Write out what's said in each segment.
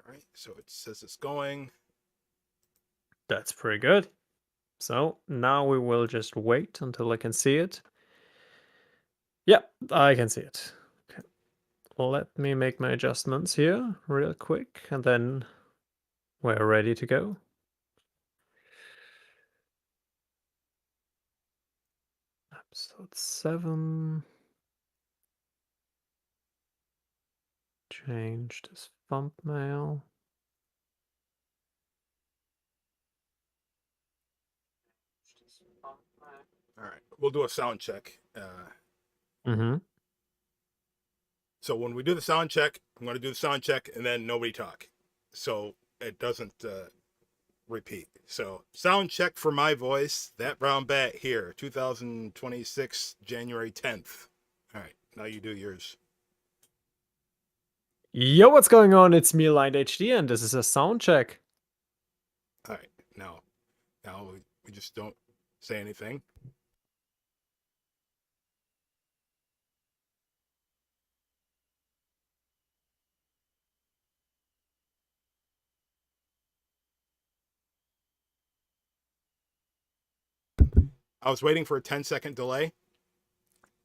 right, so it says it's going. That's pretty good. So now we will just wait until I can see it. Yeah, I can see it. Okay. Let me make my adjustments here real quick, and then we're ready to go. Episode 7. Change this thumbnail. All right, we'll do a sound check. Mm-hmm. So when we do the sound check, I'm going to do the sound check and then nobody talk, so it doesn't repeat. So sound check for my voice. That brown bat here, 2026 January 10th. All right, now you do yours. Yo, what's going on? It's me, Aligned HD, and this is a sound check. All right, now we just don't say anything. I was waiting for a 10-second delay,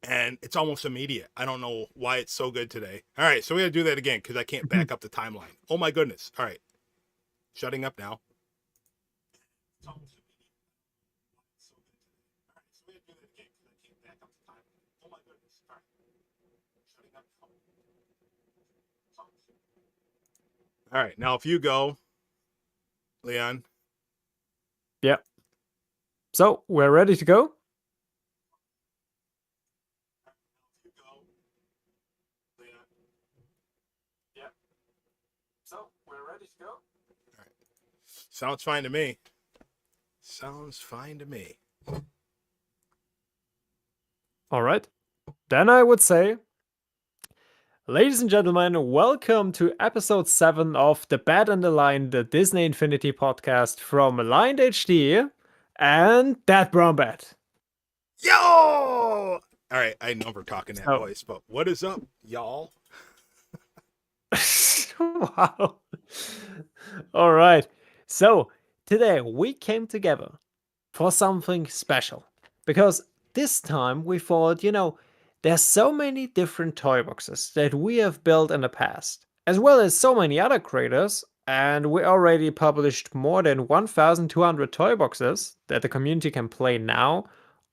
and it's almost immediate. I don't know why it's so good today. All right, so we got to do that again because I can't back up the timeline. Oh my goodness. All right, shutting up now. All right, now if you go, Leon. Yeah. So we're ready to go. Yeah. So we're ready to go. All right. Sounds fine to me. Sounds fine to me. All right. Then I would say, ladies and gentlemen, welcome to episode 7 of The Bat and the Line, the Disney Infinity podcast from Aligned HD and That Brown Bat. Yo! All right, I know we're talking that So- voice, but what is up, y'all? Wow. All right. So today we came together for something special because this time we thought, there's so many different toy boxes that we have built in the past, as well as so many other creators, and we already published more than 1,200 toy boxes that the community can play now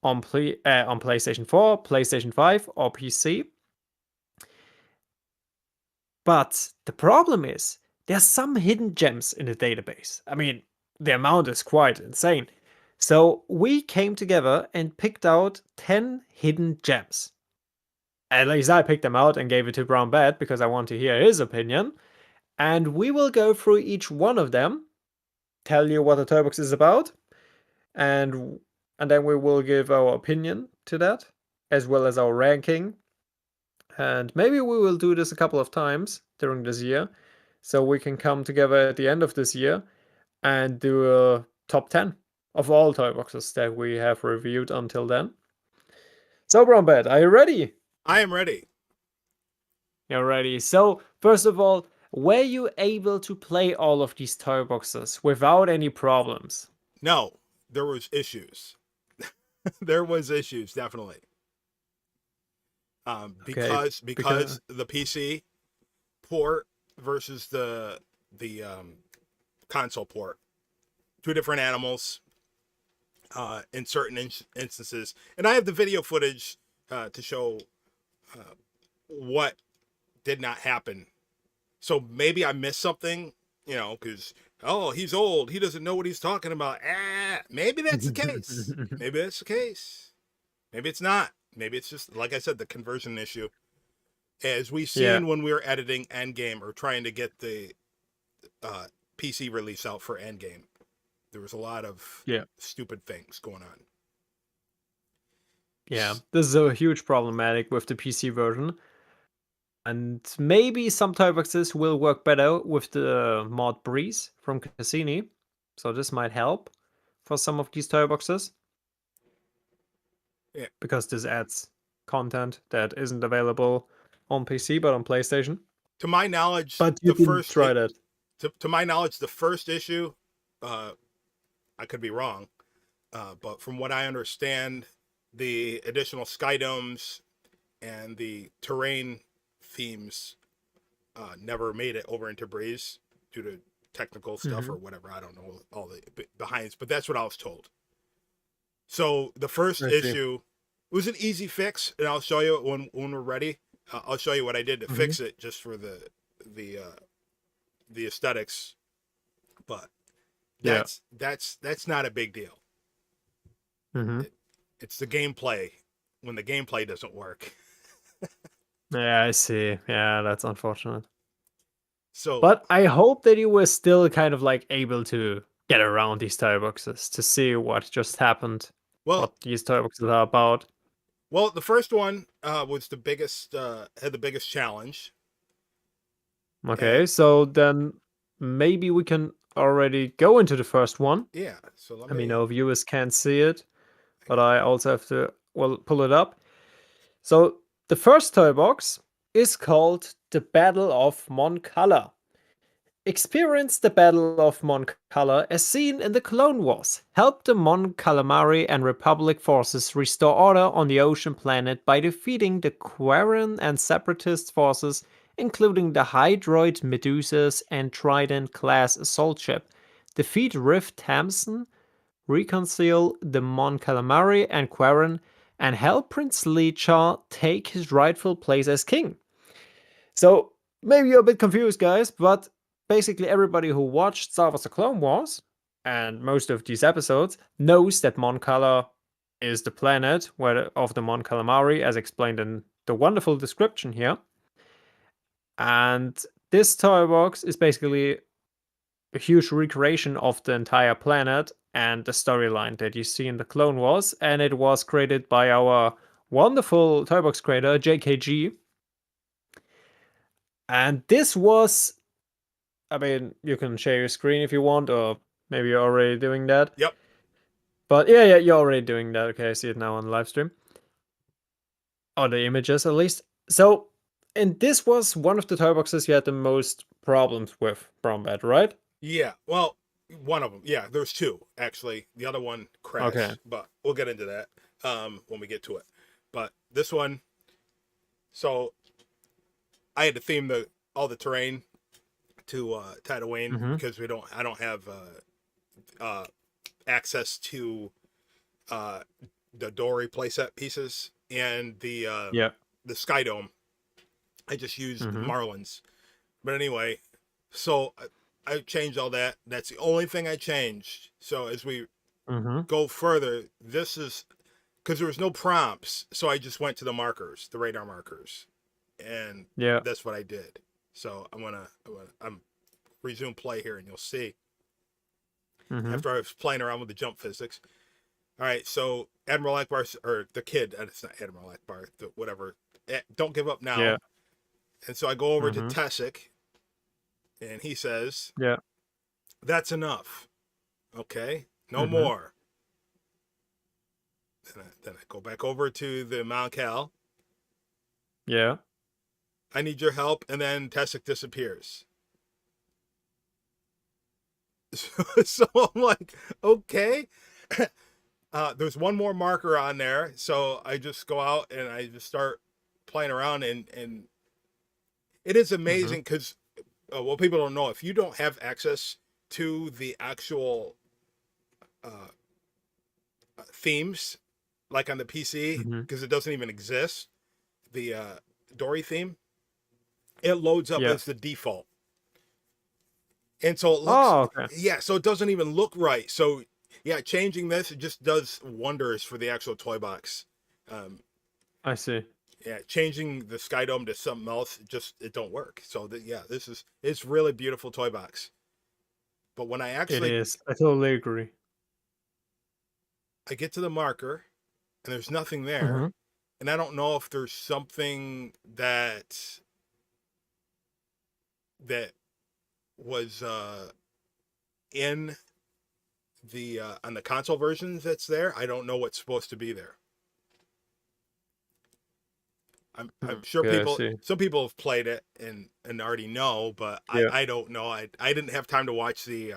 on PlayStation 4, PlayStation 5, or PC. But the problem is, there's some hidden gems in the database. I mean, the amount is quite insane. So we came together and picked out 10 hidden gems. At least I picked them out and gave it to Brown Bat because I want to hear his opinion. And we will go through each one of them, tell you what the toy box is about, and then we will give our opinion to that, as well as our ranking. And maybe we will do this a couple of times during this year, so we can come together at the end of this year and do a top 10 of all toy boxes that we have reviewed until then. So, Brown Bat, are you ready? I am ready. You're ready. So, first of all, were you able to play all of these toy boxes without any problems? No, there was issues. There was issues, definitely. Because the PC port versus the console port, two different animals in certain instances, and I have the video footage to show what did not happen. So maybe I missed something, because he's old, he doesn't know what he's talking about. Maybe that's the case. Maybe that's the case. Maybe it's not. Maybe it's just, like I said, the conversion issue. As we've seen when we were editing Endgame or trying to get the PC release out for Endgame, there was a lot of stupid things going on. Yeah, this is a huge problematic with the PC version. And maybe some toy boxes will work better with the mod Breeze from Cassini. So this might help for some of these toy boxes. Yeah. Because this adds content that isn't available on PC but on PlayStation. To my knowledge, but you didn't try that. to my knowledge, the first issue, I could be wrong, but from what I understand, the additional sky domes and the terrain themes never made it over into Breeze due to technical stuff Mm-hmm. or whatever. I don't know all the behinds, but that's what I was told. So the first I see. issue was an easy fix, and I'll show you when we're ready. I'll show you what I did to Mm-hmm. fix it, just for the aesthetics. But Yeah. that's not a big deal. Mm-hmm. It, it's the gameplay when the gameplay doesn't work. Yeah, I see. Yeah, that's unfortunate. So But I hope that you were still kind of like able to get around these toy boxes to see what just happened, well, what these toy boxes are about. the first one was the biggest, had the biggest challenge, and Okay, so then maybe we can already go into the first one. yeah. So let I mean, me. our viewers can't see it, but I also have to, well, pull it up. So the first toy box is called The Battle of Mon Cala. Experience the Battle of Mon Cala as seen in the Clone Wars. Help the Mon Calamari and Republic forces restore order on the ocean planet by defeating the Quarren and Separatist forces, including the Hydroid Medusas and Trident class assault ship. Defeat Rift Tamson, reconcile the Mon Calamari and Quarren, and help Prince Lecha take his rightful place as king. So maybe you're a bit confused, guys, but basically everybody who watched Star Wars: The Clone Wars and most of these episodes knows that Mon Cala is the planet of the Mon Calamari, as explained in the wonderful description here. And this toy box is basically a huge recreation of the entire planet and the storyline that you see in the Clone Wars, and it was created by our wonderful toy box creator JKG. And this was, I mean, you can share your screen if you want, or maybe you're already doing that. Yep. But yeah, you're already doing that. Okay, I see it now on the live stream. Or the images, at least. So, and this was one of the toy boxes you had the most problems with, Brombad, right? Yeah. Well, one of them. Yeah, there's two actually. The other one Okay. crashed, but we'll get into that when we get to it. But this one, so I had to theme all the terrain to Tatooine Mm-hmm. because I don't have access to uh, the Dory playset pieces and Yeah. the Sky Dome. I just used Mm-hmm. Marlins. But anyway, so I changed all that. That's the only thing I changed. So as we Mm-hmm. go further, this is because there was no prompts, so I just went to the markers, the radar markers, and Yeah. that's what I did. So I'm resume play here, and you'll see Mm-hmm. after I was playing around with the jump physics. All right, so Admiral Akbar, or the kid, it's not Admiral Akbar, whatever. Don't give up now. Yeah. And so I go over to Mm-hmm. Tessic, and he says, Yeah. "That's enough. Okay, no Mm-hmm. more." Then I go back over to the Mount Cal. Yeah. I need your help, and then Tessic disappears. So I'm like, okay. There's one more marker on there, so I just go out and I just start playing around, and it is Mm-hmm. amazing because what people don't know, if you don't have access to the actual uh, themes, like on the PC, Mm-hmm. because it doesn't even exist, the Dory theme, it loads up Yeah. as the default. And so it looks, Oh, okay. yeah, so it doesn't even look right. So, yeah, changing this, it just does wonders for the actual toy box. Um, I see. yeah, changing the Sky Dome to something else, it don't work. So, yeah, it's really beautiful toy box. But when It I is. I totally agree. get to the marker and there's nothing there, Mm-hmm. and I don't know if there's something that was in the on the console versions that's there. I don't know what's supposed to be there. I'm sure Okay, I people, see. some people have played it and already know, but Yeah. I don't know. I didn't have time to watch the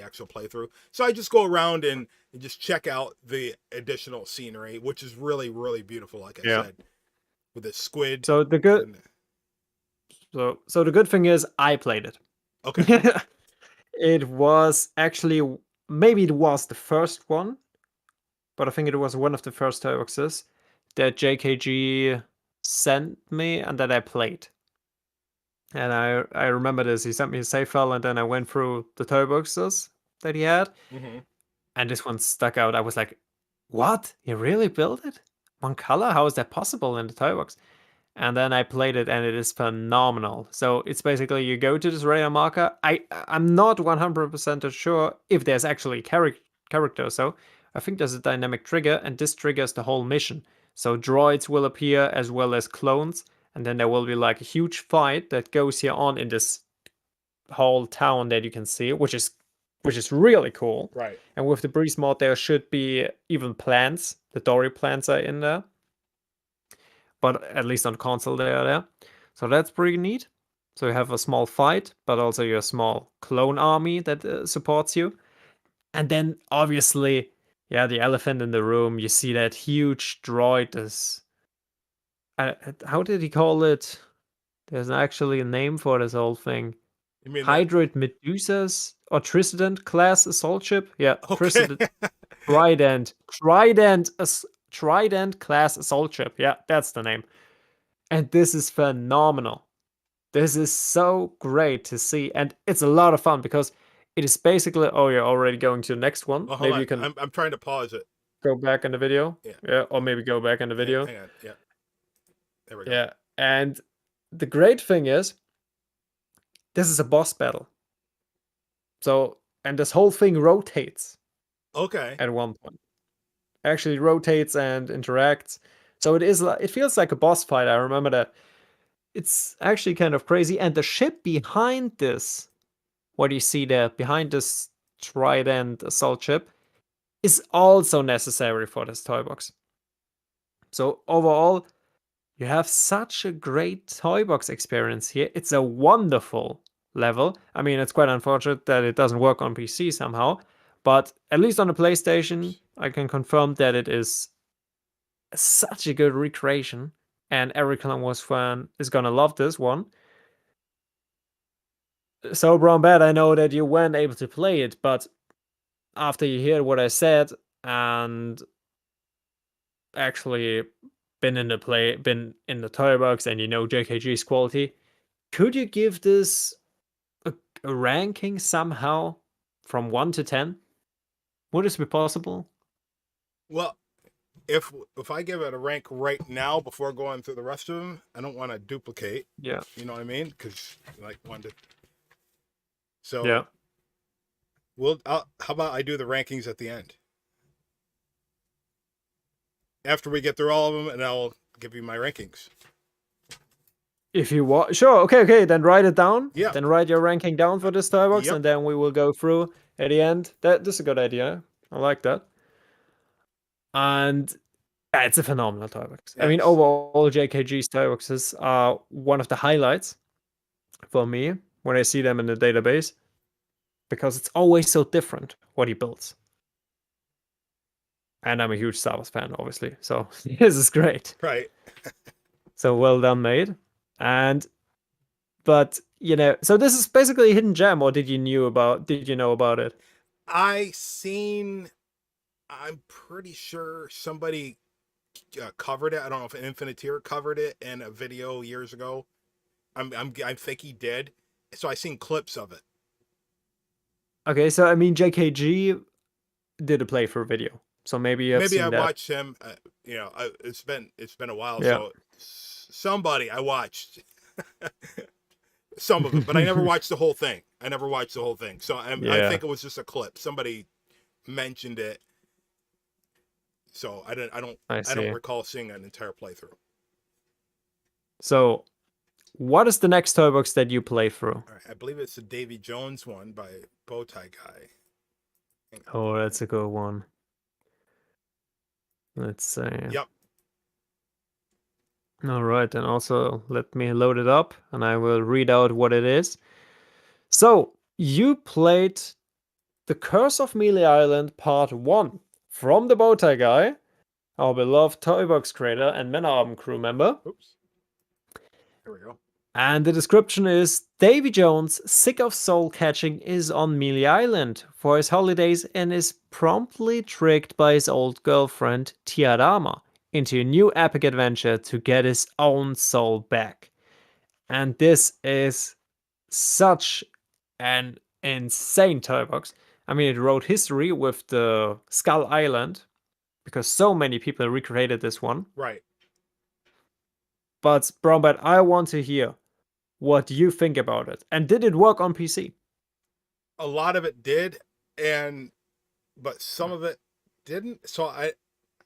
actual playthrough, so I just go around and just check out the additional scenery, which is really beautiful. Like I Yeah. said, with the squid So the good and so the good thing is I played it. okay. It was actually maybe it was the first one, but I think it was one of the first Toyboxes that JKG sent me and that I played. And I remember this. He sent me a save file, and then I went through the Toyboxes that he had, Hmm. and this one stuck out. I was like, "What? He really built it? One color? How is that possible in the Toybox?" And then I played it, and it is phenomenal. So it's basically you go to this radar marker. I'm not 100% sure if there's actually character. So I think there's a dynamic trigger, and this triggers the whole mission. So droids will appear as well as clones, and then there will be like a huge fight that goes here on in this whole town that you can see, which is really cool. Right. And with the breeze mod, there should be even plants. The Dory plants are in there, but at least on console they are there. So that's pretty neat. So you have a small fight, but also your small clone army that supports you. And then obviously, yeah, the elephant in the room. You see that huge droid. Is how did he call it? There's actually a name for this whole thing. You mean that? Hydroid Medusas or Trident class assault ship. Yeah, Okay. Trident class assault ship. Yeah, that's the name. And this is phenomenal. This is so great to see, and it's a lot of fun because it is basically. Oh, you're already going to the next one. Well, hold Maybe on. you can I'm trying to pause it. go back in the video. Yeah. Yeah, or maybe go back in the video. Hang on. Yeah. There we go. Yeah, and the great thing is, this is a boss battle. So, and this whole thing rotates Okay. at one point. Actually rotates and interacts. So it is like it feels like a boss fight. I remember that. It's actually kind of crazy. And the ship behind this, what you see there behind this Trident assault ship, is also necessary for this toy box. So overall, you have such a great toy box experience here. It's a wonderful level. I mean, it's quite unfortunate that it doesn't work on PC somehow, but at least on the PlayStation, I can confirm that it is such a good recreation, and every Clone Wars fan is gonna love this one. So, Brown Bad, I know that you weren't able to play it, but after you hear what I said and actually been in the toy box, and you know JKG's quality, could you give this a, a ranking somehow from 1 to 10? Would this be possible? Well, if I give it a rank right now before going through the rest of them, I don't want to duplicate. Yeah. You know what I mean? Because like one to. Yeah. So how about I do the rankings at the end after we get through all of them, and I'll give you my rankings. If you want, sure. Okay. Then write it down. Yeah. Then write your ranking down for this toy box, Yep. and then we will go through at the end. This is a good idea. I like that. And yeah, it's a phenomenal toy box. I mean, Yes. overall, JKG's toy boxes are one of the highlights for me when I see them in the database because it's always so different what he builds. And I'm a huge Star Wars fan, obviously. So this is great. Right. So well done, mate. And but so this is basically a hidden gem, or did you know about it? I seen. I'm pretty sure somebody covered it. I don't know if Infiniteer covered it in a video years ago. I think he did. So I seen clips of it. Okay, so I mean JKG did a playthrough video. So maybe you have Maybe I seen that. watched him. It's been a while. Yeah. So somebody I watched some of it, but I never watched the whole thing. So I Yeah, think it was just a clip. Somebody mentioned it. So I I don't see. recall seeing an entire playthrough. So what is the next toy box that you play through? All right, I believe it's the Davy Jones one by Bowtie Guy. Oh, that's a good one. Let's see. Yep. All right, then also let me load it up and I will read out what it is. So, you played The Curse of Mealy Island Part 1 from the Bowtie Guy, our beloved Toybox creator and Menarm crew member. Oops. There we go. And the description is Davy Jones, sick of soul catching, is on Mealy Island for his holidays and is promptly tricked by his old girlfriend, Tiarama, into a new epic adventure to get his own soul back. And this is such an insane toy box. I mean, it wrote history with the Skull Island because so many people recreated this one. Right. But Brownbat, I want to hear what you think about it. And did it work on PC? A lot of it did, but some of it didn't. So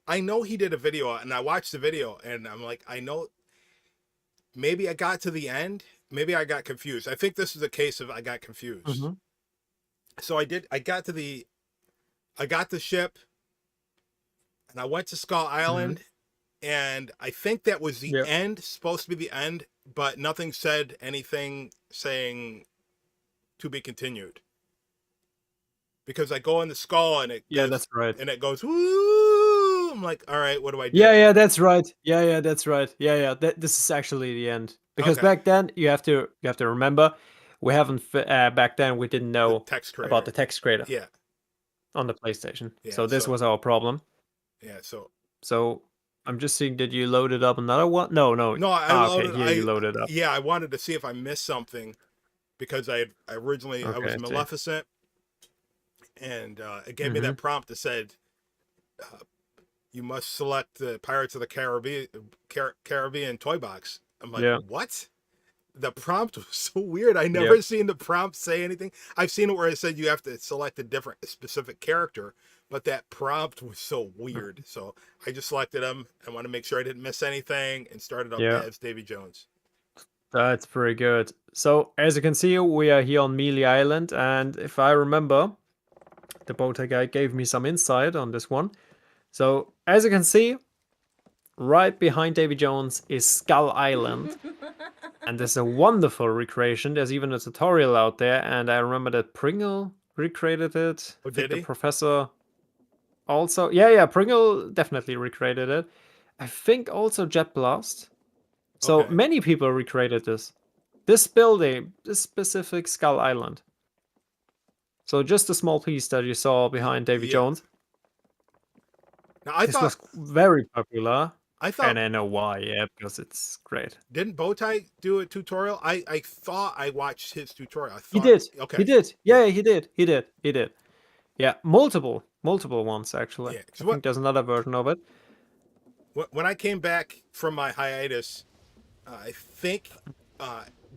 I know he did a video, and I watched the video, and I'm like, I know. Maybe I got to the end. Maybe I got confused. I think this is a case of I got confused. Mm-hmm. So I did. I got the ship, and I went to Skull Island, and I think that was the Yeah. end. Supposed to be the end, but nothing said anything saying to be continued. Because I go in the skull and it Yeah, goes, that's right. and it goes woo. I'm like, all right, what do I do? Yeah, that's right. Yeah, that's right. Yeah. This is actually the end because Okay. back then you have to remember we haven't back then we didn't The know text creator. about the text creator Yeah. on the PlayStation. Yeah. So this was our problem. Yeah. So I'm just seeing, did you load it up another one? No. No, I Okay, loaded. here you loaded up. Yeah, I wanted to see if I missed something because I originally I Okay, was I see. Maleficent, and it gave me Mm-hmm. that prompt that said, "You must select the Pirates of the Caribbean toy box." I'm like, Yeah. what? The prompt was so weird. I never seen the prompt say anything. I've seen it where it said you have to select a specific character, but that prompt was so weird. So I just selected him. I want to make sure I didn't miss anything and started up Yeah, as Davy Jones. that's pretty good. So as you can see, we are here on Mealy Island, and if I remember, the Bowtie guy gave me some insight on this one. So as you can see, right behind Davy Jones is Skull Island. And there's a wonderful recreation. There's even a tutorial out there, and I remember that Pringle recreated it. Oh, I think did the he? professor also. Yeah, Pringle definitely recreated it. I think also Jet Blast. So Okay. many people recreated this. This building, this specific Skull Island. So just a small piece that you saw behind Davy Yeah. Jones. Now I This thought was very popular. I And thought I know why, yeah, because it's great. didn't Bowtie do a tutorial? I thought I watched his tutorial. I He thought did. okay. He did. Yeah. Yeah, he did. He did. Yeah, multiple ones actually. Yeah. I Because think there's another version of it. when I came back from my hiatus, I think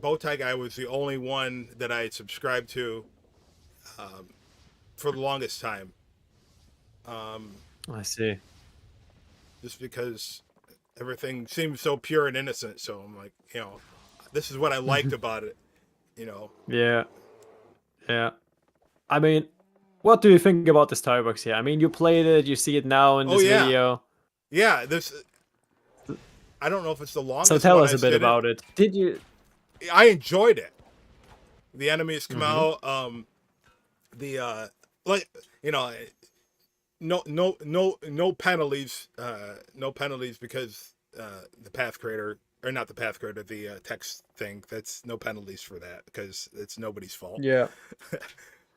Bowtie Guy was the only one that I had subscribed to for the longest time. I see. Just because everything seemed so pure and innocent. So I'm like, this is what I liked about it. Yeah. I mean, what do you think about this toy box here? I mean, you played it, you see it now in Oh this yeah, video. yeah. I don't know if it's the So longest tell one us a I've bit seen it. about it. Did you? I enjoyed it. The enemies come Mm-hmm. out. The like no penalties. No penalties because the path creator or not the path creator, the text thing. That's no penalties for that because it's nobody's fault. Yeah.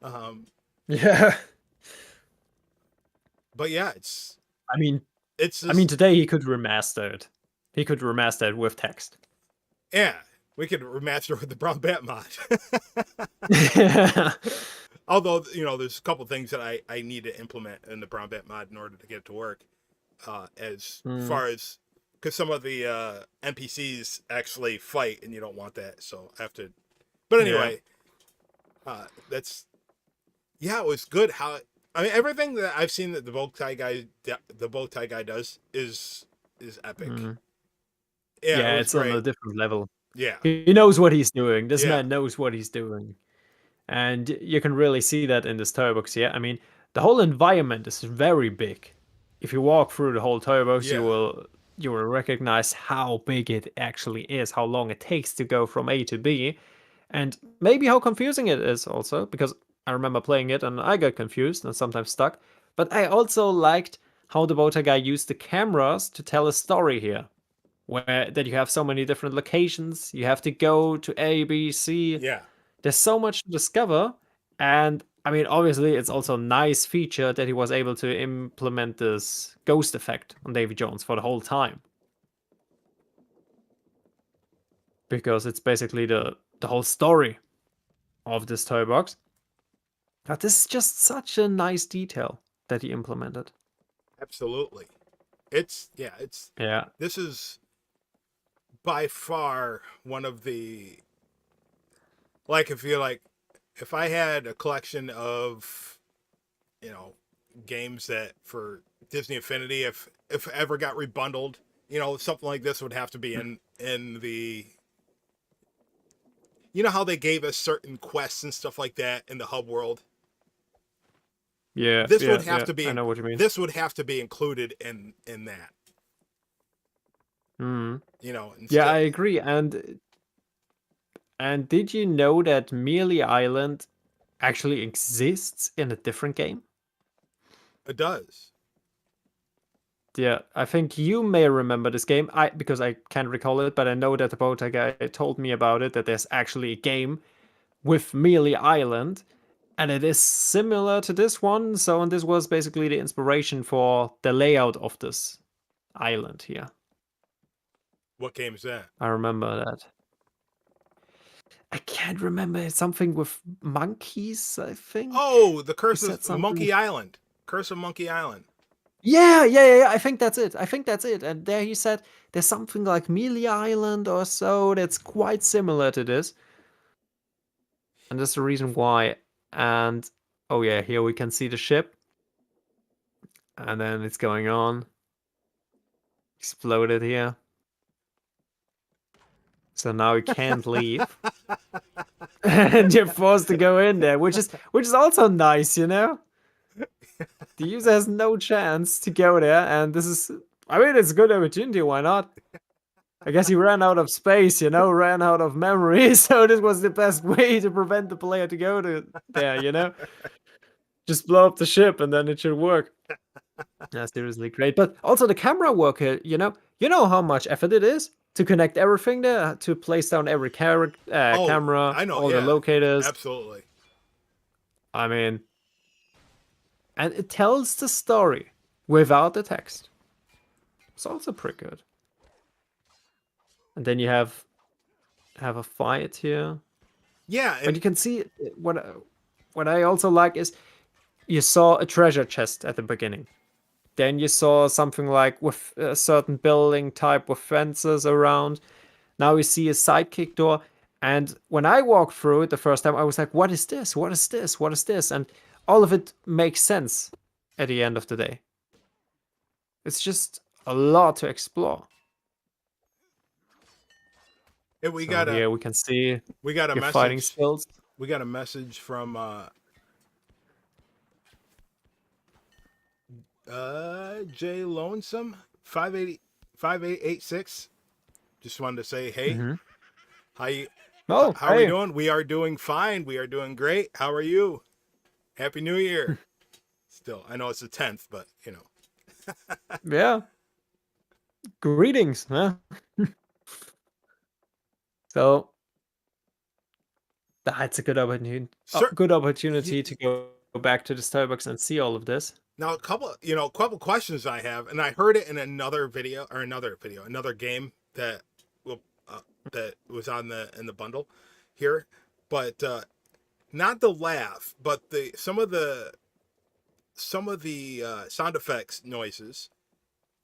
Um, Yeah. but yeah, it's I mean, it's just today he could remaster it. He could remaster it with text. yeah. We could remaster with the Brown Bat mod. Yeah. Although there's a couple things that I need to implement in the Brown Bat mod in order to get it to work. As far as because some of the NPCs actually fight and you don't want that, so I have to. But anyway, that's it was good. I mean everything that I've seen that the bow tie guy does is epic. Yeah, it was It's on a great. different level. Yeah, He knows what he's doing. This yeah, man knows what he's doing. And you can really see that in this toy box. Yeah, I mean, the whole environment is very big. If you walk through the whole toy box, you yeah. will you will recognize how big it actually is, how long it takes to go from A to B, and maybe how confusing it is also, because I remember playing it and I got confused and sometimes stuck. But I also liked how the Boater guy used the cameras to tell a story here, where that you have so many different locations, you have to go to A, B, C. Yeah, There's so much to discover, and I mean, obviously, it's also a nice feature that he was able to implement this ghost effect on Davy Jones for the whole time, because it's basically the whole story of this toy box. But this is just such a nice detail that he implemented. absolutely. It's yeah, it's Yeah. this is by far one of the, like, if I had a collection of, you know, games that for Disney Infinity, if it ever got rebundled, something like this would have to be in the, how they gave us certain quests and stuff like that in the hub world. Yeah, This would yeah, have yeah. to be I know what you mean. this would have to be included in that. Mm. Yeah, Instead I agree. And did you know that Mealy Island actually exists in a different game? it does. Yeah, I think you may remember this game. Because I can't recall it, but I know that the Bota guy told me about it. That there's actually a game with Mealy Island, and it is similar to this one. So, and this was basically the inspiration for the layout of this island here. What game is that? I remember that. I can't remember. It's something with monkeys, I think. Oh, the He Curse said of something. Monkey Island. Curse of Monkey Island. Yeah, yeah, yeah, yeah. I think that's it. I think that's it. And there he said there's something like Mealy Island or so that's quite similar to this. And that's the reason why. And oh yeah, here we can see the ship. And then it's going on. Exploded here. So now we can't leave. And you're forced to go in there, which is also nice, you know? The user has no chance to go there, and this is, I mean, it's a good opportunity, why not? I guess he ran out of space, ran out of memory, so this was the best way to prevent the player to go to there. Just blow up the ship and then it should work. Yeah, seriously great. But also the camera work here, you know how much effort it is to connect everything there, to place down every Oh, camera, I know. all the Yeah, locators. absolutely. I mean, and it tells the story without the text. It's also pretty good. And then you have a fight here. Yeah, But and you can see what I also like is you saw a treasure chest at the beginning. Then you saw something like with a certain building type with fences around. Now we see a sidekick door. And when I walked through it the first time, I was like, what is this? What is this? What is this? And all of it makes sense at the end of the day. It's just a lot to explore. we So got a here we can see we got a your fighting message. skills. We got a message from Jay Lonesome 5886. Just wanted to say, hey, Mm-hmm. how you Oh, how are we hey. doing? We are doing fine. We are doing great. How are you? Happy New Year. Still, I know it's the 10th, but Yeah. Greetings, huh? So that's a sir. good opportunity to go back to the Starbucks and see all of this. Now, a couple questions I have, and I heard it in another game that will that was on the bundle here, but not the laugh, but the some of the sound effects noises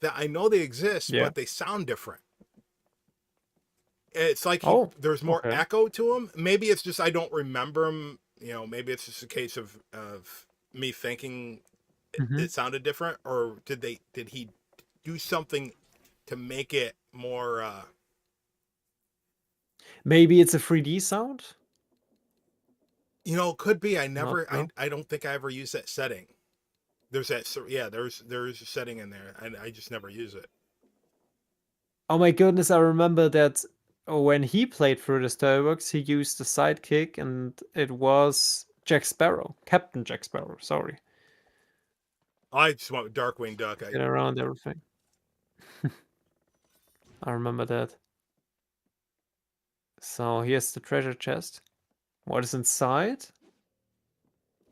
that I know they exist, Yeah. but they sound different. It's like Oh, there's more okay. echo to them. Maybe it's just I don't remember them. Maybe it's just a case of me thinking Hmm. it sounded different, or did he do something to make it more? Maybe it's a 3D sound? Could be. Not sure. I don't think I ever used that setting. There's that. Yeah, there's a setting in there, and I just never use it. Oh my goodness, I remember that when he played through the Toybox, he used the sidekick, and it was Jack Sparrow, Captain Jack Sparrow. Sorry, I just went with Darkwing Duck. get around everything. I remember that. So here's the treasure chest. What is inside?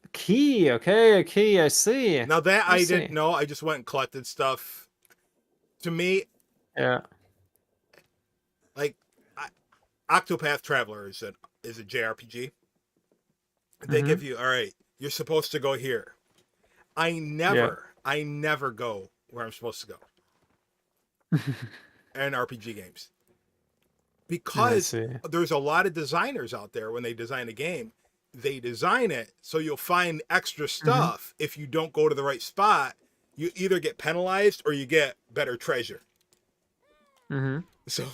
A key. Okay, a key. I see. Now that I I didn't see. know, I just went and collected stuff. To me, Yeah. like Octopath Traveler is a JRPG. They Mm-hmm. give you, all right, you're supposed to go here. Yeah. I never go where I'm supposed to go in RPG games I because see. there's a lot of designers out there when they design a game. They design it so you'll find extra Mm-hmm. stuff if you don't go to the right spot. You either get penalized or you get better treasure. Mm-hmm. So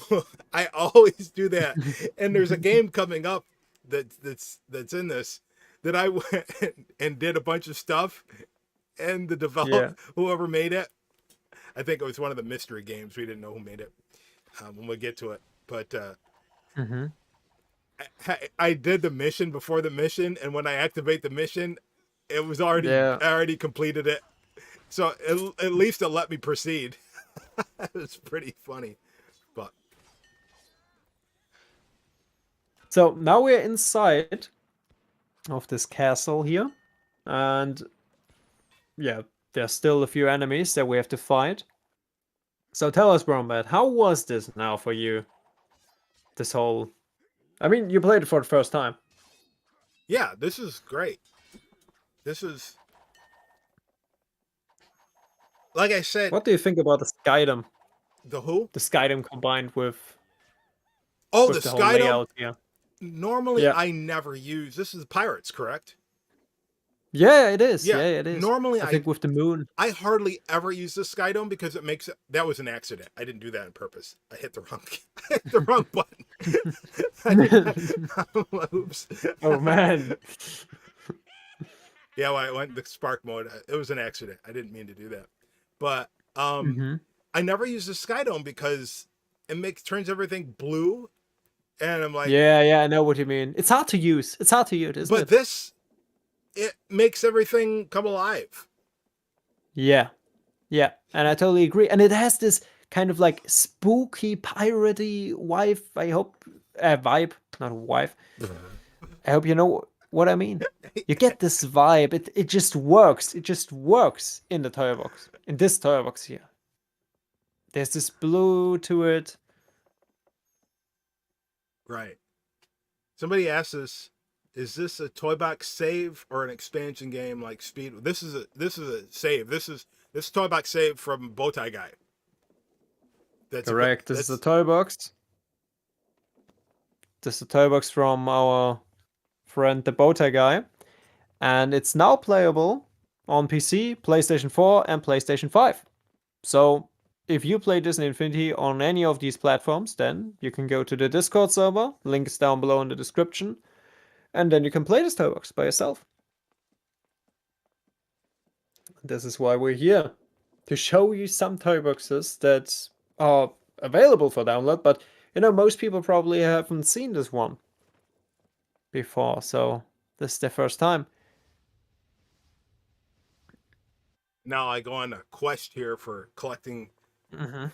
I always do that. And there's a game coming up that's in this that I went and did a bunch of stuff, and the Yeah. whoever made it, I think it was one of the mystery games. We didn't know who made it when we get to it, but Mm-hmm. I did the mission before the mission, and when I activate the mission, it was Yeah. already completed it. So at least it let me proceed. It's pretty funny, but So now we're inside of this castle here, and yeah, there's still a few enemies that we have to fight. So tell us, Brombat, how was this now for you? This whole, I mean, you played it for the first time. yeah, this is great. This is like I said, What do you think about the Skydom? the who? The Skydom combined Oh, the with the whole Skydome. layout here. Normally, Yeah. I never use. This is Pirates, correct? Yeah, it is. Yeah. Yeah, it is. Normally, I think with the moon. I hardly ever use the Skydome because it makes it. That was an accident. I didn't do that on purpose. I hit the wrong. I hit the wrong button. I did oops. Oh man. Yeah, well, I went the spark mode. It was an accident. I didn't mean to do that. But Hmm. I never use the Skydome because it makes turns everything blue, and I'm like, Yeah, yeah, I know what you mean. It's hard to use. It's hard to use, isn't but it? this it makes everything come alive. Yeah. Yeah, and I totally agree. And it has this kind of like spooky, piratey wife. I hope vibe, not wife. I hope you know what I mean. You get this vibe. It just works. It just works in the toy box. In this toy box here. There's this blue to it. Right. Somebody asked us, is this a Toybox save or an expansion game like Speed? This is a save. This Toybox save from Bowtie Guy. Correct. This is a That's toy box. This is a toy box from our friend the Bowtie guy. And it's now playable on PC, PlayStation 4, and PlayStation 5. So if you play Disney Infinity on any of these platforms, then you can go to the Discord server, link is down below in the description, and then you can play this Toybox by yourself. This is why we're here, to show you some Toyboxes that are available for download, but you know, most people probably haven't seen this one before, so this is their first time. now I go on a quest here for collecting Mm-hmm.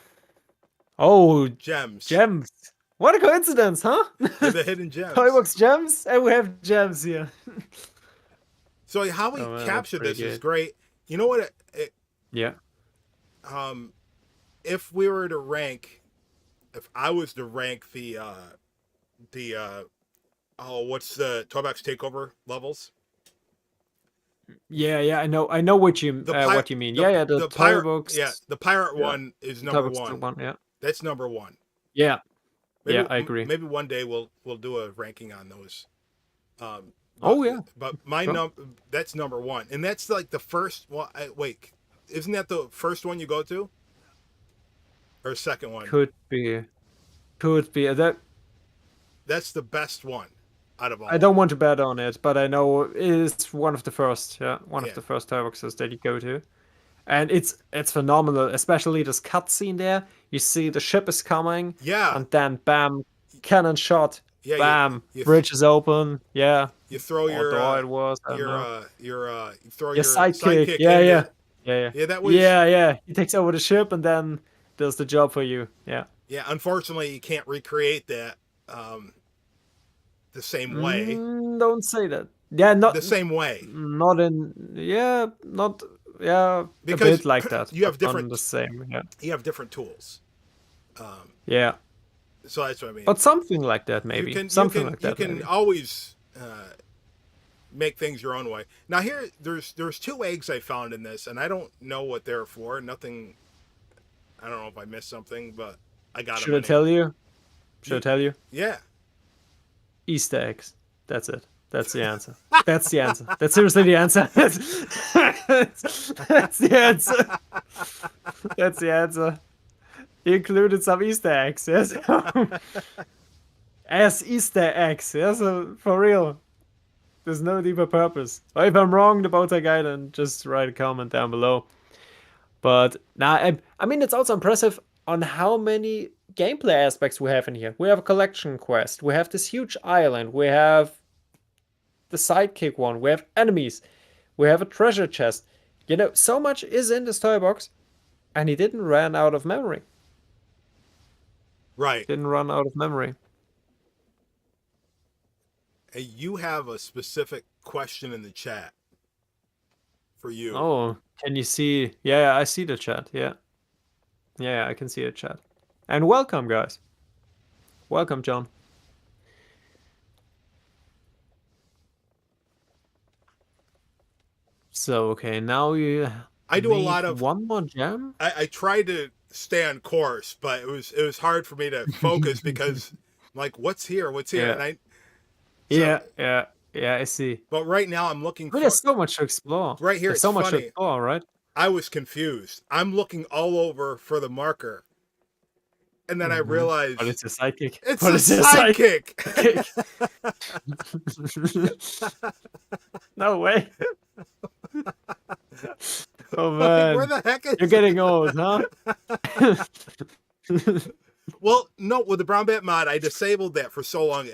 Oh, gems. gems. What a coincidence, huh? They're the hidden gems. Toybox gems, and we have gems here. So how we Oh man, that's capture pretty this is good. great. You know what? Yeah. Um, if we were to rank, if I was to rank the oh, what's the Toybox takeover levels? Yeah, yeah, I know what you mean. Yeah, yeah, the the pirate yeah, Toybox. the pirate Yeah, one is the number Toybox is the one. one. Yeah, That's number one. yeah, Maybe yeah. I agree. maybe one day we'll do a ranking on those. Um, but Oh yeah, my sure. that's number one, and that's like the first one. Wait, isn't that the first one you go to, or second one? Could be, could be. That That's the best one out of I all of don't them. want to bet on it, but I know it is one of the first. Yeah, one of Yeah, the first Toyboxes that you go to. And it's phenomenal, especially this cutscene there. You see the ship is coming, Yeah, and then bam, cannon shot, yeah. bam, bridge is open. Yeah, You throw or door it was, I don't know. you throw Your your sidekick, sidekick yeah, yeah, into. yeah, yeah, Yeah, that was. yeah, yeah. He takes over the ship and then does the job for you. Yeah. Yeah, unfortunately, you can't recreate that um, the same way. Don't say that. Yeah, The same way not in yeah, not yeah, a because bit like that, you but have not in the different same. Yeah, tools. Um, yeah, so that's what I mean. but something like that You maybe. can you Something can like you that can maybe. always make things your own way. Now here, there's two eggs I found in this, and I don't know what they're for. Nothing. I don't know if I missed something, but I got Should them I anyway. tell you? Should I You, tell you? yeah. Easter eggs. That's it. That's the answer. That's the answer. That's seriously the answer. That's the answer. That's the answer. He included some Easter eggs. Yes. As Easter eggs. Yes, for real. There's no deeper purpose. Or if I'm wrong about that guy, then just write a comment down below. But now, I mean, it's also impressive on how many gameplay aspects we have in here. We have a collection quest. We have this huge island. We have the sidekick one. We have enemies. We have a treasure chest. You know, so much is in this toy box, and he didn't run out of memory. Right. Didn't run out of memory. Hey, you have a specific question in the chat for you. Oh, can you see? Yeah, I see the chat. Yeah. Yeah, I can see the chat. And welcome, guys. Welcome, John. So, okay, now you I do a need lot of. one more gem? I tried to stay on course, but it was hard for me to focus because I'm like, what's here? What's here? Yeah, And I so yeah, yeah, yeah, I see. but right now I'm looking I mean, for there's so much to explore. right here. There's It's so much to funny. explore, right? I was confused. I'm looking all over for the marker, and then I But realized it's a sidekick. it's But a it's a sidekick. sidekick. No way. Oh Like, where man. the heck You're is getting old, huh? Well, no, with the brown bat mod, I disabled that for so long. I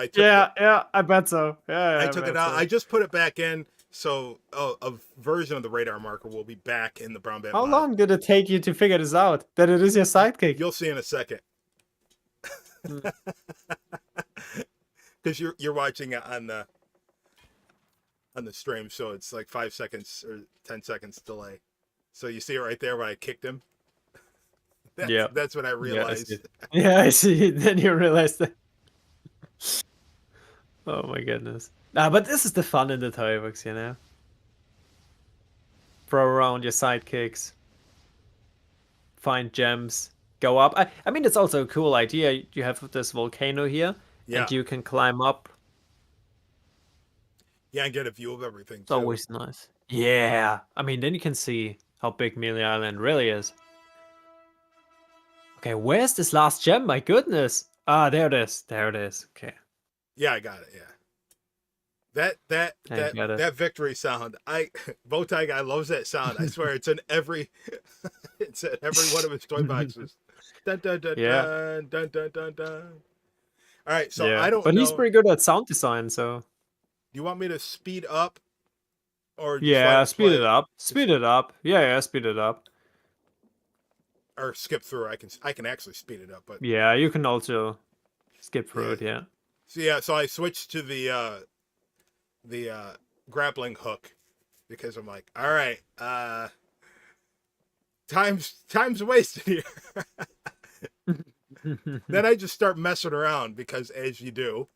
took the Yeah, yeah, I bet so. Yeah, I yeah, I took it bet out. so. I just put it back in. So a version of the radar marker will be back in the brown bat How mod. long did it take you to figure this out? That it is your sidekick? You'll see in a second Hmm. because you're watching it on the stream, so it's like 5 seconds or 10 seconds delay. So you see it right there when I kicked him. Yeah. That's what I Yeah, I see realized. it. Yeah, I see. Then you realize that. Oh my goodness. Ah, but this is the fun in the toy box, you know? Throw around your sidekicks, find gems, go up. I mean, it's also a cool idea. You have this volcano here, Yeah, and you can climb up. yeah, and get a view of everything It's too. always nice. Yeah. I mean, then you can see how big Melee Island really is. Okay, where's this last gem? My goodness. Ah, there it is. There it is. Okay. Yeah, I got it. Yeah. That that I that got it. that victory sound. Bowtie guy loves that sound. I swear it's in every it's in every one of his toy boxes. Dun dun dun Yeah. dun dun dun dun dun. All right, so Yeah. I don't But he's know. pretty good at sound design, so. Do you want me to speed up or just let Yeah, it speed it play? up. Speed it up. Yeah, yeah, speed it up. Or skip through. I can actually speed it up, but Yeah, you can also skip through yeah. it, yeah. So yeah, so I switched to the grappling hook because I'm like, all right, time's wasted here. Then I just start messing around because as you do.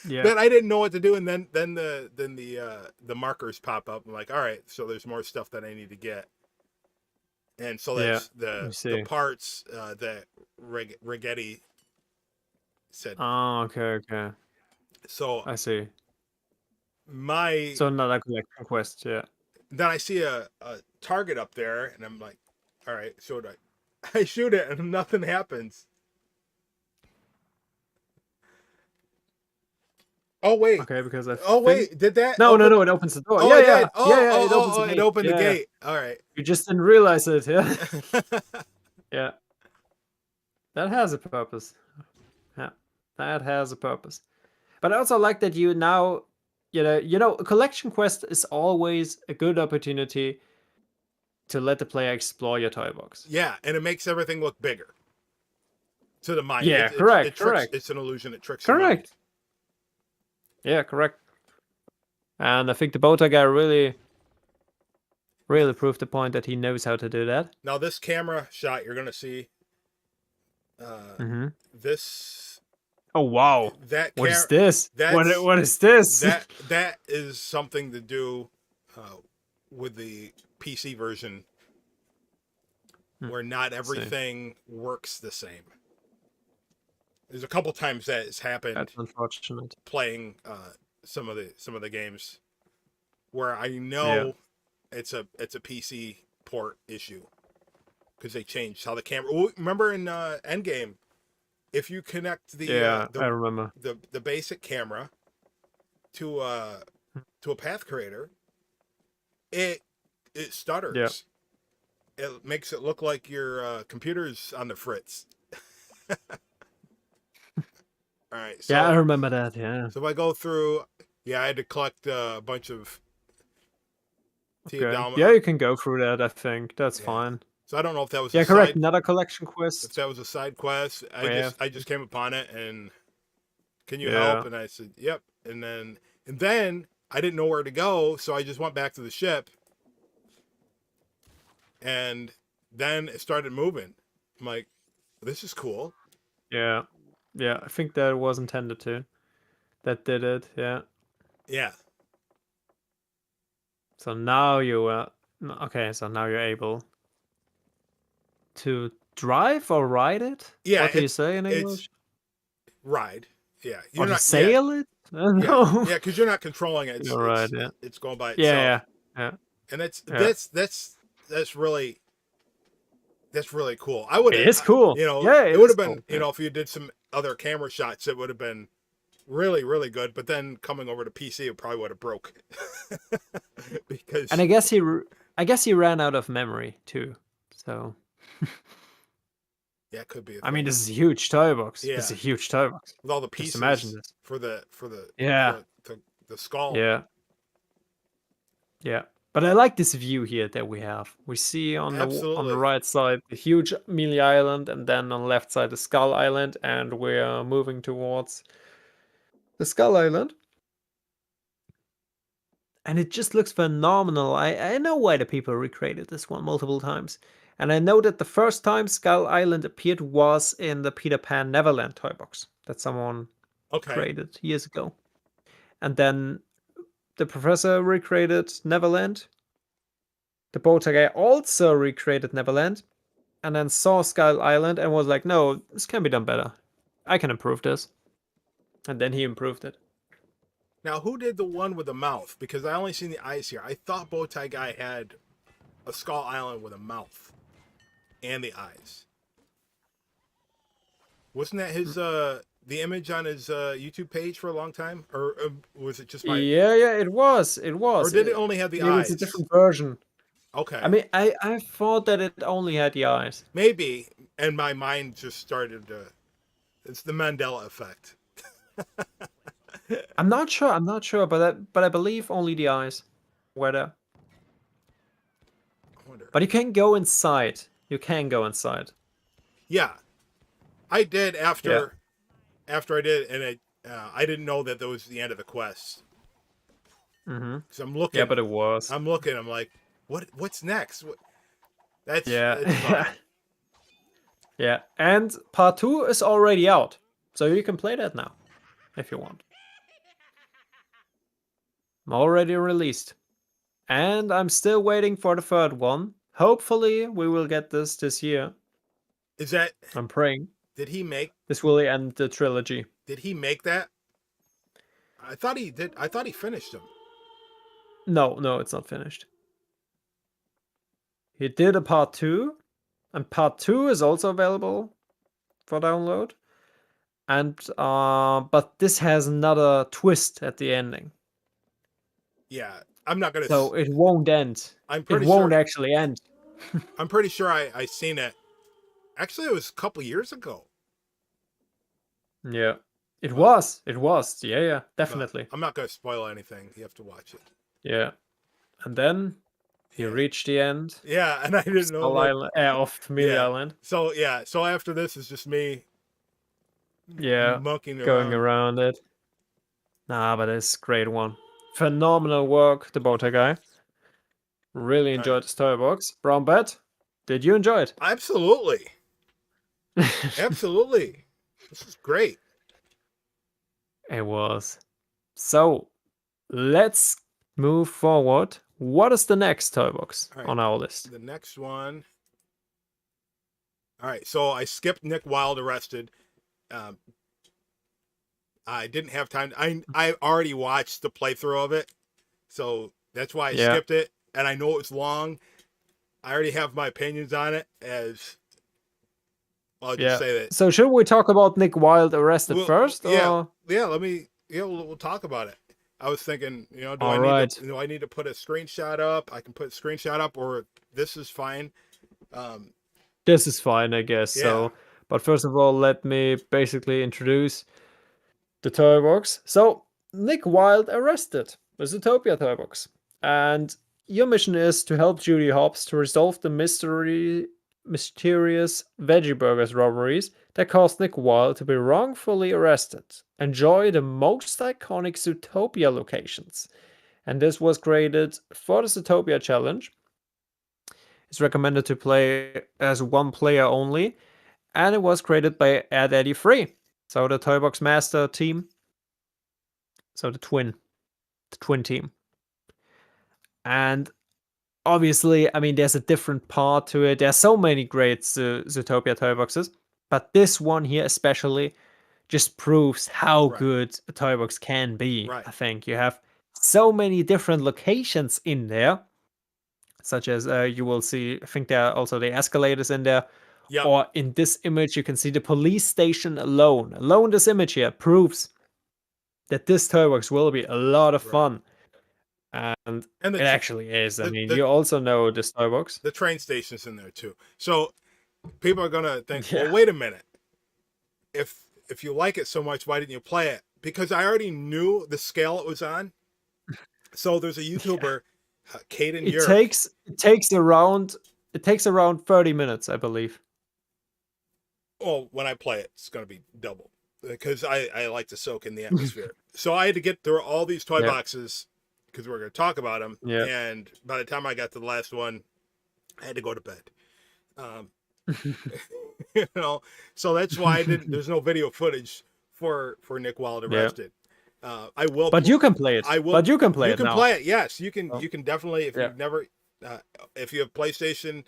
Yeah. Then I didn't know what to do, and then the markers pop up. I'm like, all right, so there's more stuff that I need to get, and so Yeah. that's Let me the see. parts that Rigetti said. Oh, okay, okay. So I see. my So another collection quest, yeah. then I see a target up there, and I'm like, all right, so I shoot it, and nothing happens. Oh wait. Okay, because I Oh think wait. Did that no, no, open? no, it opens the door. Oh, Yeah, it yeah. did. Yeah, Oh, yeah, oh, it oh, opens oh! the It gate. opened the Yeah, yeah. gate. All right. You just didn't realize it, yeah. Yeah. That has a purpose. Yeah. That has a purpose. But I also like that you now, a collection quest is always a good opportunity to let the player explore your toy box. Yeah, and it makes everything look bigger to the mind. Yeah, It correct, tricks. correct, It's an illusion. It tricks the mind. correct. Yeah, correct. And I think the Bota guy really proved the point that he knows how to do that. Now this camera shot, you're gonna see Mm-hmm. this Oh wow, that what is car. this? That's What is this? that is something to do with the PC version, where not Let's see. everything works the same. There's a couple times that has happened That's unfortunate. playing some of the games where I Yeah. know it's a PC port issue because they changed how the camera. Well, remember in Endgame, if you connect Yeah, I remember. the basic camera to a path creator, it Yeah. stutters. It makes it look like your computer's on the fritz. All right, Yeah, I so remember that, yeah. if I go through, yeah, I had to collect a bunch of Okay. Teodama. Yeah, you can go through that, I think. That's Yeah. fine. So I don't know if that was a Yeah, correct. side Another collection if quest. that was a side quest. Yeah. I just came upon it and can you help? Yeah. And I said, yep. And then I didn't know where to go, so I just went back to the ship. And then it started moving. I'm like, this is cool. Yeah. Yeah, I think that was intended to. That did it, yeah. Yeah. So now okay, so now you're able to drive or ride it? Yeah, What do you say in it's English? ride. Yeah. Or You're to not yeah. sail it? I don't Yeah. know. Yeah, because you're not controlling it. You're right, yeah. It's going by Yeah, itself. yeah. Yeah. And Yeah. that's really cool. I would It have, is cool. you know, Yeah, it it would is have been, cool. you Yeah. know, if you did some other camera shots, it would have been really, really good. But then coming over to PC, it probably would have broke because And I guess he ran out of memory too. So yeah, it could be a I mean, thing. this is a huge toy box. This is Yeah, a huge toy box. with all the Just imagine pieces this. for Yeah. the skull. Yeah. Yeah. But I like this view here that we have. We see on the Absolutely. right side the huge Mealy Island, and then on the left side the Skull Island, and we're moving towards the Skull Island. And it just looks phenomenal. I know why the people recreated this one multiple times. And I know that the first time Skull Island appeared was in the Peter Pan Neverland toy box that someone Okay. created years ago. And then the professor recreated Neverland. The Bota guy also recreated Neverland. And then saw Skull Island and was like, no, this can be done better. I can improve this. And then he improved it. Now, who did the one with the mouth? Because I only seen the eyes here. I thought Bowtie Guy had a skull island with a mouth and the eyes. Wasn't that his the image on his YouTube page for a long time, or was it just my? Yeah, yeah, it was. It Or was. did it only have the Maybe it's eyes? a different version. Okay, I mean, I thought that it only had the eyes. maybe. And my mind just started to. It's the Mandela effect. I'm not sure. I'm not sure, but I believe only the eyes were there. I wonder. But you can go inside. You can go inside. Yeah, I did Yeah. after I did, and I didn't know that was the end of the quest. Mm-hmm. So I'm looking. Yeah, but it was. I'm looking. I'm like, what's next? That's Yeah. fun. Yeah. And part 2 is already out. So you can play that now if you want. Already released. And I'm still waiting for the third one. Hopefully we will get this year. Is that? I'm praying. Did he make? This will end the trilogy. Did he make that? I thought he did. I thought he finished them. No, it's not finished. He did a part 2, and part 2 is also available for download. and but this has another twist at the ending, Yeah, I'm not gonna. so it won't end. I'm It pretty won't sure. actually end. I'm pretty sure I seen it. Actually, it was a couple years ago, Yeah, it but was. It was. Yeah, yeah, but definitely. I'm not gonna spoil anything. You have to watch it. Yeah, and then you Yeah, reach the end yeah, and I of didn't know Skull what. Island, of Familia Yeah, Island. so after this is just me Yeah, monkeying going around. around it. Nah, but it's a great one. Phenomenal work, the Bota guy. Really All right, enjoyed the story box. Brown Bet, did you enjoy it? absolutely, absolutely. This is great. It was. So let's move forward. What is the next toy box All right, on our list? the next one. All right, so I skipped Nick Wilde arrested. Um, I didn't have time. I already watched the playthrough of it, so that's why I Yeah. skipped it. And I know it's long. I already have my opinions on it. As I'll just Yeah. say that. So should we talk about Nick Wilde arrested Well, first, yeah, or? yeah. Let me. Yeah, we'll talk about it. I was thinking, do I All need to right. put a screenshot up? I can put a screenshot up, or this is fine. Um, This is fine, I guess. yeah, So, but first of all, let me basically introduce the toy box. So, Nick Wilde arrested the Zootopia toy box. And your mission is to help Judy Hopps to resolve the mysterious Veggie Burgers robberies that caused Nick Wilde to be wrongfully arrested. Enjoy the most iconic Zootopia locations. And this was created for the Zootopia Challenge. It's recommended to play as one player only, and it was created by Ed Eddie Free. So the Toybox Master team, so the twin team. And obviously, I mean, there's a different part to it. There's so many great Zootopia toy boxes, but this one here especially just proves how right, good a toy box can be. right. I think you have so many different locations in there, such as you will see. I think there are also the escalators in there. Yep, Or in this image, you can see the police station alone. Alone, this image here proves that this toy box will be a lot of right. fun. And And it actually is. I the mean, the you also know this toy box. the train station's in there too. So people are gonna think, well, Yeah. wait a minute. If you like it so much, why didn't you play it? Because I already knew the scale it was on. So there's a Yeah. YouTuber, Caden It Yerk. takes it takes around it takes around 30 minutes, I believe. Well, when I play it, it's gonna be double because I like to soak in the atmosphere. So I had to get through all these toy Yeah. boxes because we're gonna talk about them. Yeah. And by the time I got to the last one, I had to go to bed. Um, so that's why I didn't. There's no video footage for Nick Wilde Yeah. arrested. I will. But you can play it. I will. But you can play You it can now. play it. Yes, you can. Oh, You can definitely. If yeah. you've never, if you have PlayStation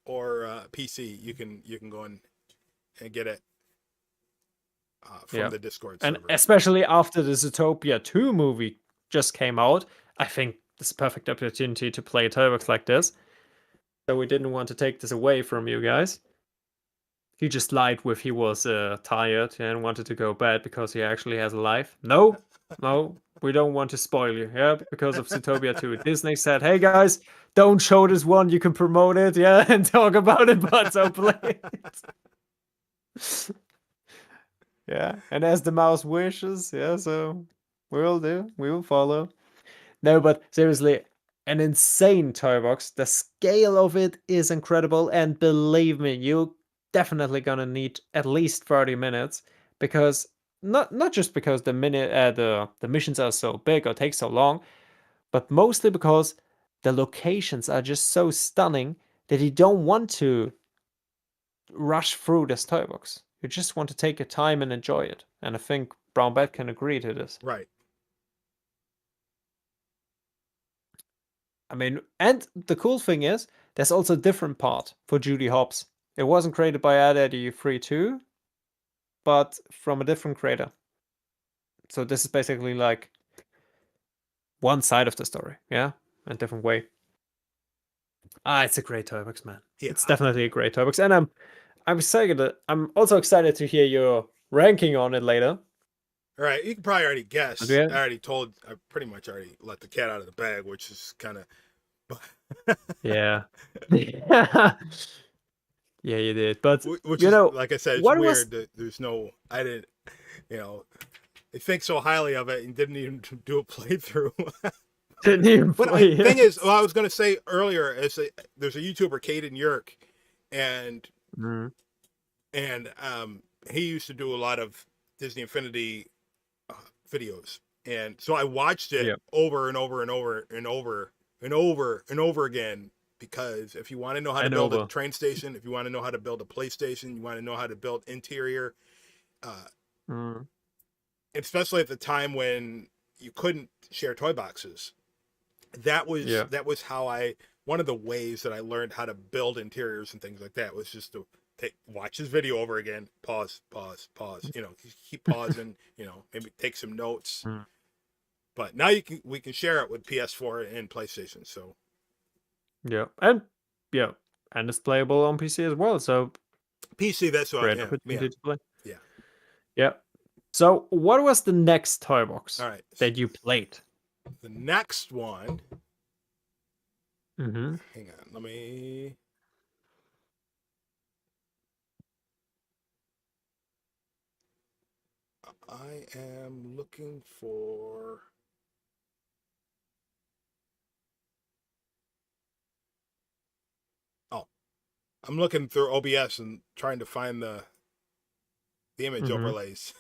or PC, you can go and get it from Yeah. the Discord And server. especially after the Zootopia 2 movie just came out, I think this is a perfect opportunity to play a toy box like this. So we didn't want to take this away from you guys. He just lied with he was tired and wanted to go bed because he actually has a life. No, no, we don't want to spoil you. Yeah, because of Zootopia 2. Disney said, hey guys, don't show this one. You can promote it, yeah, and talk about it, but don't play it. Yeah, and as the mouse wishes, yeah, so we will do. We will follow. No, but seriously, an insane toy box. The scale of it is incredible, and believe me, you definitely gonna need at least 30 minutes because not just because the missions are so big or take so long, but mostly because the locations are just so stunning that you don't want to rush through this toy box. You just want to take your time and enjoy it. And I think Brown Bat can agree to this. Right. I mean, and the cool thing is, there's also a different part for Judy Hopps. It wasn't created by Adaddy Free 2, but from a different creator. So this is basically like one side of the story, yeah? In a different way. Ah, it's a great toy box, man. Yeah. It's definitely a great toy box. And I'm excited. I'm also excited to hear your ranking on it later. All right, you can probably already But guess. yeah, I pretty much already let the cat out of the bag, which is kind of. yeah, yeah, you did. But Which you is, know, like I said, it's what was weird that there's no. I didn't. You know, they think so highly of it and didn't even do a playthrough. didn't even But I play thing is, it? well, I was going to say earlier, there's a YouTuber, Caden Yerk, and Mm, he used to do a lot of Disney Infinity uh, videos, and so I watched it yeah, over and over and over and over and over and over again. Because if you want to know how to and build a over. train station, if you want to know how to build a PlayStation, you want to know how to build interior, uh, Mm, especially at the time when you couldn't share toy boxes. yeah, That was how I one of the ways that I learned how to build interiors and things like that was just to watch his video over again, pause, you know, keep pausing, you know, maybe take some notes. mm, But now we can share it with PS4 and PlayStation. So yeah, yeah, and it's playable on PC as well. So PC, that's what great yeah, yeah, opportunity to play. yeah. Yeah. So what was the next toy box All right. that you played? The next one, Mm-hmm. hang on, let me I am looking for oh, I'm looking through OBS and trying to find the image Mm-hmm. overlays.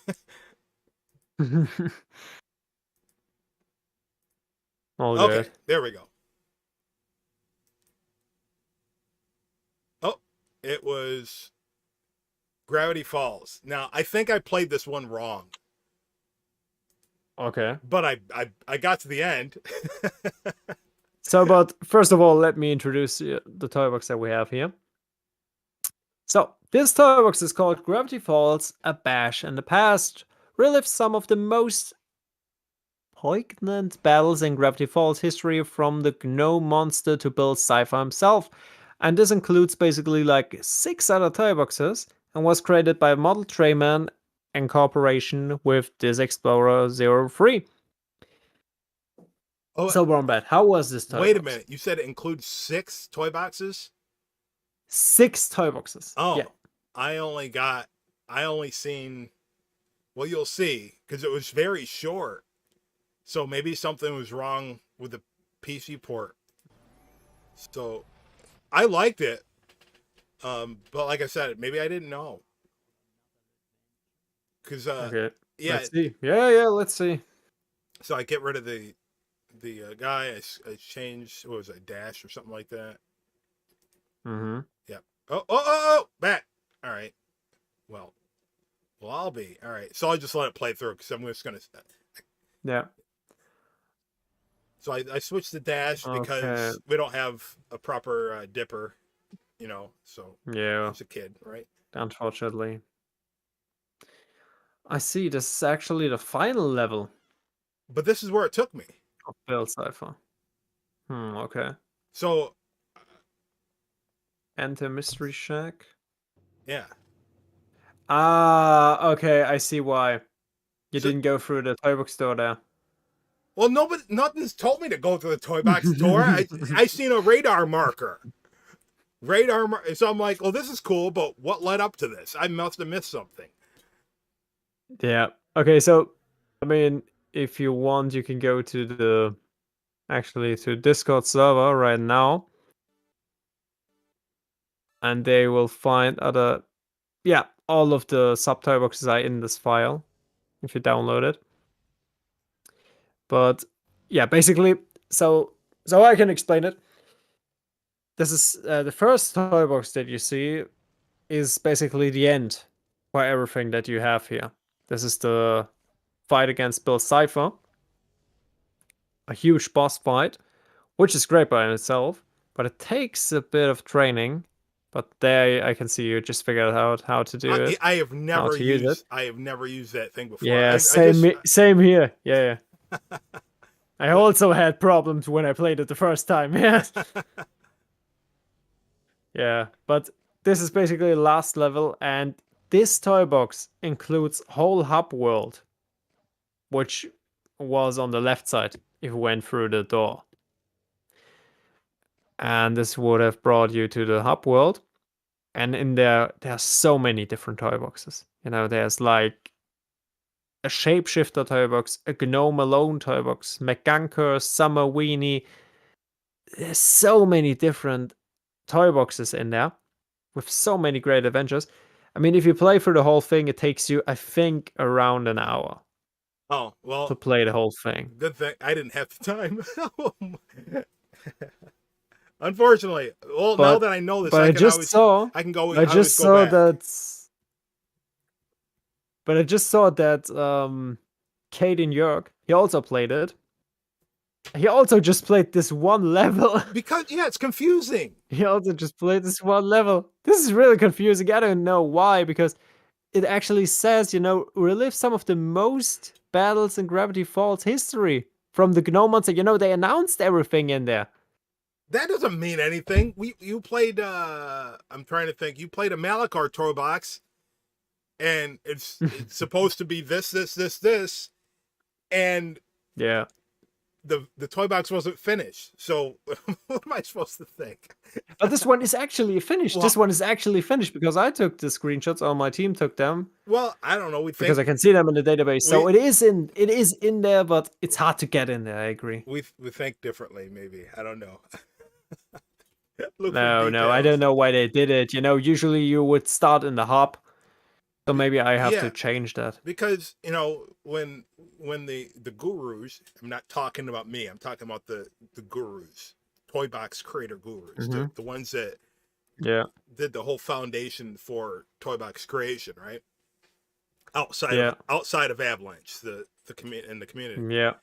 All Okay, good. there we go. Oh, it was Gravity Falls. Now, I think I played this one wrong, Okay. but I got to the end. So, but first of all, let me introduce the toy box that we have here. So, this toy box is called Gravity Falls: A Bash in the Past. Relives some of the most poignant battles in Gravity Falls history, from the gnome monster to Bill Cipher himself. And this includes basically like 6 other toy boxes and was created by Model Trayman in cooperation with This Explorer 03. Oh, So, Wombat, how was this toy wait a box? minute. You said it includes 6 toy boxes? 6 toy boxes. Yeah. Oh, I only seen, well, you'll see, because it was very short. So maybe something was wrong with the PC port. So I liked it. But like I said, maybe I didn't know. Because, Okay. yeah, Let's see. Yeah, let's see. so I get rid of the guy. I changed, what was it, dash or something like that. Mm-hmm. Yep. Back. All right. Well, I'll be all right. So I just let it play through because I'm just gonna. Yeah. So I switched to dash Okay. because we don't have a proper dipper, you know. So I Yeah. was a kid, right? Unfortunately. I see. This is actually the final level But this is where it took me. of Build Cipher. Okay. So Enter Mystery Shack. yeah. Ah, okay. I see why. You So didn't go through the toy book store there. well, nothing's told me to go to the toy box store. I seen a radar marker. So I'm like, well, this is cool, but what led up to this? I must have missed something. Yeah. Okay, so I mean, if you want, you can go to the actually to Discord server right now, and they will find other, yeah, all of the sub toy boxes are in this file if you download it. But yeah, basically, so I can explain it. This is the first toy box that you see is basically the end for everything that you have here. This is the fight against Bill Cipher, a huge boss fight, which is great by itself, but it takes a bit of training. But there I can see you just figured out how to do it, how to use it. I have never used that thing before. Yeah, I just same here. Yeah. I also had problems when I played it the first time. Yeah. Yeah, but this is basically the last level, and this toy box includes whole hub world, which was on the left side if you went through the door. And this would have brought you to the hub world. And in there are so many different toy boxes. You know, there's like a shapeshifter toy box, a gnome alone toy box, McGunker, Summer Weenie. There's so many different toy boxes in there with so many great adventures. I mean, if you play through the whole thing, it takes you, I think, around an hour Oh, to well, play the whole thing. good thing I didn't have the time. Unfortunately. Well, now But that I know this, but I just saw I can go I always just go saw back. that but I just saw that Caden York, he also played it. He also just played this one level. Because yeah, it's confusing. He also just played this one level. This is really confusing. I don't know why, because it actually says, you know, relive some of the most battles in Gravity Falls history from the Gnome Monster. You know, they announced everything in there. That doesn't mean anything. You played I'm trying to think. You played a Malachar Toybox, and it's supposed to be this, and Yeah. the toy box wasn't finished. So what am I supposed to think? But this one is actually finished. Well, This one is actually finished because I took the screenshots, or my team took them. well, I don't know. Because I can see them in the database. So we it is in there, but it's hard to get in there, I agree. we think differently. Maybe I don't know. Look for No, I details. don't know why they did it. You know, usually you would start in the hub. So maybe I have Yeah, to change that. because you know when the gurus, I'm not talking about me, I'm talking about the gurus, toy box creator gurus, Mm-hmm. the ones that Yeah. did the whole foundation for toy box creation, right? Yeah. Outside of Avalanche, the in the community, Yeah.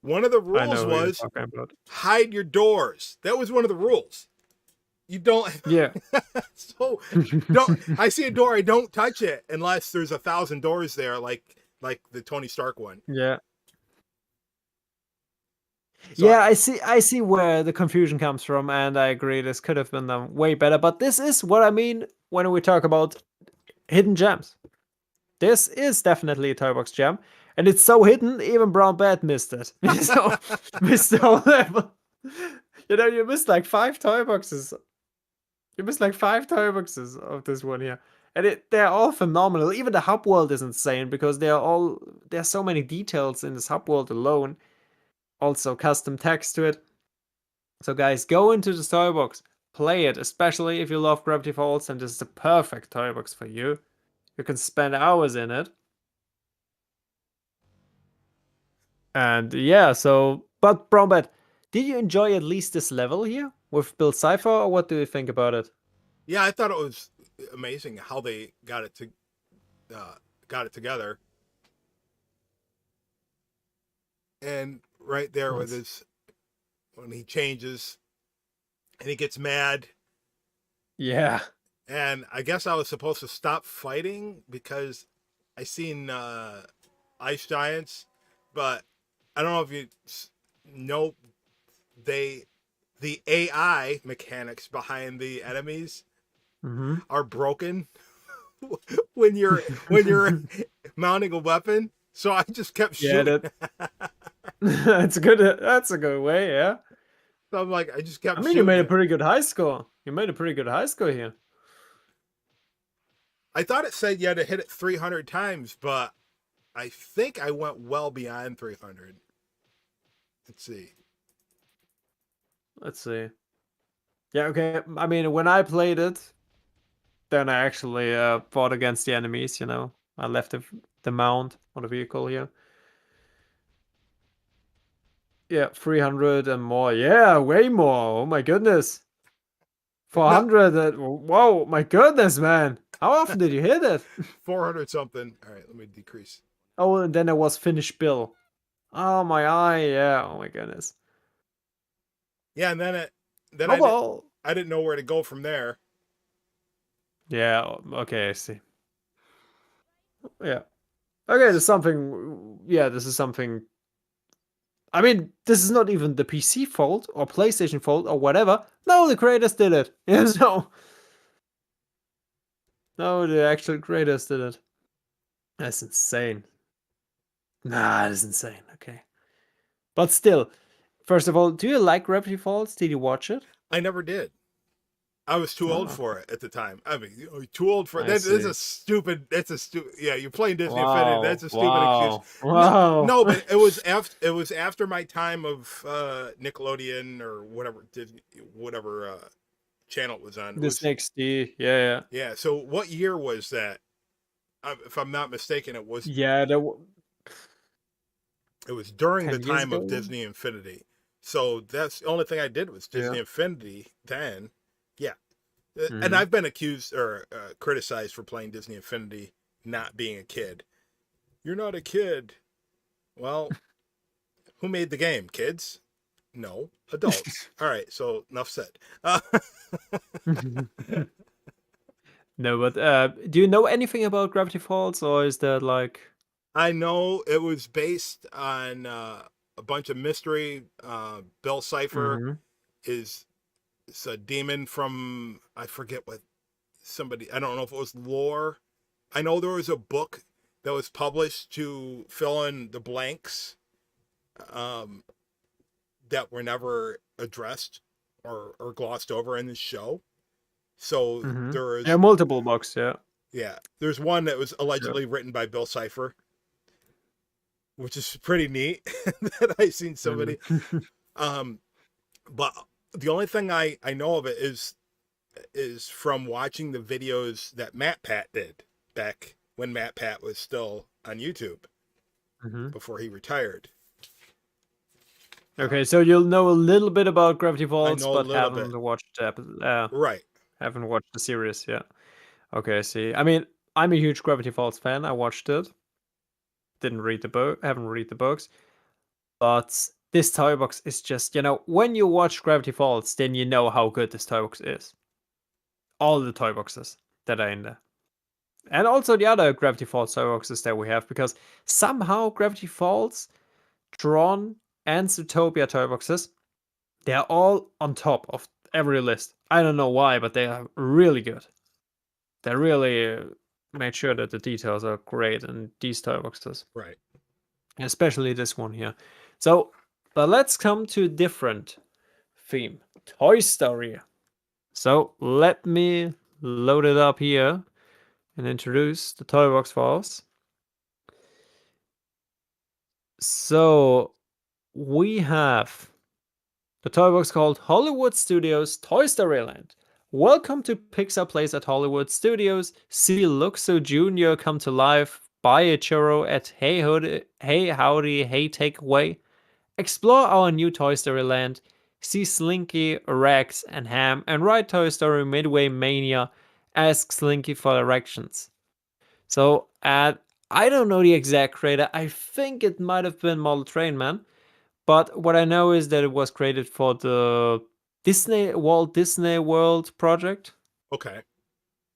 one of the I rules know who you're was talking about. hide your doors. That was one of the rules. You don't. Yeah. So don't. I see a door, I don't touch it unless there's 1,000 doors there, like the Tony Stark one. Yeah. So Yeah, I see where the confusion comes from, and I agree this could have been done way better. But this is what I mean when we talk about hidden gems. This is definitely a toy box gem, and it's so hidden, even Brown Bat missed it. So missed the whole level. You know, you missed like 5 toy boxes. You missed like 5 toy boxes of this one here. And they're all phenomenal. Even the hub world is insane because there's so many details in this hub world alone. Also custom text to it. So guys, go into the toy box, play it, especially if you love Gravity Falls, and this is the perfect toy box for you. You can spend hours in it. And yeah, so but Brownbat, did you enjoy at least this level here with Bill Cipher, or what do you think about it? yeah, I thought it was amazing how they uh, got it together, and right there with Nice. his when he changes and he gets mad, Yeah. and I guess I was supposed to stop fighting because I seen ice giants, but I don't know if you know they the AI mechanics behind the enemies Mm-hmm. are broken when you're mounting a weapon. So I just kept Yeah, shooting. that's good. That's a good way, yeah. So I'm like, I just I kept mean, you made a shooting. pretty good high score. You made a pretty good high score here. I thought it said you had to hit it 300 times, but I think I went well beyond 300. Let's see. Let's see. Yeah, okay. I mean, when I played it, then I actually fought against the enemies, you know. I left the mount on the vehicle here. Yeah, 300 and more. Yeah, way more. Oh my goodness. No, 400. Whoa, my goodness, man. How often did you hit it? 400 something. All right, let me decrease. Oh, and then there was Finish Bill. Oh, my eye. Yeah, oh my goodness. Yeah, and then Oh, well. I didn't know where to go from there. Yeah, okay, I see. Yeah. Okay, there's something. Yeah, this is something. I mean, this is not even the PC fault or PlayStation fault or whatever. No, the creators did it. Yeah, so No, the actual creators did it. That's insane. Nah, that's insane. Okay. But still, first of all, do you like Gravity Falls? Did you watch it? I never did. I was too old Oh, for it at the time. I mean, too old for it. I That's see. a stupid. That's a stupid. Yeah, you're playing Disney Infinity. That's Wow. a stupid excuse. Wow. No, Wow. no, but it was after. It was after my time of Nickelodeon or whatever Disney, whatever channel it was on. It This was XD. Yeah, yeah. yeah. So what year was that? If I'm not mistaken, Yeah, that it was during the 10 years time of ago. Disney Infinity. So that's the only thing I did was Yeah. Disney Infinity then. Yeah, and Hmm. I've been accused or criticized for playing Disney Infinity, not being a kid. You're not a kid. Well, who made the game? Kids? No, adults. All right, so enough said. No, but do you know anything about Gravity Falls, or is that like? I know it was based on a bunch of mystery. Bill Cipher Hmm. is it's a demon from I forget what somebody. I don't know if it was lore. I know there was a book that was published to fill in the blanks um, that were never addressed or glossed over in the show. So Hmm. there Yeah, is, multiple books. Yeah. yeah, there's one that was Sure. allegedly written by Bill Cipher, which is pretty neat that I seen Hmm. somebody. Um, but the only thing I know of it is from watching the videos that Matt Pat did back when Matt Pat was still on YouTube Hmm. before he retired. Okay, so you'll know a little bit about Gravity I Falls, know a but little bit, right? haven't watched the series yet. Okay, I see. I mean, I'm a huge Gravity Falls fan. I watched it. Didn't read the book. Haven't read the books. But this toy box is just, when you watch Gravity Falls, then you know how good this toy box is. All the toy boxes that are in there. And also the other Gravity Falls toy boxes that we have, because somehow Gravity Falls, Tron, and Zootopia toy boxes, they're all on top of every list. I don't know why, but they are really good. They really made sure that the details are great in these toy boxes, Right. especially this one here. So, but let's come to a different theme, Toy Story. So let me load it up here and introduce the toy box for us. So we have the toy box called Hollywood Studios Toy Story Land. Welcome to Pixar Place at Hollywood Studios. See Luxo Jr. come to life. Buy a churro at Hey Howdy, Hey Takeaway. Explore our new Toy Story Land. See Slinky, Rex, and Ham, and ride Toy Story Midway Mania. Ask Slinky for directions. So, I don't know the exact creator. I think it might have been Model Train Man. But what I know is that it was created for the Walt Disney World project, Okay.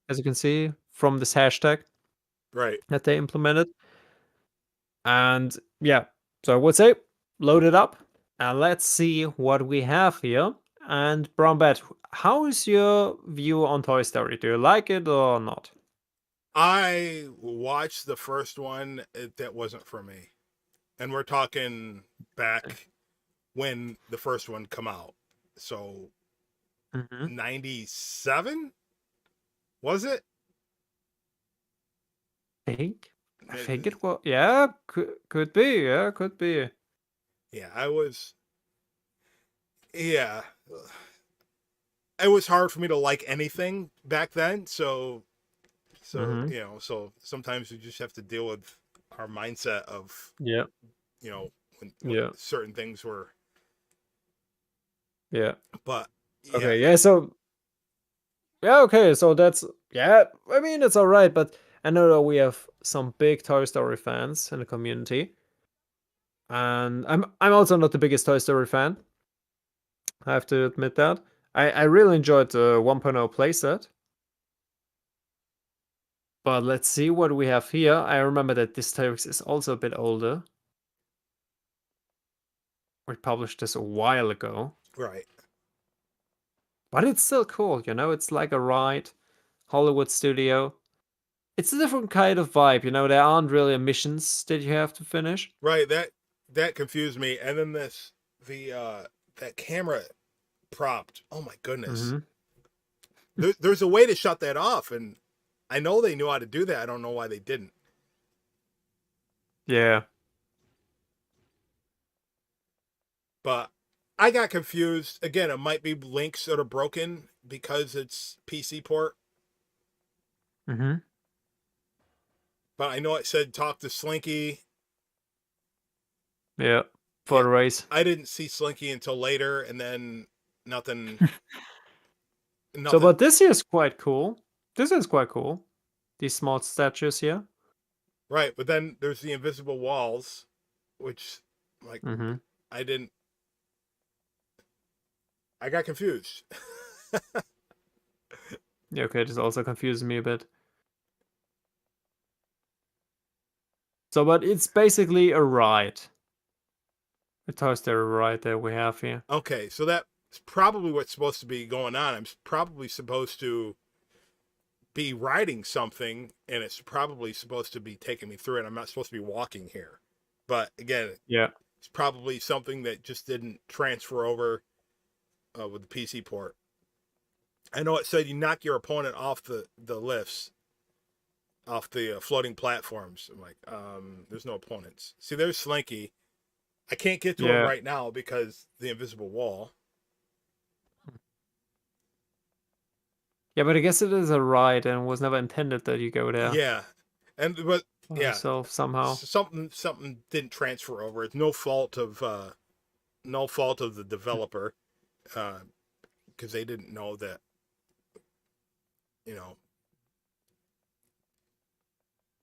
as you can see from this hashtag Right. that they implemented. And yeah, so I would say load it up and let's see what we have here. And Brombet, how is your view on Toy Story? Do you like it or not? I watched the first one. That wasn't for me, and we're talking back when the first one come out. So Mm-hmm. 97 was it? I think it was, yeah, could be, yeah, could be. Yeah, I was. Yeah, it was hard for me to like anything back then. So Mm-hmm. so sometimes we just have to deal with our mindset of Yeah, when what yeah, certain things were. yeah. But yeah, Okay, yeah, so yeah, okay, so that's, yeah, I mean it's alright, but I know that we have some big Toy Story fans in the community. And I'm also not the biggest Toy Story fan. I have to admit that. I really enjoyed the 1.0 playset. But let's see what we have here. I remember that this Toybox is also a bit older. We published this a while ago. right. But it's still cool, it's like a ride. Hollywood studio. it's a different kind of vibe. There aren't really missions that you have to finish. Right. That confused me. And then the that camera prompt. Oh my goodness. Hmm. There's a way to shut that off, and I know they knew how to do that. I don't know why they didn't. Yeah. But I got confused. Again, it might be links that are broken because it's PC port. Hmm. But I know it said talk to Slinky. Yeah. For Yeah, the race. I didn't see Slinky until later, and then nothing, So, nothing. but this here is quite cool. This is quite cool. These small statues here. Right, but then there's the invisible walls, which, like, Hmm. I didn't. I got confused. Yeah, okay, this also confuses me a bit. So, but it's basically a ride. A Toy Story ride that we have here. Okay, so that's probably what's supposed to be going on. I'm probably supposed to be riding something, and it's probably supposed to be taking me through it. I'm not supposed to be walking here. But again, Yeah. it's probably something that just didn't transfer over with the PC port. I know it said you knock your opponent off the lifts, off the floating platforms. I'm like, there's no opponents. See, there's Slinky. I can't get to him Yeah. right now because the invisible wall. Yeah, but I guess it is a ride and was never intended that you go there Yeah, but by yeah, yourself somehow. something didn't transfer over. It's no fault of the developer because they didn't know that you know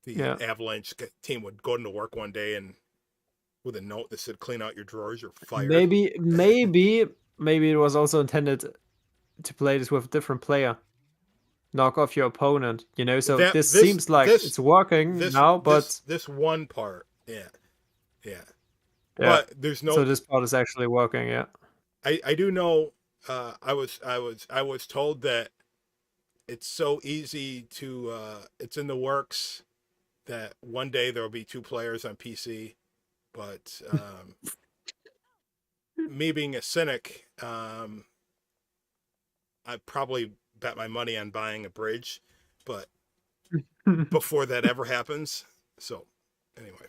the Yeah. Avalanche team would go into work one day and with a note that said "clean out your drawers, you're fired." Maybe it was also intended to play this with a different player. Knock off your opponent, so That this seems like it's working now, but this one part, yeah, yeah. yeah. But there's So no. this part is actually working, yeah. I do know. I was told that it's so easy to. It's in the works that one day there will be two players on PC, but me being a cynic, I probably bet my money on buying a bridge, but before that ever happens. So, anyway,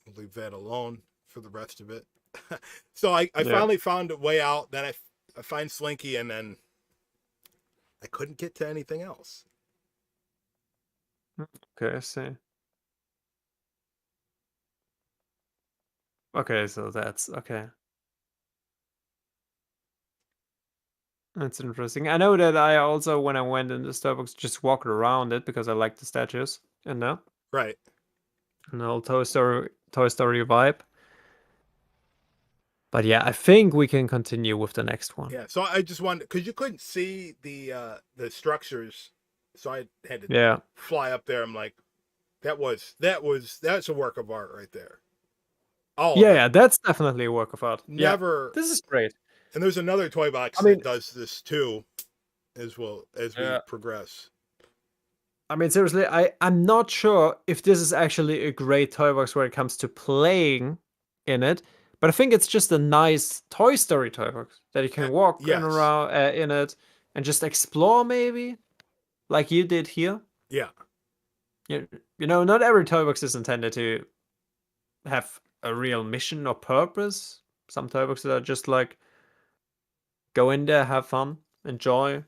I'll leave that alone for the rest of it. So I Yeah. finally found a way out. Then I find Slinky, and then I couldn't get to anything else. Okay, I see. Okay, so that's okay. That's interesting. I know that I also, when I went into Starbucks, just walked around it because I like the statues and the Right. whole Toy Story vibe. But yeah, I think we can continue with the next one. Yeah. So I just wanted because you couldn't see the structures, so I had to Yeah. fly up there. I'm like, that's a work of art right there. All of Yeah, it. yeah, that's definitely a work of art. Yeah, Never. this is great. And there's another toy box I that mean, does this too, as well as we yeah. progress. I mean, seriously, I'm not sure if this is actually a great toy box when it comes to playing in it, but I think it's just a nice Toy Story toy box that you can walk in Yes. around in it and just explore, maybe like you did here. Yeah. Not every toy box is intended to have a real mission or purpose. Some toy boxes are just like go in there, have fun, enjoy.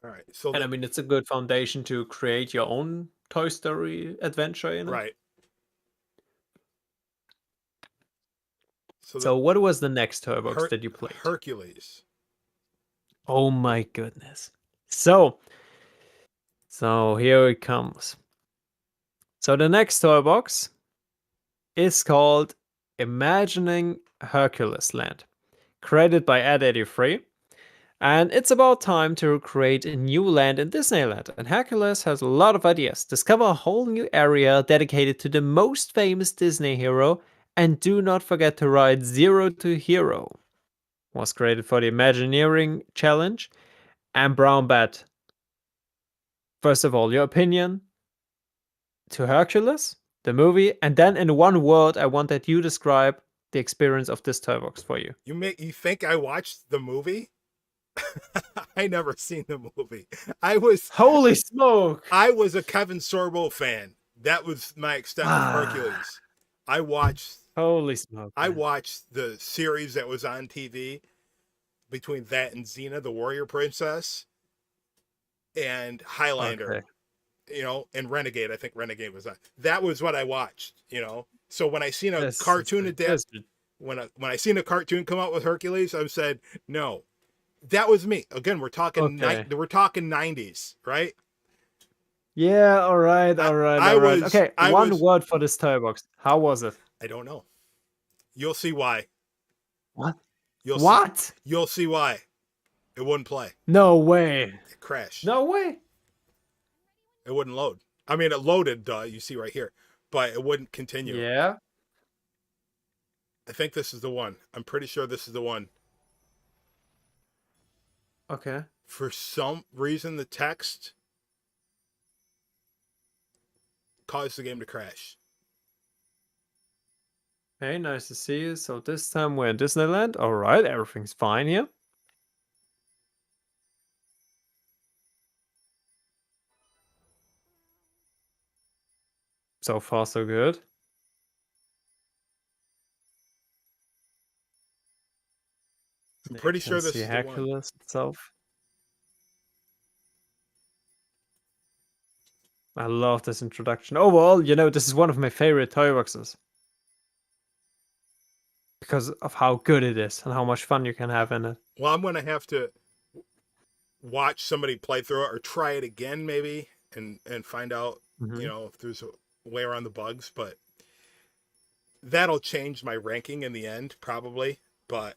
All right. So And I that mean, it's a good foundation to create your own Toy Story adventure in it. right. So the So, what was the next toy box that you played? Hercules. Oh my goodness. So here it comes. So the next toy box is called Imagining Hercules Land, created by Ed83. And it's about time to create a new land in Disneyland. And Hercules has a lot of ideas. Discover a whole new area dedicated to the most famous Disney hero. And do not forget to ride Zero to Hero. was created for the Imagineering Challenge, and Brown Bat. First of all, your opinion to Hercules, the movie, and then in one word, I want that you describe the experience of this toy box for you. You think I watched the movie? I never seen the movie. I was Holy smoke! I was a Kevin Sorbo fan. That was my extent of Ah, Hercules. I watched holy smoke, I man. watched the series that was on TV between that and Xena, the Warrior Princess, and Highlander, Okay, and Renegade. I think Renegade was on. That was what I watched. So when I seen a this is cartoon good. adapt, when I seen a cartoon come out with Hercules, I said no. That was me. Again, Okay. we're talking 90s, right? Yeah, all right, I all right, I all right. was Okay, I one was word for this toy box. How was it? I don't know. You'll see why. What? You'll see What? you'll see why. It wouldn't play. No way. It crashed. No way. It wouldn't load. I mean, it loaded, you see right here, but it wouldn't continue. Yeah. I think this is the one. I'm pretty sure this is the one. Okay. For some reason, the text caused the game to crash. Hey, nice to see you. So this time we're in Disneyland. All right, everything's fine here. So far, so good. I'm You pretty can sure this see is the one. Hercules itself. I love this introduction. Overall, this is one of my favorite toy boxes because of how good it is and how much fun you can have in it. Well, I'm gonna have to watch somebody play through it or try it again, maybe, and find out, Hmm. if there's a way around the bugs. But that'll change my ranking in the end, probably. But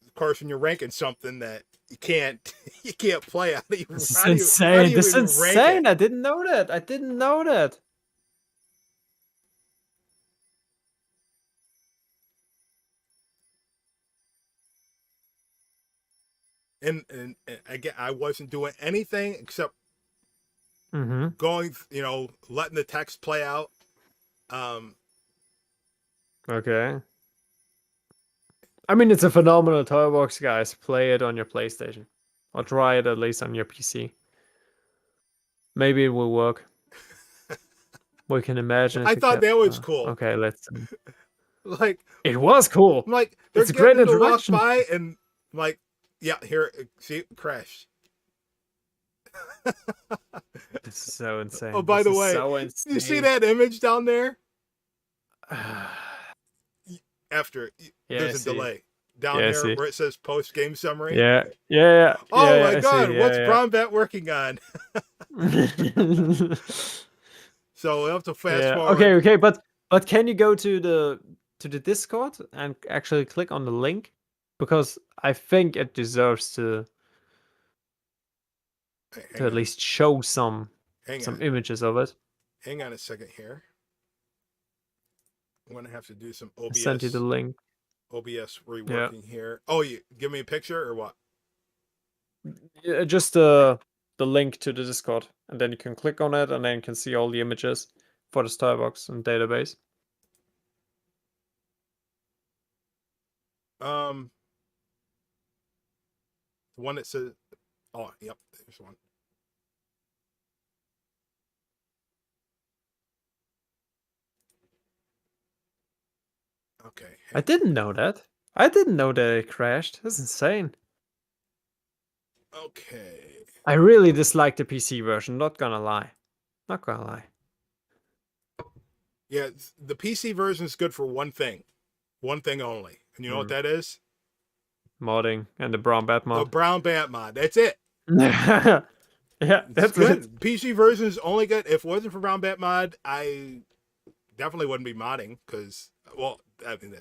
of course, when you're ranking something that you can't you can't play, This is how do insane. you This is even rank it? insane. I didn't know that. I didn't know that. And again, I wasn't doing anything except Hmm. going, letting the text play out. Um, Okay. I mean, it's a phenomenal toy box, guys. Play it on your PlayStation. Or try it at least on your PC. Maybe it will work. We can imagine it I thought together. that was cool. Okay, let's see. Like, It was cool. I'm like, they're It's a great getting to walk introduction. by, and I'm like, yeah, here, see, crash. This is so Oh, insane. by This the is way, so you see insane. that image down there? After Yeah, I there's a see. delay down Yeah, I here see. where it says post game summary. Yeah, yeah, Oh yeah, my I see. god, what's Yeah, Brown Bat working on? yeah. So we'll have to fast Yeah. Okay, forward. okay, but can you go to the Discord and actually click on the link? Because I think it deserves to Hang at on, least show hang some on, images of it. hang on a second here. I'm gonna have to do some I sent you the link. OBS Yeah. reworking here. Oh, you give me a picture or what? Yeah, just the link to the Discord, and then you can click on it, and then you can see all the images for the Starbucks and database. Um, the one that says, oh, yep, there's one. Okay, I didn't know that. I didn't know that it crashed. That's insane. okay. I really dislike the PC version. Not gonna lie. Not gonna lie. Yeah, the PC version is good for one thing only. And you know what Hmm. that is? Modding and the brown bat The mod. Brown Bat mod. That's it. Yeah, It's that's it. good. PC version is only good. If it wasn't for Brown Bat mod, I definitely wouldn't be modding because, well, I mean,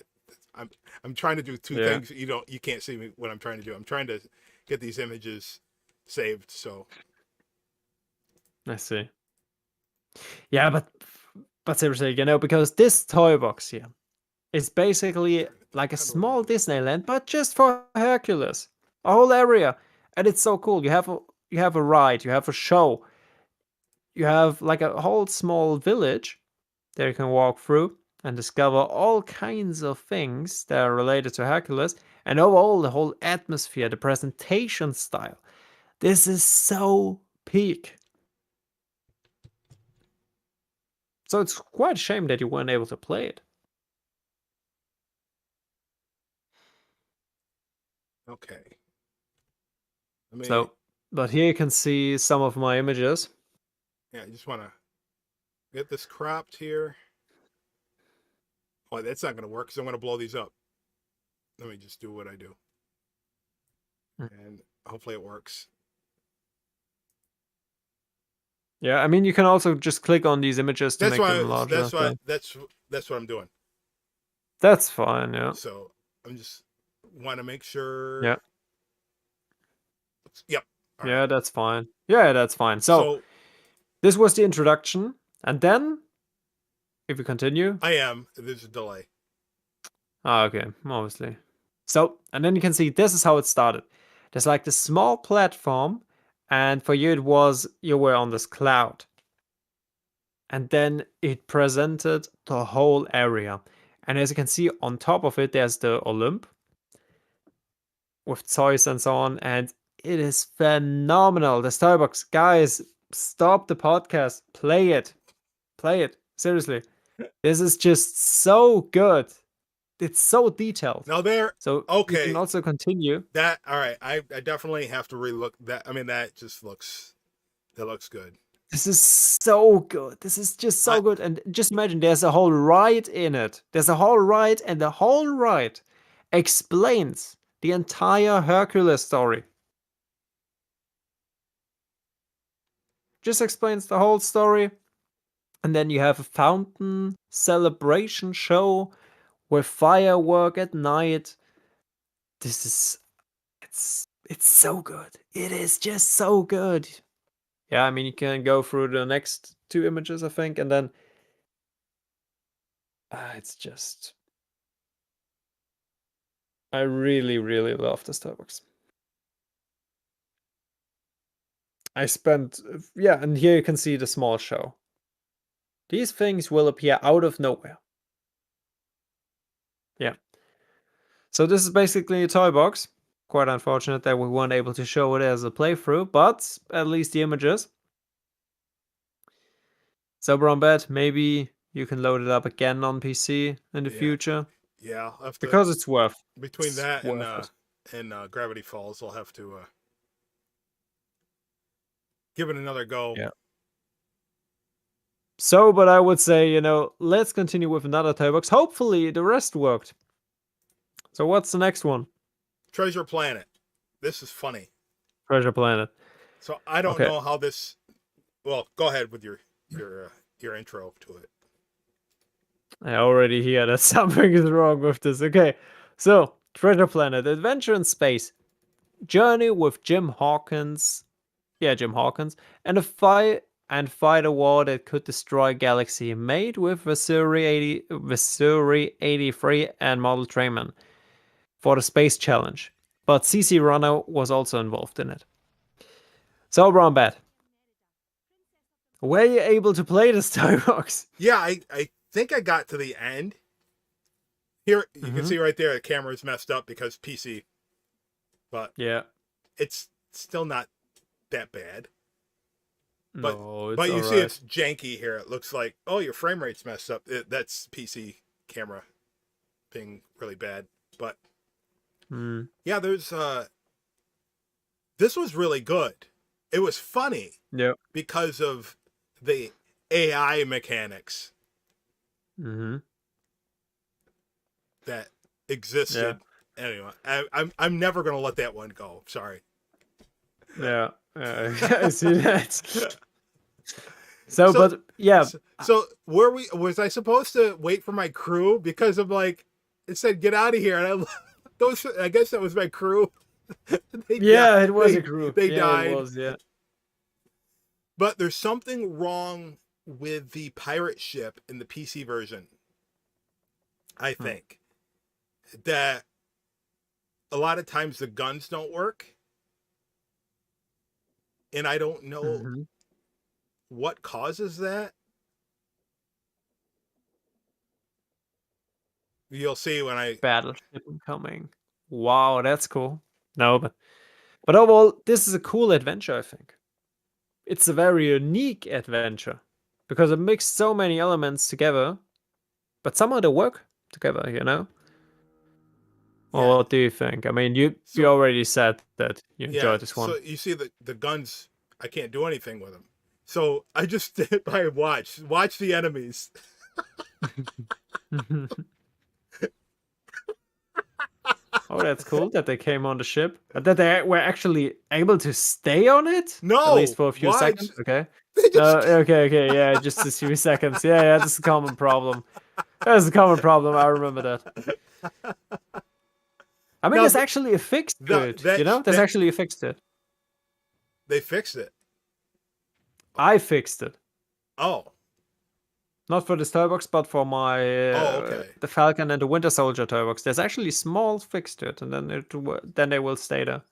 I'm trying to do two Yeah, things. You can't see me what I'm trying to do. I'm trying to get these images saved. So I see. Yeah, but seriously, because this toy box here is basically like a How do I small do it? Disneyland, but just for Hercules, a whole area, and it's so cool. You have a ride, you have a show, you have like a whole small village that you can walk through and discover all kinds of things that are related to Hercules, and overall the whole atmosphere, the presentation style. This is so peak. So it's quite a shame that you weren't able to play it. Okay. I mean, So, but here you can see some of my images. yeah, I just want to get this cropped here. Oh, that's not going to work because I'm going to blow these up. Let me just do what I do. And hopefully it works. Yeah, I mean, you can also just click on these images to That's make why them larger. So that's what I'm doing. that's fine. Yeah. So I'm just want to make sure. Yeah. Yep. All right. Yeah, that's fine. Yeah, that's fine. So So this was the introduction. And then, if we continue. I am. There's a delay. Ah, okay, obviously. So, and then you can see this is how it started. There's like this small platform, and for you, it was you were on this cloud. And then it presented the whole area. And as you can see, on top of it, there's the Olymp with toys and so on. And it is phenomenal. The Toybox, guys, stop the podcast. Play it. Play it. Seriously. This is just so good. It's so detailed. Now there. So you can Okay. also continue. That all right. I definitely have to relook that. I mean that just looks good. This is so good. This is just I so good. And just imagine there's a whole ride in it. There's a whole ride, and the whole ride explains the entire Hercules story. Just explains the whole story. And then you have a fountain celebration show with firework at night. This is it's so good. It is just so good. Yeah, I mean you can go through the next two images, I think, and then it's just I really, really love the Starbucks. I spent, yeah, and here you can see the small show. These things will appear out of nowhere. Yeah. So this is basically a toy box. Quite unfortunate that we weren't able to show it as a playthrough, but at least the images. So Brown Bet, maybe you can load it up again on PC in the yeah future yeah. I'll have to because it's between that worth it. and Gravity Falls. I'll have to give it another go. Yeah. So, but I would say, let's continue with another toy box. Hopefully the rest worked. So what's the next one? Treasure Planet. This is funny. Treasure Planet. So I don't Okay. know how this. Well, go ahead with your intro to it. I already hear that something is wrong with this. Okay. So, Treasure Planet, Adventure in Space. Journey with Jim Hawkins. Yeah, Jim Hawkins. And fight a war that could destroy galaxy. Made with Vasuri 83 and Model Trainman for the Space Challenge. But CC Runner was also involved in it. So, Brown Bat, were you able to play this Toybox? Yeah, I think I got to the end. Here you can see right there the camera's messed up because PC, but Yeah. it's still not that bad. But No, it's but you see alright. it's janky here. It looks like your frame rate's messed up. That's PC camera being really bad. But yeah, there's this was really good. It was funny Yep. because of the AI mechanics that Yeah. existed. Anyway, I'm never gonna let that one go. Sorry. Yeah. I see that. So, but yeah. So was I supposed to wait for my crew because of like it said get out of here and I guess that was my crew. Yeah, it was a crew. They Yeah, it died. was, yeah. But there's something wrong with the pirate ship in the PC version, I think. that a lot of times the guns don't work, and I don't know Hmm. what causes that. You'll see when I. Battleship incoming. Wow, that's cool. No, but overall, this is a cool adventure, I think. It's a very unique adventure because it mixed so many elements together, but somehow they work together, you know? Yeah. Or what do you think? I mean, you So already said that you yeah. enjoyed this So one. you see the guns. I can't do anything with them. So I just did by watch the enemies. Oh, that's cool that they came on the ship. That they were actually able to stay on it, at least No, for a few watch. seconds. Okay. They No, just. okay, yeah, just a few seconds. Yeah, yeah, that's a common problem. That's a common problem. I remember that. I mean, Now there's actually a fix to it. You know, there's that actually a fix to it. they fixed it. I fixed it. Oh, Not for this Toybox, but for my oh, okay. the Falcon and the Winter Soldier Toybox. There's actually a small fix to it, and then they will stay there.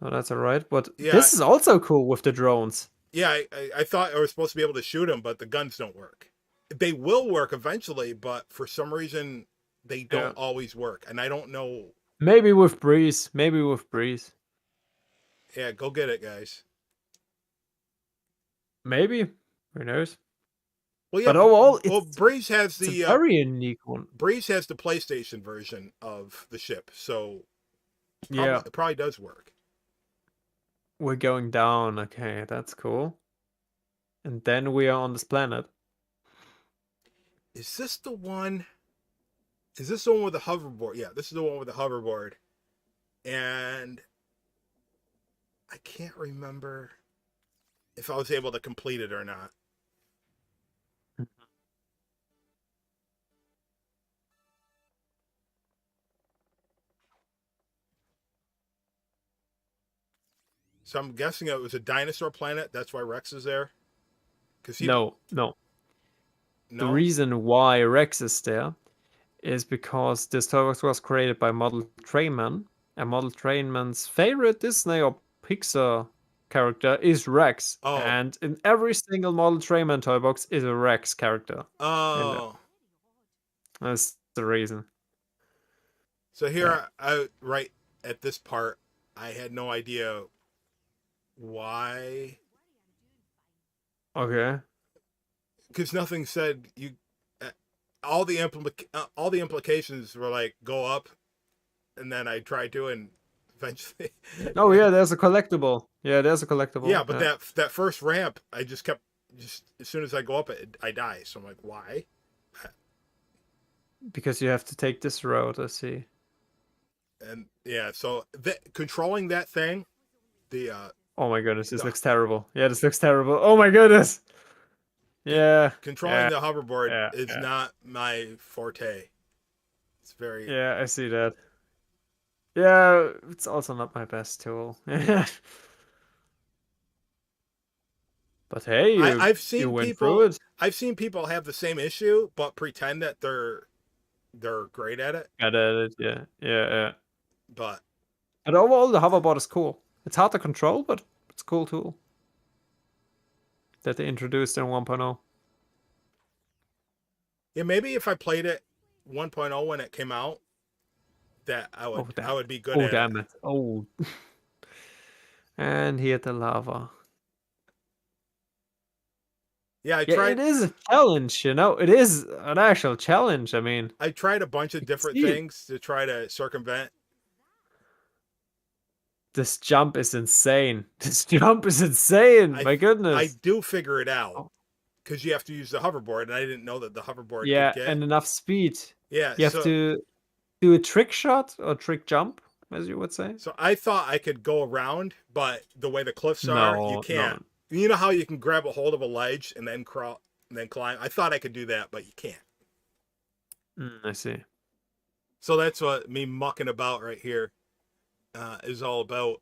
Oh, that's alright. But Yeah, this is also cool with the drones. yeah. I thought I was supposed to be able to shoot them, but the guns don't work. They will work eventually, but for some reason they Yeah. don't always work, and I don't know. Maybe with Breeze. Maybe with Breeze. Yeah, go get it, guys. Maybe. Who knows? Well, yeah. But overall, Well, it's a very unique one. Breeze has the PlayStation version of the ship, so Yeah. it probably does work. We're going down. Okay, that's cool. And then we are on this planet. Is this the one? Is this the one with the hoverboard? Yeah, this is the one with the hoverboard. And I can't remember if I was able to complete it or not. So I'm guessing it was a dinosaur planet. That's why Rex is there. Because he. No, no. The No? reason why Rex is there is because this Toybox was created by Model Trainman, and Model Trainman's favorite Disney or Pixar character is Rex, Oh. and in every single Model Trainman Toybox is a Rex character in there. Oh. That's the reason. So Yeah. here, right at this part, I had no idea why. Okay. Because nothing said you. All all the implications were like go up, and then I tried to, and eventually. Oh yeah, there's a collectible. Yeah, there's a Yeah, collectible. but Yeah. that first ramp, I just kept just as soon as I go up it, I die. So I'm like, why? Because you have to take this road, I see. And yeah, so controlling that thing, the Oh my goodness, this the looks terrible. Yeah, this looks terrible. Oh my goodness. Yeah. controlling Yeah. the hoverboard Yeah. is Yeah. not my forte. It's very. Yeah, I see that. Yeah, it's also not my best tool. But hey, I've you seen went through people. it. I've seen people have the same issue, but pretend that they're great at it. Got it. Yeah, yeah, yeah. But But overall, the hoverboard is cool. It's hard to control, but it's a cool tool that they introduced in 1.0. yeah, maybe if I played it 1.0 when it came out, that Oh I damn would it! be good Oh at it. damn it! Oh, and he hit the lava. Yeah, Yeah, it is a challenge, you know. It is an actual challenge. I mean, I tried a bunch of you can different see it. things to try to circumvent. This jump is insane. This jump is insane. My I goodness. do figure it out Oh, because you have to use the hoverboard, and I didn't know that the hoverboard could yeah, get. and enough speed. Yeah, You have to do a trick shot or trick jump, as you would say. so I thought I could go around, but the way the cliffs are, you No, no. can't. You know how you can grab a hold of a ledge and then crawl and then climb? I thought I could do that, but you can't. I see. So that's what me mucking about right here is all about.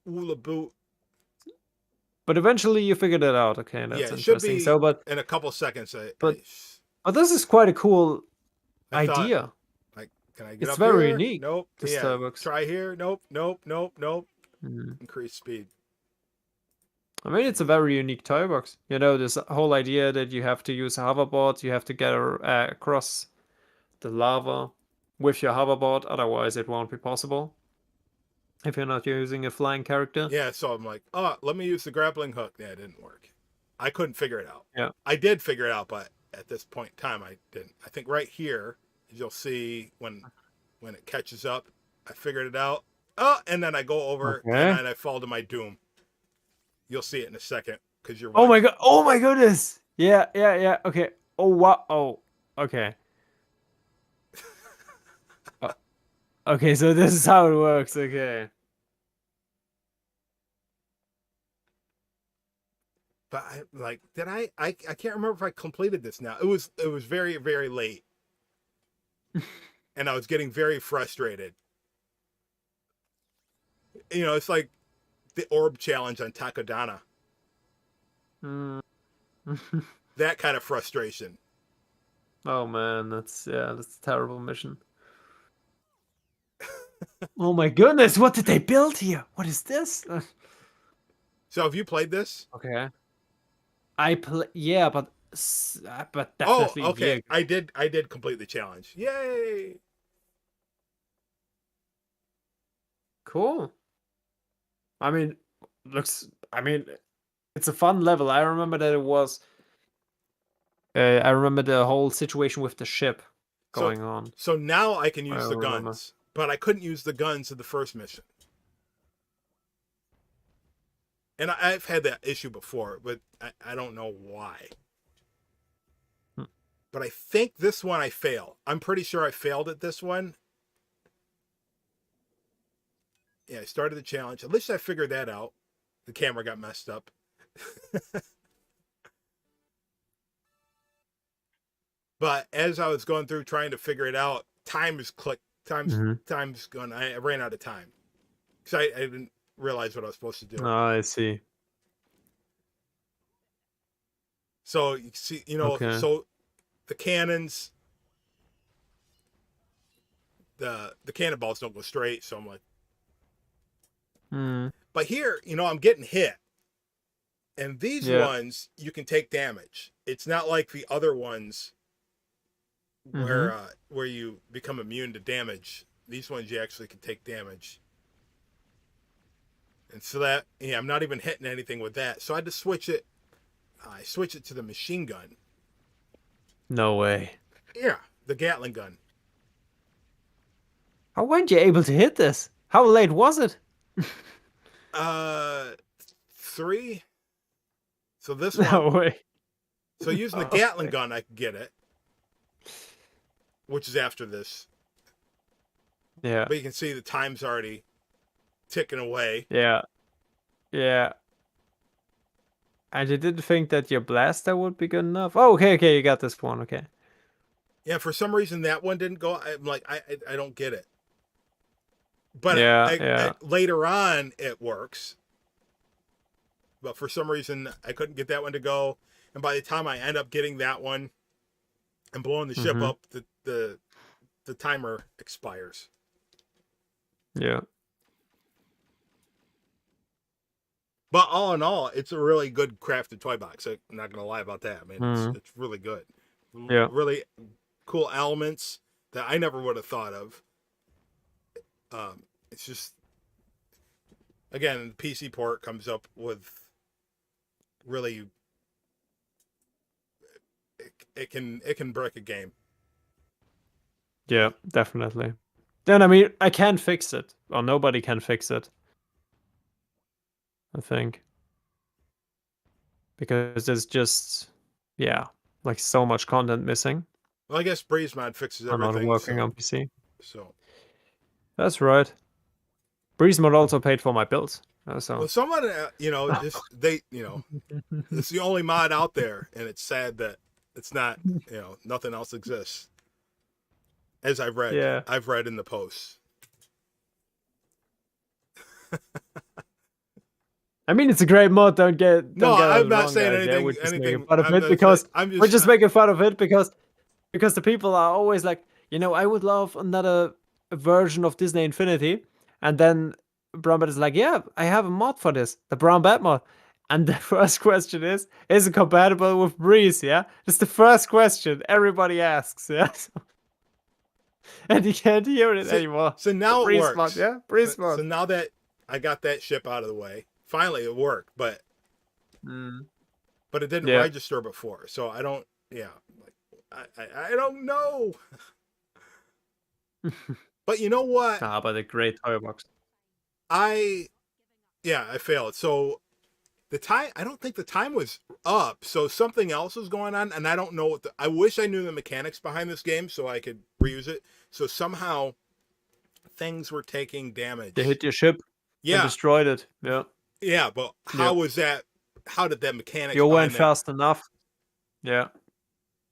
Oola boot. But eventually you figured it out. Okay, Yeah, that's it should interesting. be So, in a couple seconds. but Oh, this is quite a cool I thought, idea. like, can I get It's up very here? unique, Nope. the Yeah. Starbucks. Try here. Nope. Nope. Nope. Nope. Mm. Increase speed. I mean, it's a very unique toy box. You know, this whole idea that you have to use a hoverboard, you have to get across the lava with your hoverboard, otherwise it won't be possible if you're not using a flying character. Yeah. So I'm like, oh, let me use the grappling hook. Yeah, it didn't work. I couldn't figure it out. Yeah. I did figure it out, but at this point in time, I didn't. I think right here, you'll see when it catches up, I figured it out. Oh, and then I go over and Okay. then I fall to my doom. You'll see it in a second because you're Oh my watching. god. Oh my goodness. Yeah, yeah, yeah. Okay. Oh wow. Oh, okay. Oh, okay, so this is how it works. Okay. But I like did I can't remember if I completed this now. It was very very late and I was getting very frustrated. It's like the orb challenge on Takodana. Mm. That kind of frustration. Oh man, that's a terrible mission. Oh my goodness, what did they build here? What is this? So have you played this? Okay. I play, yeah, but Oh, definitely a year okay. ago. I did complete the challenge. Yay! Cool. I mean, looks. I mean, it's a fun level. I remember that it was. I remember the whole situation with the ship So going on. so now I can I use the remember. guns, but I couldn't use the guns in the first mission. And I've had that issue before, but I don't know why. Hmm. But I think this one I failed. I'm pretty sure I failed at this one. Yeah, I started the challenge. At least I figured that out. The camera got messed up. But as I was going through trying to figure it out, time is click. Hmm. Time's gone. I ran out of time because I didn't realize what I was supposed to do. Oh, I see. So you see, Okay. so the cannons, the cannonballs don't go straight. So I'm like, Hmm. but here, I'm getting hit, and these Yeah. ones you can take damage. It's not like the other ones Mm-hmm. where you become immune to damage. These ones you actually can take damage. And so that, yeah, I'm not even hitting anything with that. So I had to switch it. I switch it to the machine gun. No way. Yeah, the Gatling gun. How weren't you able to hit this? How late was it? Uh, 3. So this No one. way. So using the Oh, Gatling okay. gun, I can get it, which is after this. Yeah. But you can see the time's already ticking away. Yeah. Yeah. And you didn't think that your blaster would be good enough? Oh, okay, okay, you got this one. Okay. Yeah, for some reason that one didn't go. I'm like, I don't get it. But Yeah, yeah. later on it works. But for some reason I couldn't get that one to go. And by the time I end up getting that one and blowing the ship Mm-hmm. up, the timer expires. Yeah. But all in all, it's a really good crafted toy box. I'm not gonna lie about that. I mean, it's Mm. it's really good. Yeah. Really cool elements that I never would have thought of. It's just again, the PC port comes up with really it can break a game. Yeah, definitely. Then I mean, I can fix it, or nobody can fix it. I think because there's just yeah, like so much content missing Well, I guess Breeze Mod fixes or not everything, working on so PC. so That's right. Breezemod also paid for my builds. well, So someone just it's the only mod out there, and it's sad that it's not nothing else exists. As yeah. I've read in the posts. I mean, it's a great mod. Don't No, get us I'm not wrong, saying guys. Yeah, anything. we're just making Anything. fun of I'm it not saying. because I'm we're just. just making fun of it because because the people are always like, I would love another version of Disney Infinity, and then Brown Bat is like, yeah, I have a mod for this, the Brown Bat mod. And the first question is it compatible with Breeze? Yeah, it's the first question everybody asks. Yeah, and you can't hear it So, anymore. so now it Breeze mod, works. yeah, So, Breeze so mod. now that I got that ship out of the way, finally it worked, Mm, but it didn't yeah. register before. So I don't. Yeah, like I don't know. But you know what? But a great toy box. I yeah, I failed. So the time, I don't think the time was up. So something else was going on, and I don't know what I wish I knew the mechanics behind this game so I could reuse it. So somehow things were taking They damage. hit your ship and Yeah, destroyed it. Yeah, yeah, but yeah. how was that? How did that mechanics You went behind that? fast enough. Yeah,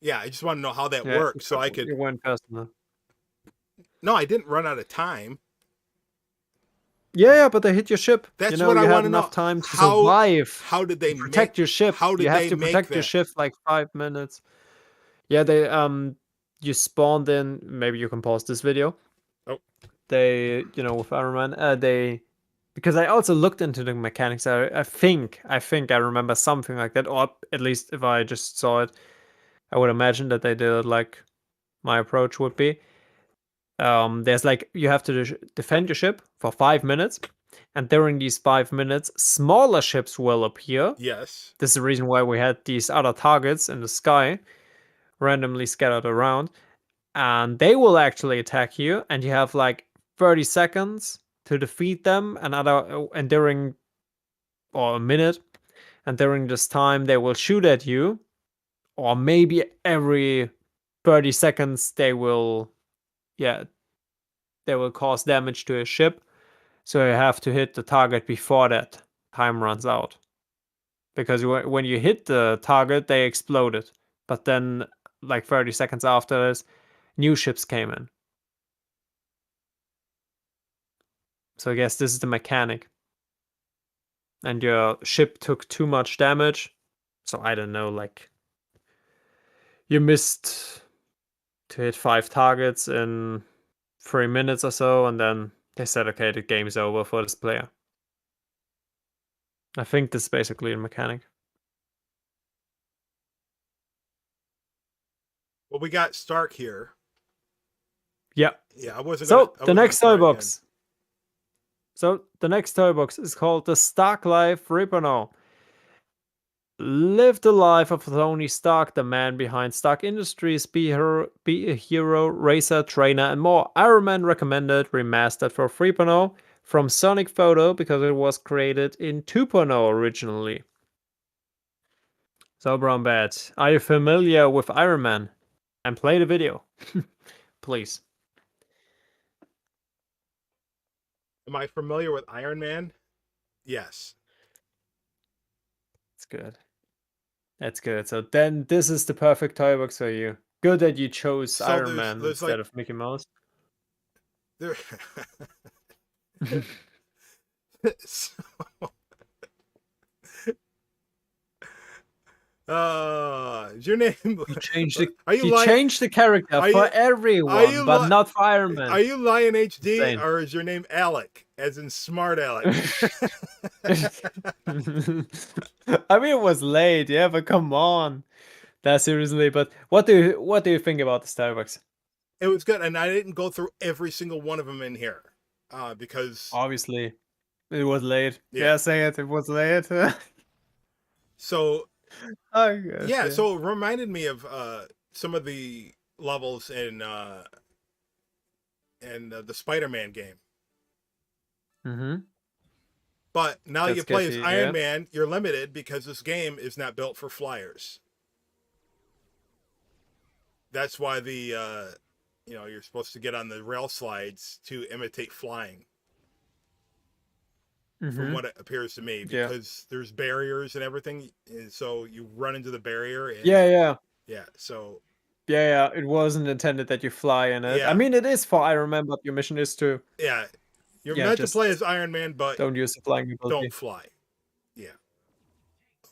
Yeah, I just want to know how that yeah. worked so I could. You went fast enough. No, I didn't run out of time. Yeah, but they hit your ship. That's what I You had want to enough know. time to How survive, how did they to make? protect your ship. How You did have they to make protect your that? ship like 5 minutes. Yeah, they you spawned in. Maybe you can pause this video. Oh, They, with Iron Man, they because I also looked into the mechanics. I think I remember something like that, or at least if I just saw it, I would imagine that they did it like my approach would be. There's like you have to defend your ship for 5 minutes, and during these 5 minutes, smaller ships will appear. yes. This is the reason why we had these other targets in the sky randomly scattered around, and they will actually attack you, and you have like 30 seconds to defeat them, and during or a minute, and during this time they will shoot at you, or maybe every 30 seconds yeah they will cause damage to a ship. So you have to hit the target before that time runs out. Because when you hit the target, they exploded. But then, like 30 seconds after this, new ships came in. So I guess this is the mechanic. And your ship took too much damage. So I don't know, like you missed to hit 5 targets in 3 minutes or so, and then they said, okay, the game's over for this player. I think this is basically the mechanic. Well, we got Stark here. Yeah. Yeah, I wasn't gonna. So I the was gonna next toy try again. box. So the next toy box is called the Stark Life Repono. Live the life of Tony Stark, the man behind Stark Industries. Be a hero, racer, trainer, and more. Iron Man recommended, remastered for 3.0 from Sonic Photo because it was created in 2.0 originally. So, Brown Bat, are you familiar with Iron Man? And play the video, please. Am I familiar with Iron Man? Yes. It's good. That's good. So then this is the perfect toy box for you. Good that you chose So Iron there's Man there's instead like of Mickey Mouse. there. So, is your name? Are you He lying? changed the character Are for you are everyone, you but li- not for Iron Man. are you Lion HD Insane. or is your name Alec, as in Smart Alec? I mean, it was late, yeah, but come on. That seriously, but what do you think about the Starbucks? It was good, and I didn't go through every single one of them in here, because Obviously, it was late. yeah. Yeah, say it. It was late. So I guess, yeah, yeah. so it reminded me of some of the levels in the Spider-Man game. Mm-hmm. But now That's you play as sketchy, Iron yeah. Man, you're limited because this game is not built for flyers. That's why you're supposed to get on the rail slides to imitate flying, from Mm-hmm. what it appears to me, Yeah. because there's barriers and everything, and so you run into the barrier and Yeah, yeah. yeah, so Yeah, yeah. It wasn't intended that you fly in it. I yeah, mean, it is for Iron Man, but your mission is to, yeah, you're yeah, meant to play just as Iron Man, but don't use the flying don't ability. fly. Yeah,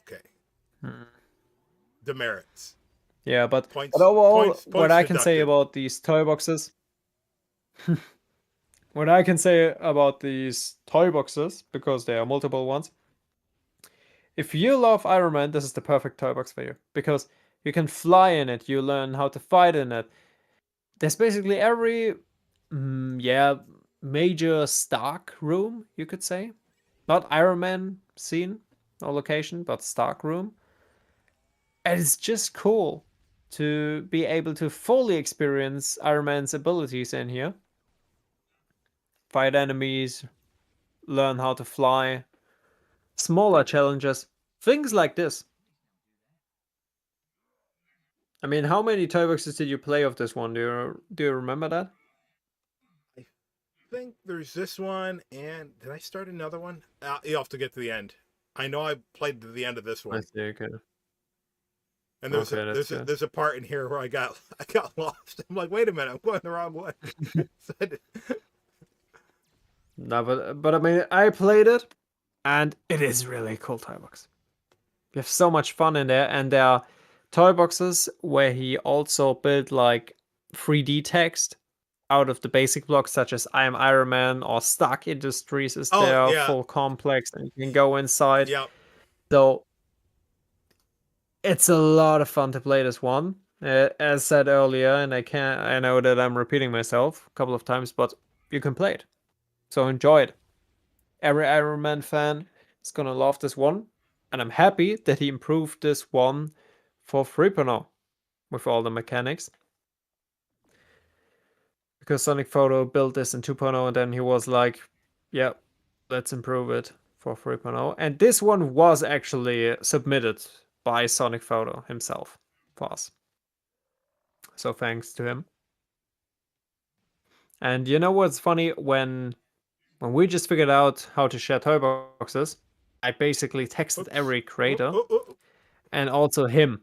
okay. Hmm. Demerits. Yeah, but Points, overall, points, what points I can say deducted. about these toy boxes, what I can say about these toy boxes, because there are multiple ones, if you love Iron Man, this is the perfect toy box for you because you can fly in it, you learn how to fight in it. There's basically every, yeah, major Stark room, you could say. Not Iron Man scene or location, but Stark room. And it's just cool to be able to fully experience Iron Man's abilities in here. Fight enemies, learn how to fly, smaller challenges, things like this. I mean, how many toy boxes did you play of this one? Do you remember that? I think there's this one, and did I start another one? You have to get to the end. I know I played to the end of this I one, see. Okay. and Okay, that's good. there's a part in here where I got lost. I'm like, wait a minute, I'm going the wrong way. So No, but I mean, I played it, and it is really cool toy box. You have so much fun in there, and there are toy boxes where he also built like 3D text out of the basic blocks, such as I am Iron Man or Stark Industries is oh there, yeah, full complex, and you can go inside. yeah. So it's a lot of fun to play this one. As said earlier, and I know that I'm repeating myself a couple of times, but you can play it. So enjoy it. Every Iron Man fan is gonna love this one, and I'm happy that he improved this one for 3.0 with all the mechanics. Because Sonic Photo built this in 2.0 and then he was like, yeah, let's improve it for 3.0. And this one was actually submitted by Sonic Photo himself for us. So thanks to him. And you know what's funny? When we just figured out how to share toy boxes, I basically texted Oops. every Oh, creator oh, oh. and also him.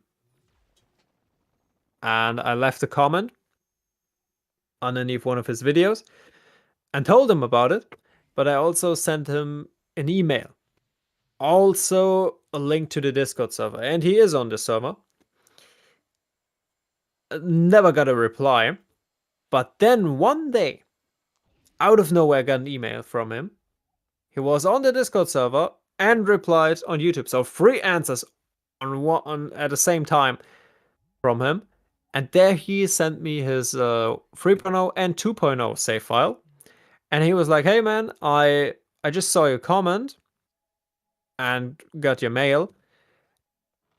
And I left a comment underneath one of his videos and told him about it. But I also sent him an email. Also a link to the Discord server. And he is on the server. Never got a reply. But then one day, out of nowhere, I got an email from him. He was on the Discord server and replied on YouTube. So three answers at the same time from him. And there he sent me his 3.0 and 2.0 save file. And he was like, "Hey man, I just saw your comment and got your mail.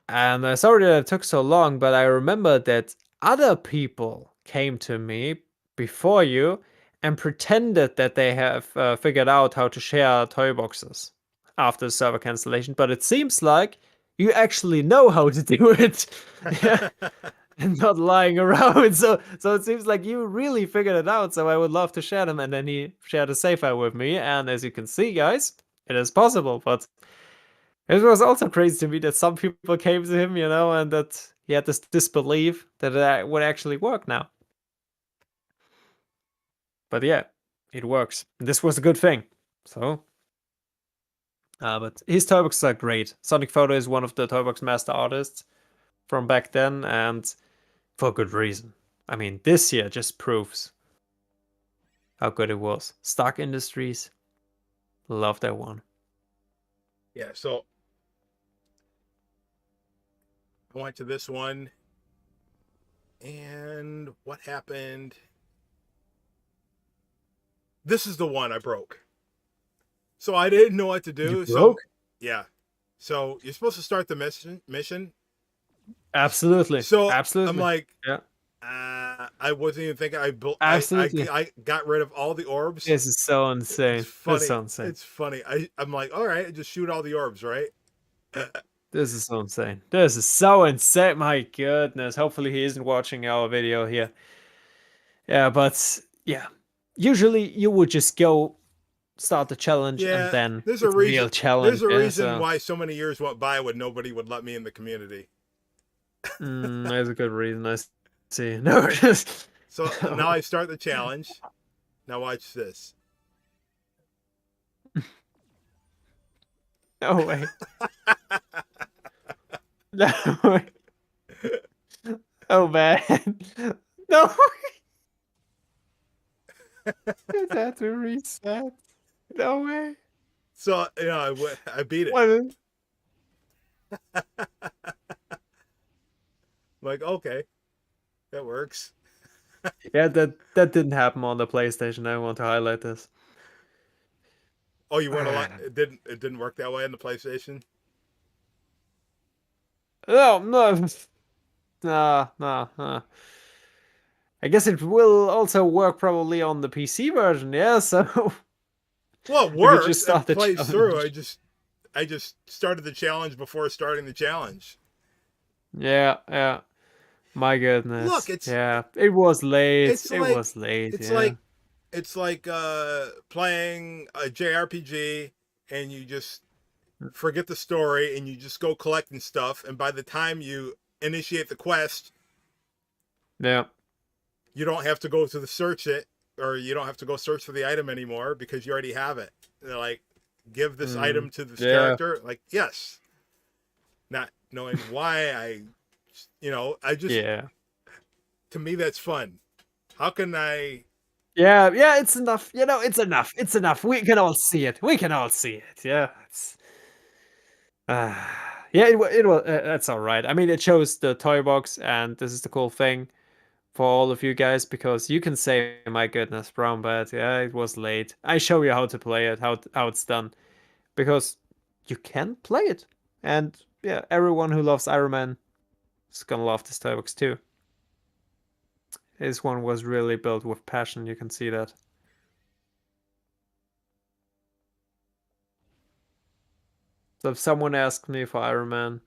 And sorry that it took so long, but I remember that other people came to me before you and pretended that they have figured out how to share toy boxes after the server cancellation. But it seems like you actually know how to do it." Yeah. And not lying around. So it seems like you really figured it out. So I would love to share them. And then he shared a save file with me. And as you can see, guys, it is possible. But it was also crazy to me that some people came to him, and that he had this disbelief that it would actually work now. But yeah, it works. And this was a good thing. So, but his Toybox are great. Sonic Photo is one of the Toybox master artists from back then, and for good reason. I mean, this year just proves how good it was. Stark Industries, love that one. Yeah, so I went to this one, and what happened? This is the one I broke. So I didn't know what to You do. broke? So yeah, so you're supposed to start the mission. Absolutely. So I'm Absolutely. like, Yeah. I wasn't even thinking. I built. Absolutely. I got rid of all the orbs. This is so It's insane. This is funny. so insane. It's funny. I'm like, all right, just shoot all the orbs, right? This is so insane. This is so insane. My goodness. Hopefully he isn't watching our video here. Yeah, but yeah. Usually you would just go start the challenge and Yeah, then there's a it's a real reason. challenge. There's a Yeah, reason so why so many years went by when nobody would let me in the community. there's a good reason. I see. No, just So now I start the challenge. Now watch this. no way. No way. Oh man. No, it had to reset. No way. So I beat it. What? I'm like, okay, that works. Yeah, that didn't happen on the PlayStation. I want to highlight this. Oh, you weren't a lot. Ah, It didn't work that way on the PlayStation. no, no, nah, nah, nah. I guess it will also work probably on the PC version. Yeah, so Well, it if you just works. start It the plays through. I challenge. just I just started the challenge before starting the challenge. Yeah, yeah. My Look, goodness. it's Yeah, it was late. it's It like was late. it's Yeah. like it's like playing a JRPG and you just forget the story and you just go collecting stuff, and by the time you initiate the quest, Yeah. you don't have to go to the search it, or you don't have to go search for the item anymore because you already have it. They're like, give this Mm. item to this Yeah. character. Like, yes. Not knowing why I just, Yeah. to me, that's fun. How can I, Yeah. Yeah. It's enough. It's enough. It's enough. We can all see it. We can all see it. Yeah. Yeah. It was. That's all right. I mean, it shows the toy box, and this is the cool thing for all of you guys because you can say, "My goodness, brown bat. Yeah, it was late. I show you how to play it, how it's done." Because you can play it. And yeah, everyone who loves Iron Man is gonna love this Toybox too. This one was really built with passion, you can see that. So if someone asked me for Iron Man,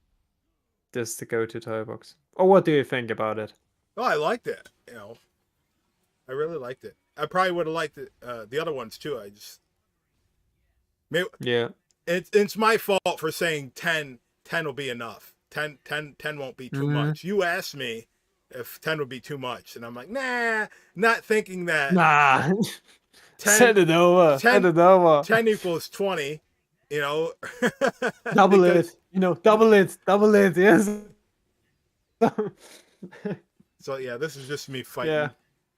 this is the go-to Toybox. Or what do you think about it? oh, I liked it. I really liked it. I probably would have liked it, the other ones too. I just, maybe, Yeah. it's my fault for saying 10. 10 will be enough. 10 won't be too Mm. much. You asked me if 10 would be too much, and I'm like, nah, not thinking that Nah. 10, Send it over. Send 10, it over. 10 equals 20, you know, Double it. because, Double it. Double it. Yes. so yeah, this is just me Yeah. fighting.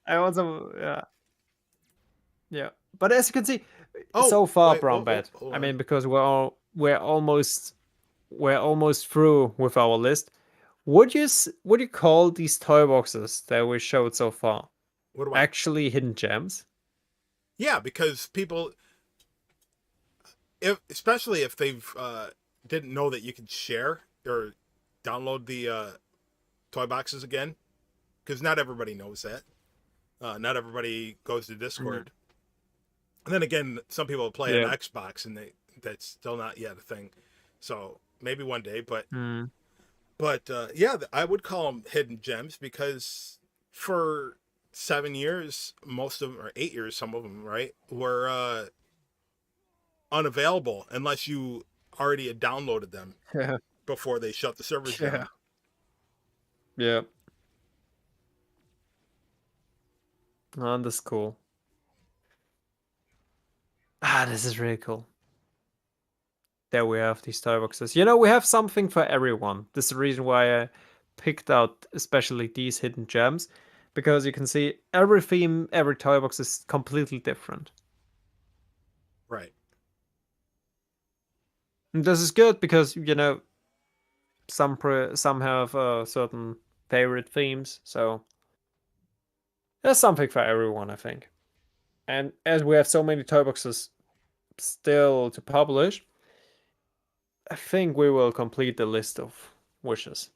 I also, yeah. Yeah. But as you can see, Oh, so far, wait, brown oh, oh, bed. hold I on. mean, because we're almost through with our list. Would you call these toy boxes that we showed so far What do I? actually hidden gems? Yeah, because people, if especially if they've didn't know that you could share or download the toy boxes again, because not everybody knows that. Not everybody goes to Mm. Discord. And then again, some people play on Yeah. Xbox, and that's still not yet a thing. So maybe one day, but Mm. yeah, I would call them hidden gems because for 7 years, most of them, or 8 years, some of them, right, were unavailable unless you already had downloaded them Yeah. before they shut the servers Yeah. down. Yeah. Oh, that's cool. This is really cool. There we have these toy boxes. We have something for everyone. This is the reason why I picked out especially these hidden gems. Because you can see every theme, every toy box is completely different. Right. And this is good because, some have certain favorite themes. So there's something for everyone, I think. And as we have so many toy boxes still to publish, I think we will complete the list of wishes.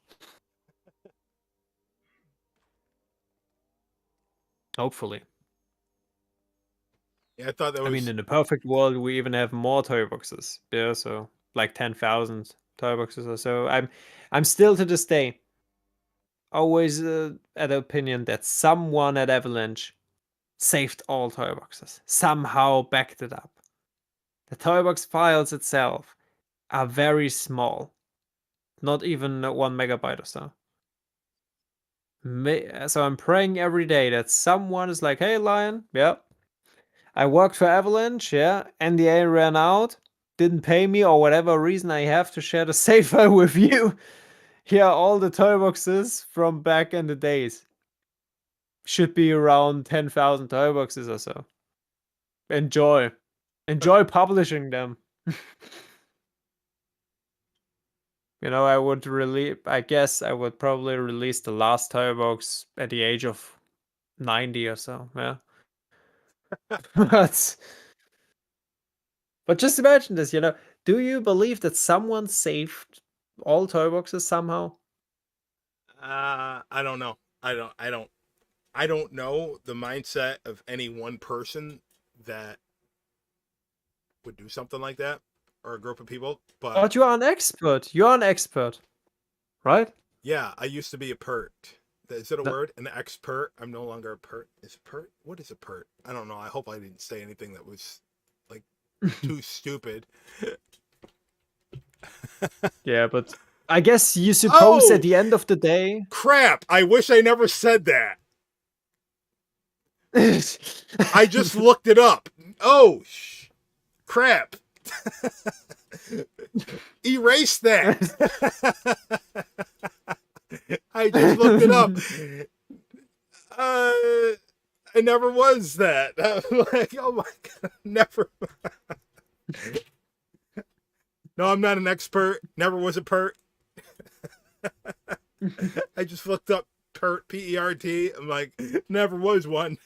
Hopefully. Yeah, I thought that I mean, was in the perfect world, we even have more toy boxes. Yeah, so like 10,000 toy boxes or so. I'm still to this day always at the opinion that someone at Avalanche saved all toy boxes, somehow backed it up. The toy box files itself are very small, not even 1 megabyte or so. So I'm praying every day that someone is like, "Hey, Lion, yeah, I worked for Avalanche, yeah, NDA ran out, didn't pay me or whatever reason I have to share the save file with you. Yeah, all the toy boxes from back in the days should be around 10,000 toy boxes or so. Enjoy. Enjoy publishing them. I guess I would probably release the last toy box at the age of 90 or so. Yeah. but but just imagine this, do you believe that someone saved all toy boxes somehow? I don't know. I don't know the mindset of any one person that would do something like that, or a group of people. But But you are an expert. You are an expert, right? yeah, I used to be a pert. Is it a No. word? An expert? I'm no longer a pert. Is a pert? What is a pert? I don't know. I hope I didn't say anything that was like too stupid. Yeah, but I guess you suppose at Oh, the end of the day. crap. I wish I never said that. I just looked it up. Oh, crap. Erase that. I just looked it up. I never was that. Like, oh my god, never. No, I'm not an expert. Never was a pert. I just looked up pert, P-E-R-T. I'm like, never was one.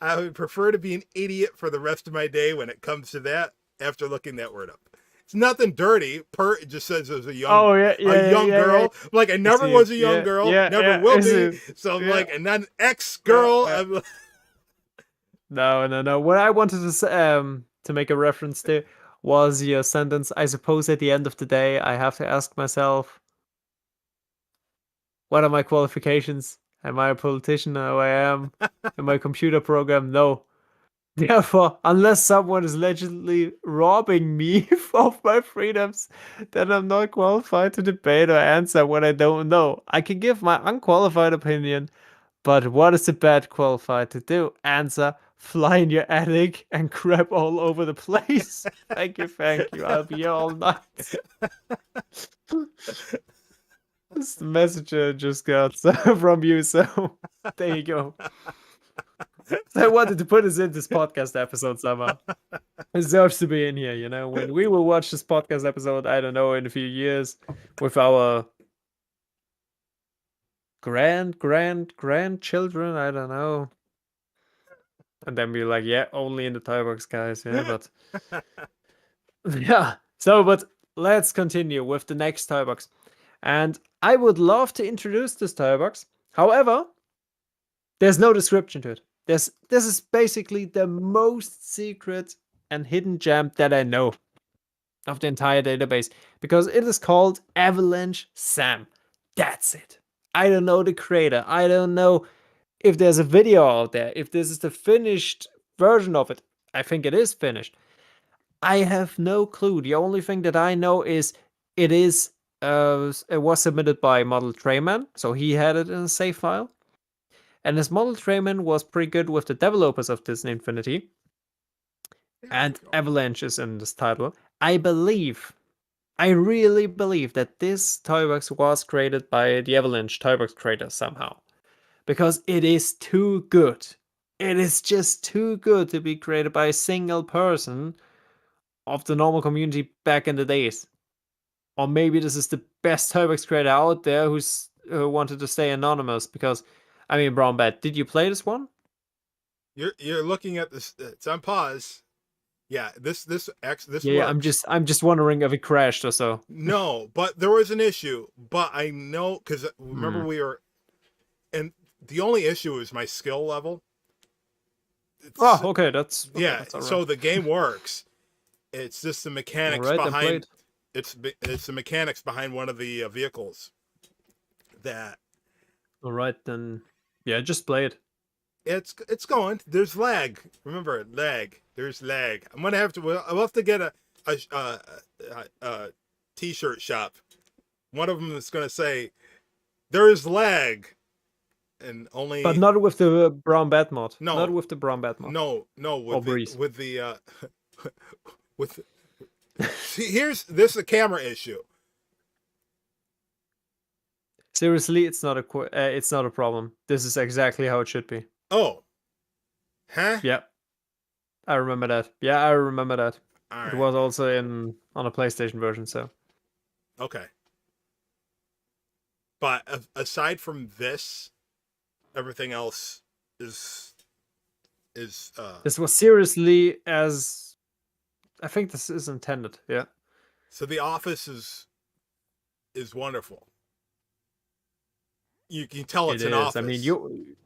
I would prefer to be an idiot for the rest of my day when it comes to that after looking that word up. It's nothing dirty. Pert, it just says as a young Oh yeah, yeah, yeah, yeah, yeah. girl. I'm like, I I never see it. was a young Yeah, girl, yeah, never yeah. will I see be. it. So I'm Yeah, like, and not an ex yeah, girl. yeah. No, no, no. What I wanted to to make a reference to was your sentence. I suppose at the end of the day, I have to ask myself, what are my qualifications? Am I a politician? No, I am. Am I a computer program? No. Therefore, unless someone is allegedly robbing me of my freedoms, then I'm not qualified to debate or answer what I don't know. I can give my unqualified opinion, but what is the bad qualified to do? Answer, fly in your attic and crap all over the place. Thank you, thank you. I'll be here all night. This is the message I just got from you, so there you go. So I wanted to put this in this podcast episode somehow. It deserves to be in here, when we will watch this podcast episode, I don't know, in a few years with our grandchildren, I don't know. And then be like, yeah, only in the Toybox, guys. Yeah, but yeah. So, but let's continue with the next Toybox. And I would love to introduce this Toybox. However, there's no description to it. This is basically the most secret and hidden gem that I know of the entire database because it is called Avalanche Sam. That's it. I don't know the creator. I don't know if there's a video out there, if this is the finished version of it. I think it is finished. I have no clue. The only thing that I know is it was submitted by Model Trayman, so he had it in a save file. And as Model Trayman was pretty good with the developers of Disney Infinity, and Avalanche is in this title, I really believe that this Toybox was created by the Avalanche Toybox creator somehow. Because it is too good. It is just too good to be created by a single person of the normal community back in the days. Or maybe this is the best Toybox creator out there who wanted to stay anonymous. Because, I mean, Brown Bat, did you play this one? You're looking at this. It's on pause. Yeah, this Yeah, works. I'm just wondering if it crashed or so. No, but there was an issue. But I know because remember Hmm. we were, and the only issue is my skill level. Oh, It's, okay, yeah, that's all right. so the game works. It's just the All mechanics right, then behind. played. It's the mechanics behind one of the vehicles that All right, then. Yeah, just played. it's going. There's lag. Remember lag. There's lag. I'm gonna have to. I'll have to get a t-shirt shop. One of them is gonna say there is lag, and But only not with the Brown Bat mod. Not no, with the Brown Bat mod. no Or Breeze. with the with See, this is a camera issue. Seriously, it's not a problem. This is exactly how it should be. Oh, huh? Yeah, I remember that. Yeah, I remember that. All It right. was also in on a PlayStation version, so Okay. But aside from this, everything else is is. this was seriously as I think this is intended. Yeah, So the office is wonderful. You can tell it it's an is. I mean, office.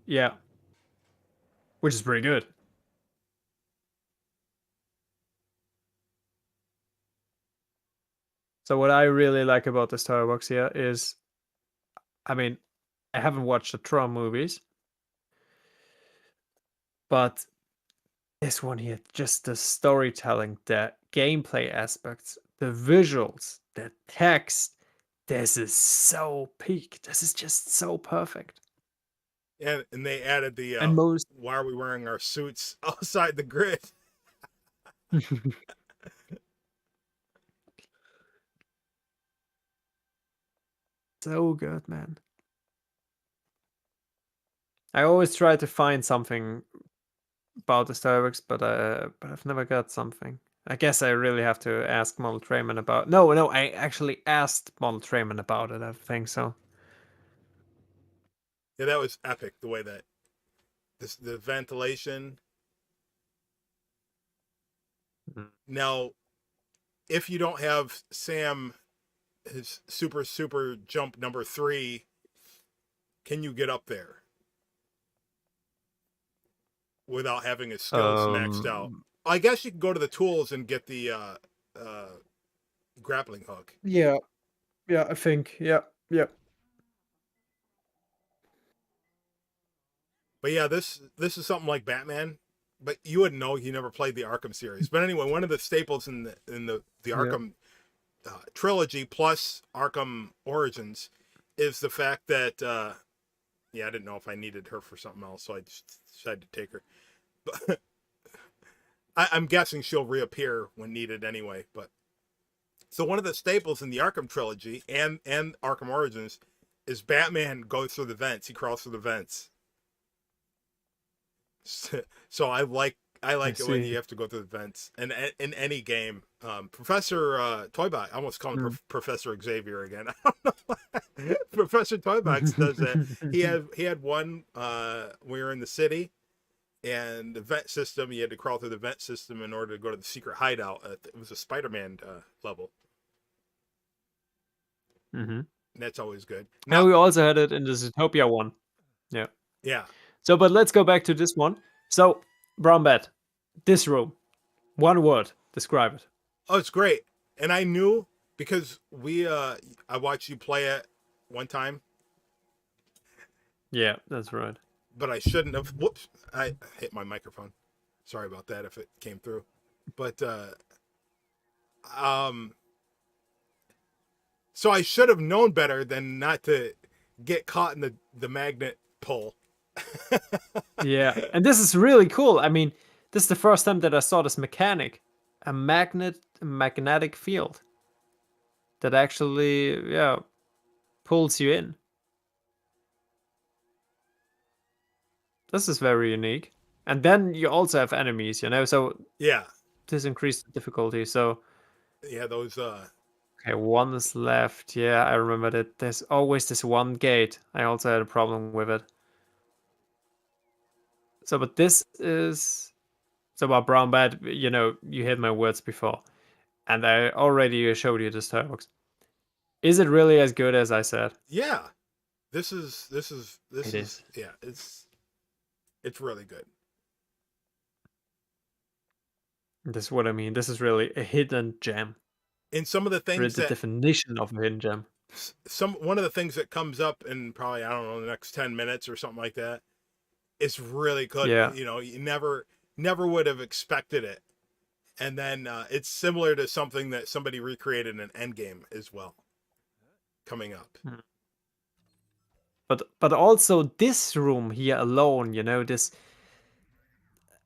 yeah, which is pretty good. So what I really like about this Toybox here is, I mean, I haven't watched the Tron movies, but this one here, just the storytelling, the gameplay aspects, the visuals, the text, this is so peak. This is just so perfect. And they added the And most why are we wearing our suits outside the grid? so good, man. I always try to find something about the Starbucks, but I've never got something. I guess I really have to ask Model Trayman about. No, no, I actually asked Model Trayman about it. I think so. Yeah, that was epic. The way that the ventilation. Mhm. Now, if you don't have Sam, his super jump number 3, can you get up there without having his skills maxed out? Um, I guess you can go to the tools and get the uh, grappling hook. yeah, yeah, I think, yeah, yeah. But yeah, this is something like Batman. But you wouldn't know. You never played the Arkham series. But anyway, one of the staples in the Yeah. Arkham trilogy plus Arkham Origins is the fact that yeah, I didn't know if I needed her for something else, so I just decided to take her. But I'm guessing she'll reappear when needed anyway. But so one of the staples in the Arkham trilogy and Arkham Origins is Batman goes through the vents. He crawls through the vents. So I I like it when you see. have to go through the vents and in any game. Professor Toybox, I almost call him Mm. Professor Xavier again. I don't know why. Professor Toybox does that. He had one we were in the city and the vent system. You had to crawl through the vent system in order to go to the secret hideout. It was a Spider-Man level, hmm and that's always good. And Now, we also had it in the Zootopia one. Yeah. yeah, So, but let's go back to this one. So, Brown Bat, this room, one word, describe it. oh, it's great. And I knew because I watched you play it one time, Yeah, that's right. but I shouldn't have. Whoops! I hit my microphone. Sorry about that if it came through. But um, so I should have known better than not to get caught in the magnet pull. Yeah, and this is really cool. I mean, this is the first time that I saw this mechanic, a magnetic field that actually, yeah, pulls you in. This is very unique. And then you also have enemies, so Yeah, this increased the difficulty. So, yeah, those. okay, one is left. Yeah, I remember that. There's always this one gate. I also had a problem with it. So, but this is so about Brown Bat. You heard my words before, and I already showed you the Starbucks. Is it really as good as I said? Yeah, this It is is. yeah, it's really good. This is what I mean. This is really a hidden gem. And some of the Really, things the that definition of a hidden gem. one of the things that comes up in probably I don't know the next 10 minutes or something like that. It's really good. Yeah. You know, you never would have expected it. And then it's similar to something that somebody recreated in Endgame as well coming up. Mm. But also this room here alone, this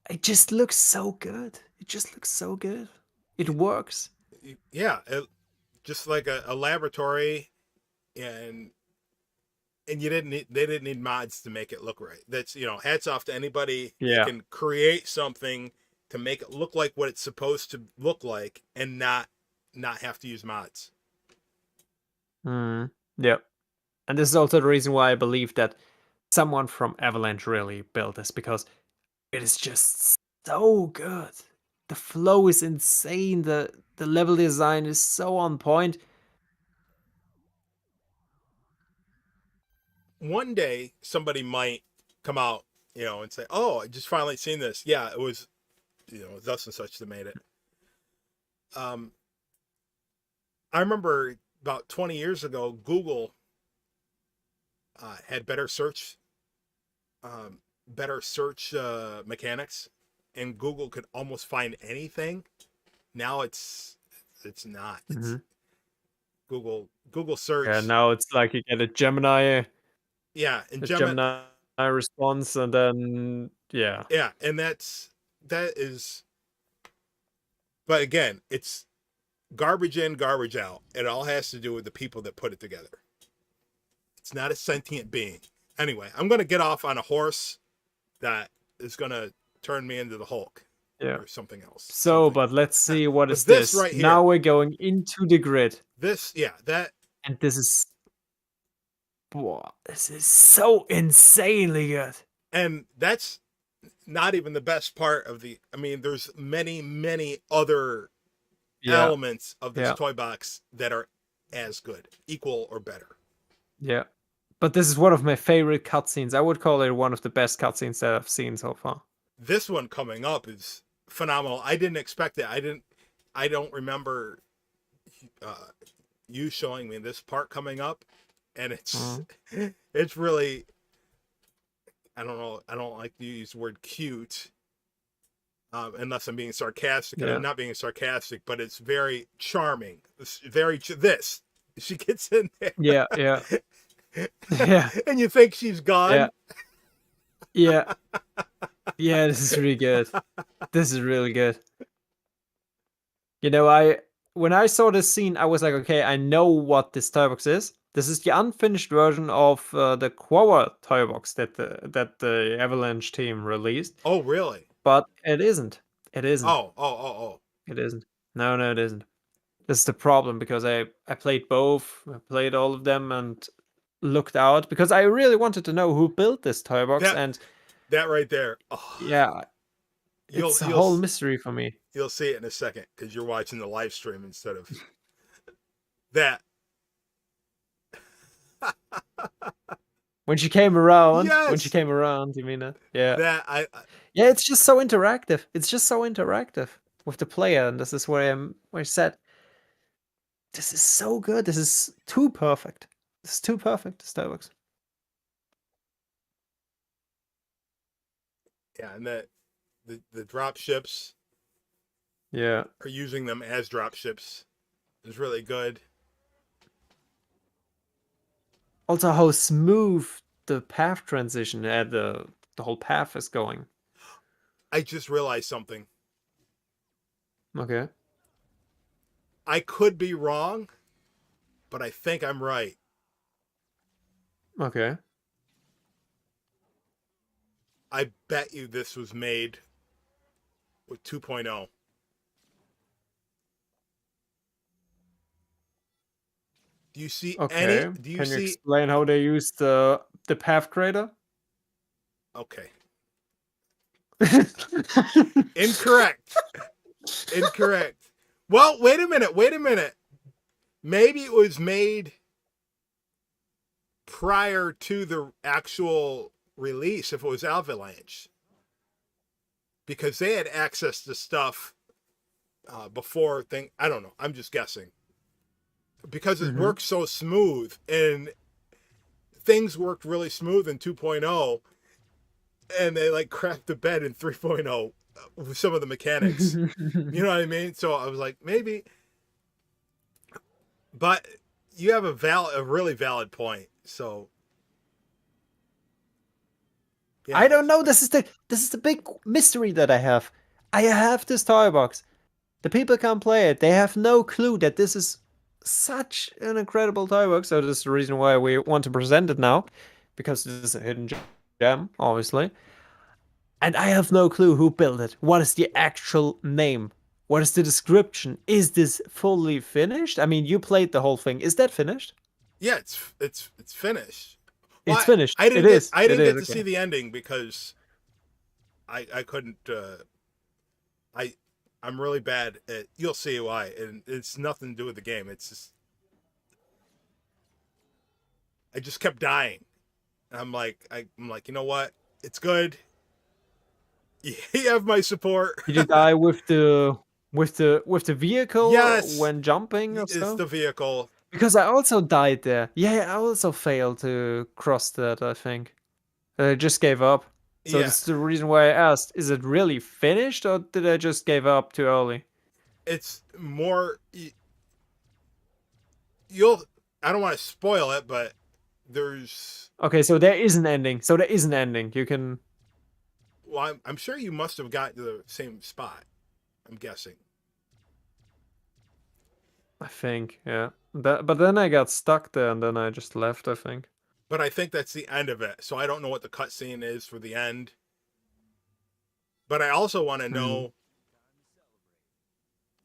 it just looks so good. It just looks so good. It works. Yeah, just like a laboratory, and you didn't need, they didn't need mods to make it look right. That's, hats off to anybody that Yeah. can create something to make it look like what it's supposed to look like and not have to use mods. Mm. Yeah. And this is also the reason why I believe that someone from Avalanche really built this, because it is just so good. The flow is insane. The level design is so on point. One day somebody might come out, and say, "Oh, I just finally seen this. Yeah, it was, thus and such that made it." Um, I remember about 20 years ago, Google had better search mechanics, and Google could almost find anything. Now it's not. It's Hmm. Google Yeah, search. now it's like you get Yeah, and a Gemini. Gemini response, and then yeah, Yeah, and that is. But again, it's garbage in, garbage out. It all has to do with the people that put it together. It's not a sentient being. Anyway, I'm going to get off on a horse that is going to turn me into the Hulk yeah. or something else. So, Something. but let's see what is But this this. right Now here, we're going into the grid, yeah, that, and this is, wow, this is so insanely good. and that's not even the best part of the. I mean, there's many, many other Yeah, elements of this yeah, toy box that are as good, equal, or better. yeah. But this is one of my favorite cutscenes. I would call it one of the best cutscenes that I've seen so far. This one coming up is phenomenal. I didn't expect it. I don't remember uh, you showing me this part coming up, and it's Mm, it's really, I don't know. I don't like to use the word cute, unless I'm being sarcastic, and I'm yeah, not being sarcastic, but it's very charming. It's very this. She gets in there, yeah, yeah, yeah, and you think she's yeah, gone. yeah, yeah. This is really good. This is really good. You know, I when I saw this scene, I was like, okay, I know what this toy box is. This is the unfinished version of the Quora toy box that the Avalanche team released, Oh, really? but it isn't. It isn't. Oh, oh, oh, oh. It isn't. No, no, it isn't. This is the problem, because I played both. I played all of them and looked out because I really wanted to know who built this toy box, That and that right there. Oh, yeah, you'll it's a you'll whole mystery for me. you'll see it in a second because you're watching the live stream instead of that. When she Yes, came around, you mean that? Yeah. that Yeah, it's just so interactive. It's just so interactive with the player, and this is where I said, this is so good. This is too perfect. This is too perfect, Starbucks. yeah, and that the drop ships Yeah. are using them as drop ships is really good. Also, how smooth the path transition and the whole path is going. I just realized something. Okay. I could be wrong, but I think I'm right. Okay. I bet you this was made with 2.0. Do you see any? Okay. Do you Can you see? explain how they use the path creator? Okay, incorrect. Incorrect. Well, wait a minute. Wait a minute. Maybe it was made prior to the actual release if it was Avalanche, because they had access to stuff before thing. I don't know. I'm just guessing because it Hmm. works so smooth, and things worked really smooth in 2.0, and they like cracked the bed in 3.0 with some of the mechanics. You know what I mean? So I was like, maybe, but you have a really valid point. So I yeah, don't know. This is the big mystery that I have. I have this toy box. The people can't play it. They have no clue that this is such an incredible Toybox. So this is the reason why we want to present it now, because this is a hidden gem, obviously. And I have no clue who built it. What is the actual name? What is the description? Is this fully finished? I mean, you played the whole thing. Is that finished? Yeah, it's finished. Well, It's finished. I It didn't get is. I It didn't is. get to see Okay. the ending because I couldn't. I I'm really bad at. You'll see why, and it's nothing to do with the game. It's just I just kept dying. I'm like, you know what? It's good. You have my support. Did you die with the vehicle Yes, when jumping or it's so? the vehicle. Because I also died there. Yeah, I also failed to cross that, I think. I just gave up. So Yeah, this is the reason why I asked, is it really finished or did I just give up too early? it's more. You'll. I don't want to spoil it, but there's. Okay, so there is an ending. So there is an ending. You can, Well, I'm sure you must have gotten to the same spot. I'm guessing. I think, yeah. But then I got stuck there and then I just left, I think. But I think that's the end of it. So I don't know what the cutscene is for the end. But I also want to Hmm. know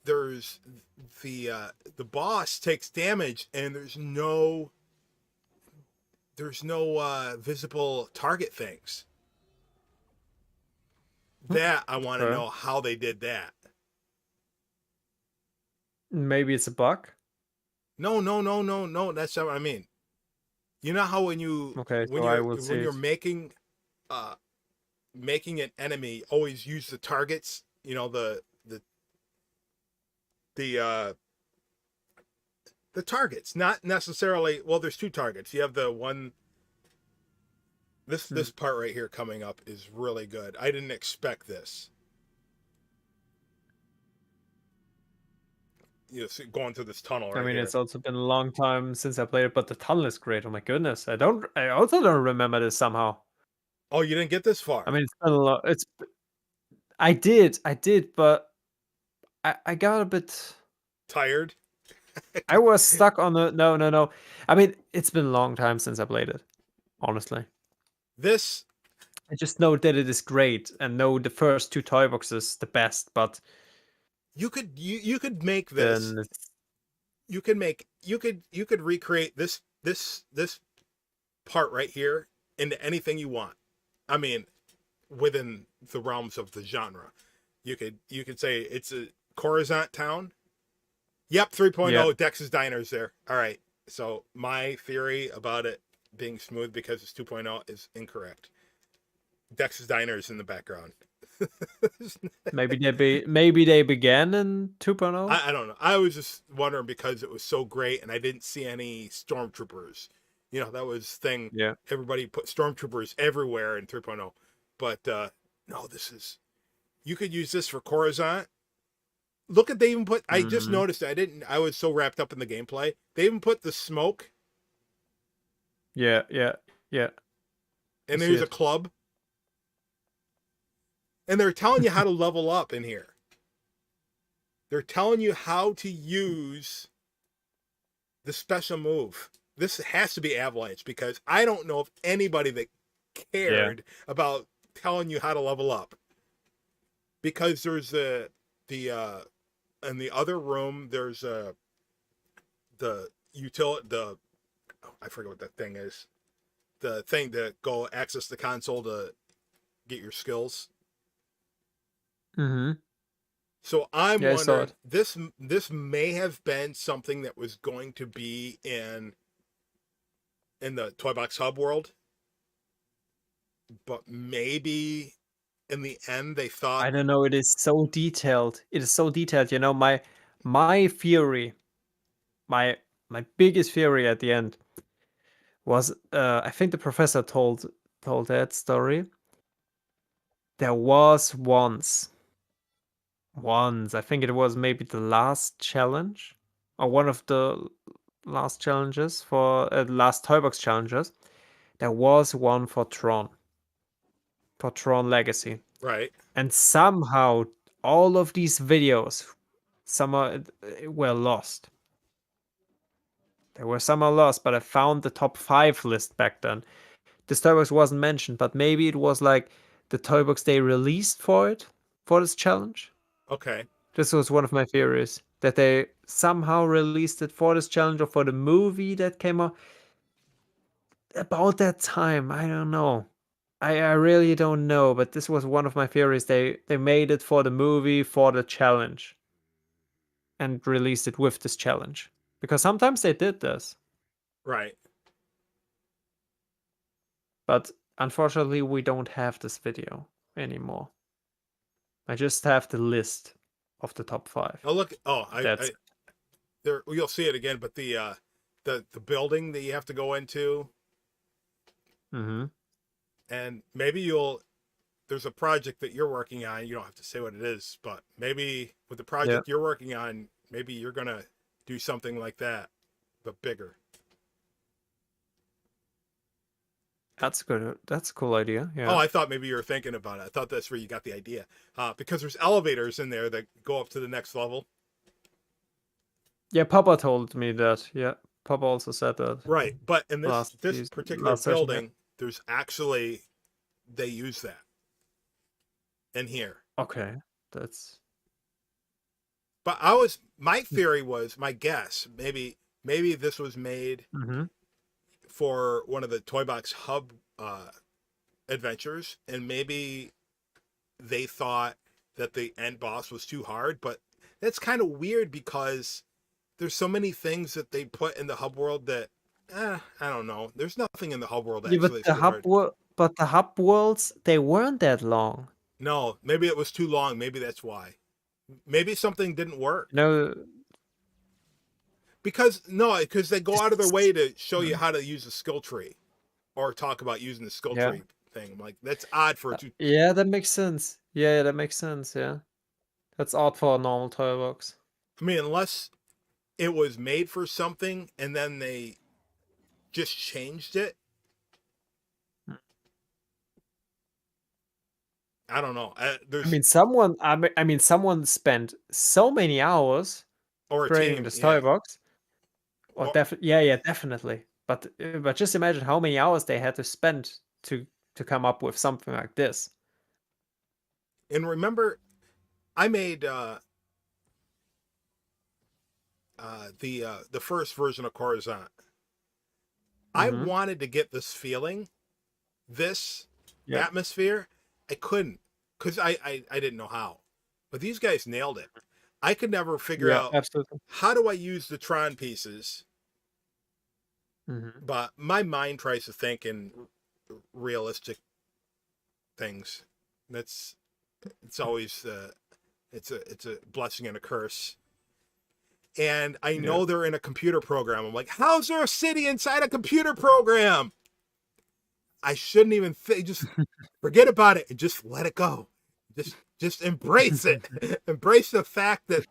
there's the boss takes damage and there's no visible target things. That I want to Okay. know how they did that. Maybe it's a bug. No, no, no, no, no. That's not what I mean. You know how Okay, so I will when see you're it. uh making an enemy, always use the targets. You know the the targets, not necessarily. Well, there's two targets. You have the one. This Hmm. part right here coming up is really good. I didn't expect this. You know, going through this tunnel I right mean, here. it's also been a long time since I played it, but the tunnel is great. Oh my goodness. I also don't remember this somehow. Oh, you didn't get this I far. mean, it's been a lot. I did, but I got a bit. Tired. I was stuck on the no, no, no. I mean, it's been a long time since I played it. Honestly, This I just know that it is great, and know the first two toy boxes the best. But you could make this. then it's You could recreate this part right here into anything you want. I mean, within the realms of the genre. You could say it's a Coruscant town. Yep, yeah. 3.0 Dex's Diners there. All right. So my theory about it being smooth because it's 2.0 is incorrect. Dex's Diners in the background. Maybe they began in 2.0. I don't know. I was just wondering because it was so great and I didn't see any stormtroopers. You know, that was thing. Yeah. Everybody put stormtroopers everywhere in 3.0. But no, this is you could use this for Coruscant. Look at they even put I just Hmm. noticed I was so wrapped up in the gameplay. They even put the smoke Yeah, yeah, yeah. I and see there's a it. club and they're telling you how to level up in here. They're telling you how to use the special move. This has to be Avalanche because I don't know if anybody that Yeah. cared about telling you how to level up. Because there's the in the other room there's the utility the oh, I forget what that thing is. The thing to go access the console to get your skills. Hmm. So I'm Yeah, I saw wondering it. this may have been something that was going to be in the Toybox Hub world, but maybe in the end they thought I don't know. It is so detailed. It is so detailed. You know, my theory, my my biggest theory at the end was, I think the professor told that story. There was once, I think it was maybe the last challenge or one of the last challenges for last Toybox challenges. There was one for Tron Legacy, right. and somehow all of these videos. some were lost. There were some are lost, but I found the top 5 list back then. This Toybox wasn't mentioned, but maybe it was like the Toybox they released for it, for this challenge. Okay. This was one of my theories, that they somehow released it for this challenge or for the movie that came out. About that time, I don't know. I really don't know, but this was one of my theories. They made it for the movie, for the challenge, and released it with this challenge. Because sometimes they did this, Right. but unfortunately we don't have this video anymore. I just have the list of the top 5. Oh look. Oh, That's I there. You'll see it again, but the building that you have to go into, mm-hmm. and maybe there's a project that you're working on. You don't have to say what it is, but maybe with the Yeah. project you're working on, maybe you're gonna do something like that, but bigger. That's good. That's a cool idea. Oh, Yeah. I thought maybe you were thinking about it. I thought that's where you got the idea. Because there's elevators in there that go up to the next level. Yeah, Papa told me that. Yeah. Papa also said that Right. But in this particular last session. Yeah. building, there's actually they use that in here. Okay. That's But my theory was, my guess, maybe this was made mm-hmm. for one of the Toybox Hub adventures, and maybe they thought that the end boss was too hard, but that's kind of weird because there's so many things that they put in the hub world that I don't know. There's nothing in the hub world Yeah, actually that's too hard. but the hub worlds, they weren't that long. No, maybe it was too long. Maybe that's why. Maybe something didn't work. No, Because they go out of their way to show you mm, how to use the skill tree, or talk about using the skill yeah. tree thing. I'm like, that's odd for a two. Yeah, that makes sense. Yeah, that makes sense. Yeah. That's odd for a normal toy box. I mean, unless it was made for something and then they just changed it. Mm. I don't know. I mean, someone spent so many hours Or a creating team, this toy yeah. box. Or Or, yeah, definitely. But just imagine how many hours they had to spend to come up with something like this. and remember, I made the first version of Coruscant. I Mm-hmm. wanted to get this feeling, this Yeah. atmosphere. I couldn't because I didn't know how, but these guys nailed it. I could never figure Yeah, out absolutely. how do I use the Tron pieces, Mm-hmm. but my mind tries to think in realistic things. That's it's always it's a blessing and a curse. And I Yeah. know they're in a computer program. I'm like, how's there a city inside a computer program? I shouldn't even just forget about it and just let it go. Just embrace it. Embrace the fact that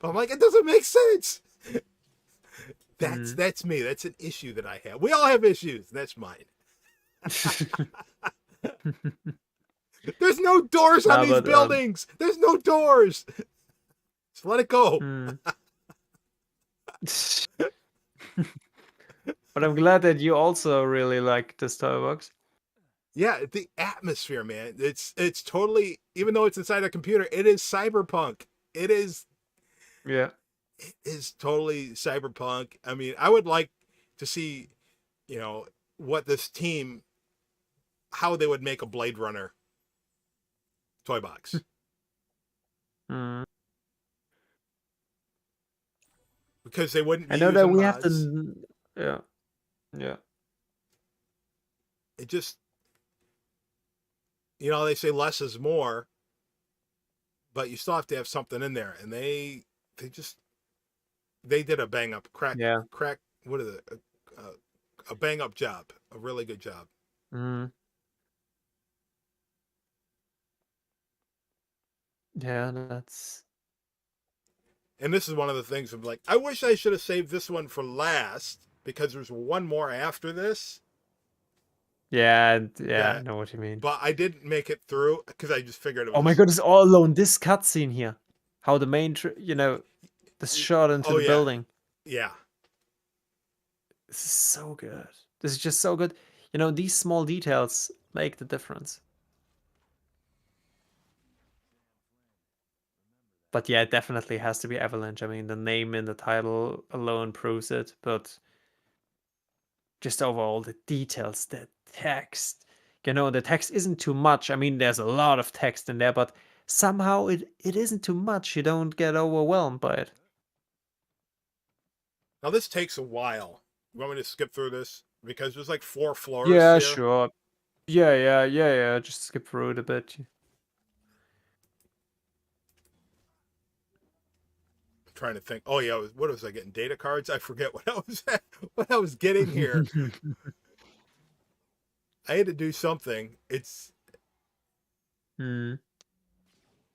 I'm like, it doesn't make sense. Mm. That's me. That's an issue that I have. We all have issues. That's mine. There's no doors on Nah, these but buildings. There's no doors. Just let it go. mm. But I'm glad that you also really like this toy box. Yeah, the atmosphere, man. It's totally, even though it's inside a computer, it is cyberpunk. Yeah. It is totally cyberpunk. I mean, I would like to see, what this team, how they would make a Blade Runner toy box. Mm. Because they wouldn't I be know that using we have mods. to. Yeah. Yeah. It just, they say less is more, but you still have to have something in there. And they did a bang up Yeah. what is it? A bang up job, a really good job. Mm. Yeah, that's. And this is one of the things of like, I wish I should have saved this one for last because there's one more after this Yeah, I that, know what you mean. but I didn't make it through because I just figured it Oh my was. god, it's all alone. This cutscene here. how the main, the shot into Oh the yeah, building. yeah. This is so good. This is just so good. These small details make the difference. But yeah, it definitely has to be Avalanche. I mean, the name in the title alone proves it, but just overall, the details, the text. The text isn't too much. I mean, there's a lot of text in there, but somehow it isn't too much. You don't get overwhelmed by it. Now this takes a while. You want me to skip through this because there's like 4 floors Yeah, here. sure. Yeah. Just skip through it a bit. I'm trying to think. Oh yeah, what was I getting? Data cards? I forget what I was what I was getting here. I had to do something. It's Hmm.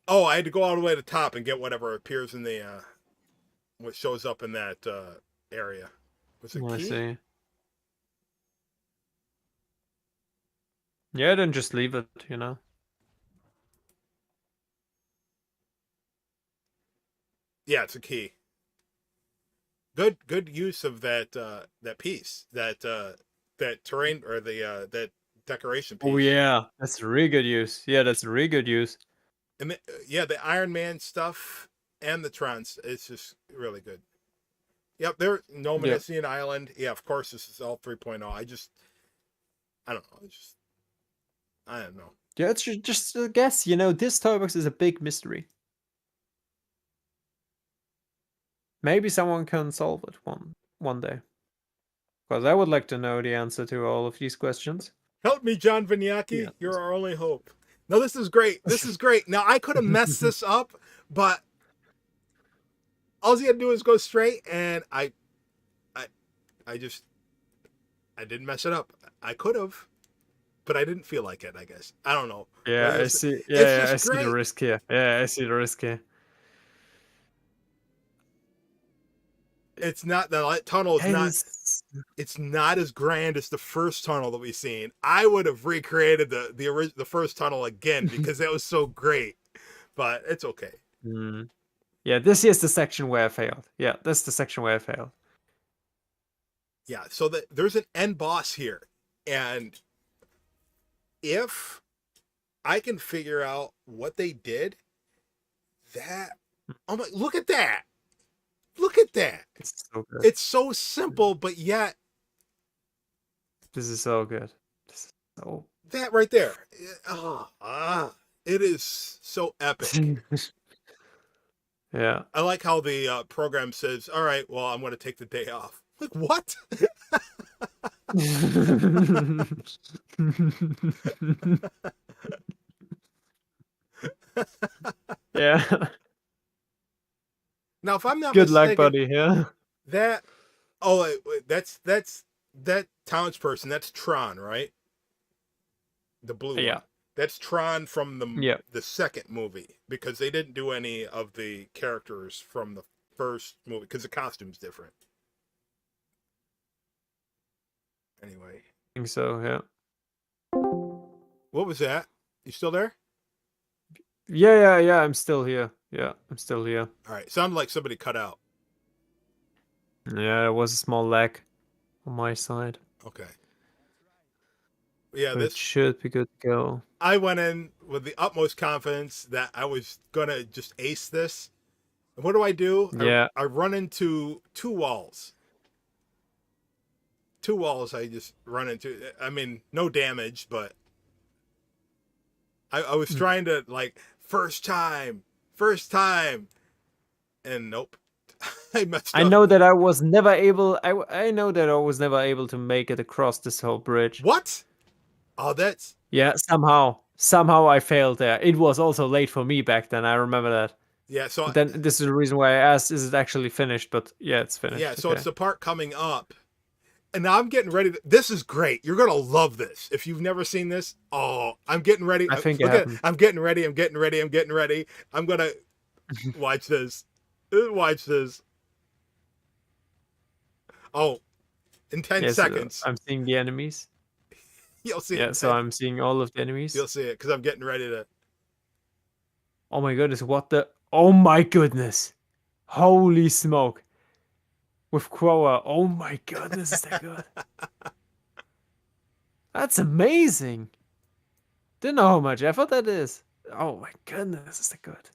oh, I had to go all the way to the top and get whatever appears in the what shows up in that area. Was it I key? see. Yeah, then just leave it. Yeah, it's a key. Good use of that piece, that terrain or that decoration Oh piece. yeah, that's really good use. Yeah, that's really good use. And yeah, the Iron Man stuff and the Trons, it's just really good. Yep, there no Yeah. Manisian Island. Yeah, of course this is all 3.0. I don't know. I don't know. Yeah, it's just a guess. This toy box is a big mystery. Maybe someone can solve it one day. Because I would like to know the answer to all of these questions. Help me, John Yeah. Vignacchi. You're our only hope. No, this is great. This is great. Now I could have messed this up, but all you had to do is go straight, and I, I just, I didn't mess it up. I could have, but I didn't feel like it. I guess I don't know. But Yeah, I see. it's Yeah, I just see the great. risk here. Yeah, I see the risk here. It's not the light tunnel is It not. is. It's not as grand as the first tunnel that we've seen. I would have recreated the first tunnel again because that was so great. But it's okay. Mm. Yeah, this is the section where I failed. Yeah, that's the section where I failed. Yeah. So there's an end boss here, and if I can figure out what they did, that I'm like, look at that. Look at that. It's so good. It's so simple, but yet This is so good. This is so. that right there. It is so epic. Yeah. I like how the program says, "All right, well, I'm going to take the day off." Like what? Yeah. Now, if I'm not Good luck, mistaken, buddy. Yeah. that wait, that's that townsperson. That's Tron, right? The blue Yeah. one. That's Tron from Yeah. the second movie because they didn't do any of the characters from the first movie because the costume's different. Anyway, I think so. Yeah. what was that? You still there? Yeah. I'm still here. Yeah, I'm still here. All right, sounded like somebody cut out. Yeah, it was a small lag on my side, Okay. Yeah, but it this should be good to go. I went in with the utmost confidence that I was gonna just ace this. And what do? Yeah. I run into two walls. Two walls I just run into. I mean, no damage, but I was trying to like first time, and nope, I messed I up. know that I was never able. I know that I was never able to make it across this whole bridge. What? Oh, that's Yeah, somehow I failed there. It was also late for me back then. I remember that. yeah. So But then this is the reason why I asked, is it actually finished? But yeah, it's yeah, finished. so it's Okay. the part coming up, and now I'm getting ready. This is great. You're gonna love this if you've never seen this. Oh, I'm getting ready. I think it Look at, happened. I'm getting ready. I'm getting ready. I'm getting ready. I'm gonna watch this. Watch this. Oh, in 10 seconds, I'm seeing the enemies. you'll see it. Yeah, In so 10, I'm seeing all of the enemies. you'll see it because I'm getting ready to. Oh my goodness, what the? Oh my goodness. Holy smoke. With Quora. Oh my goodness, is that good? That's amazing. Didn't know how much effort that is. Oh my goodness, is that good?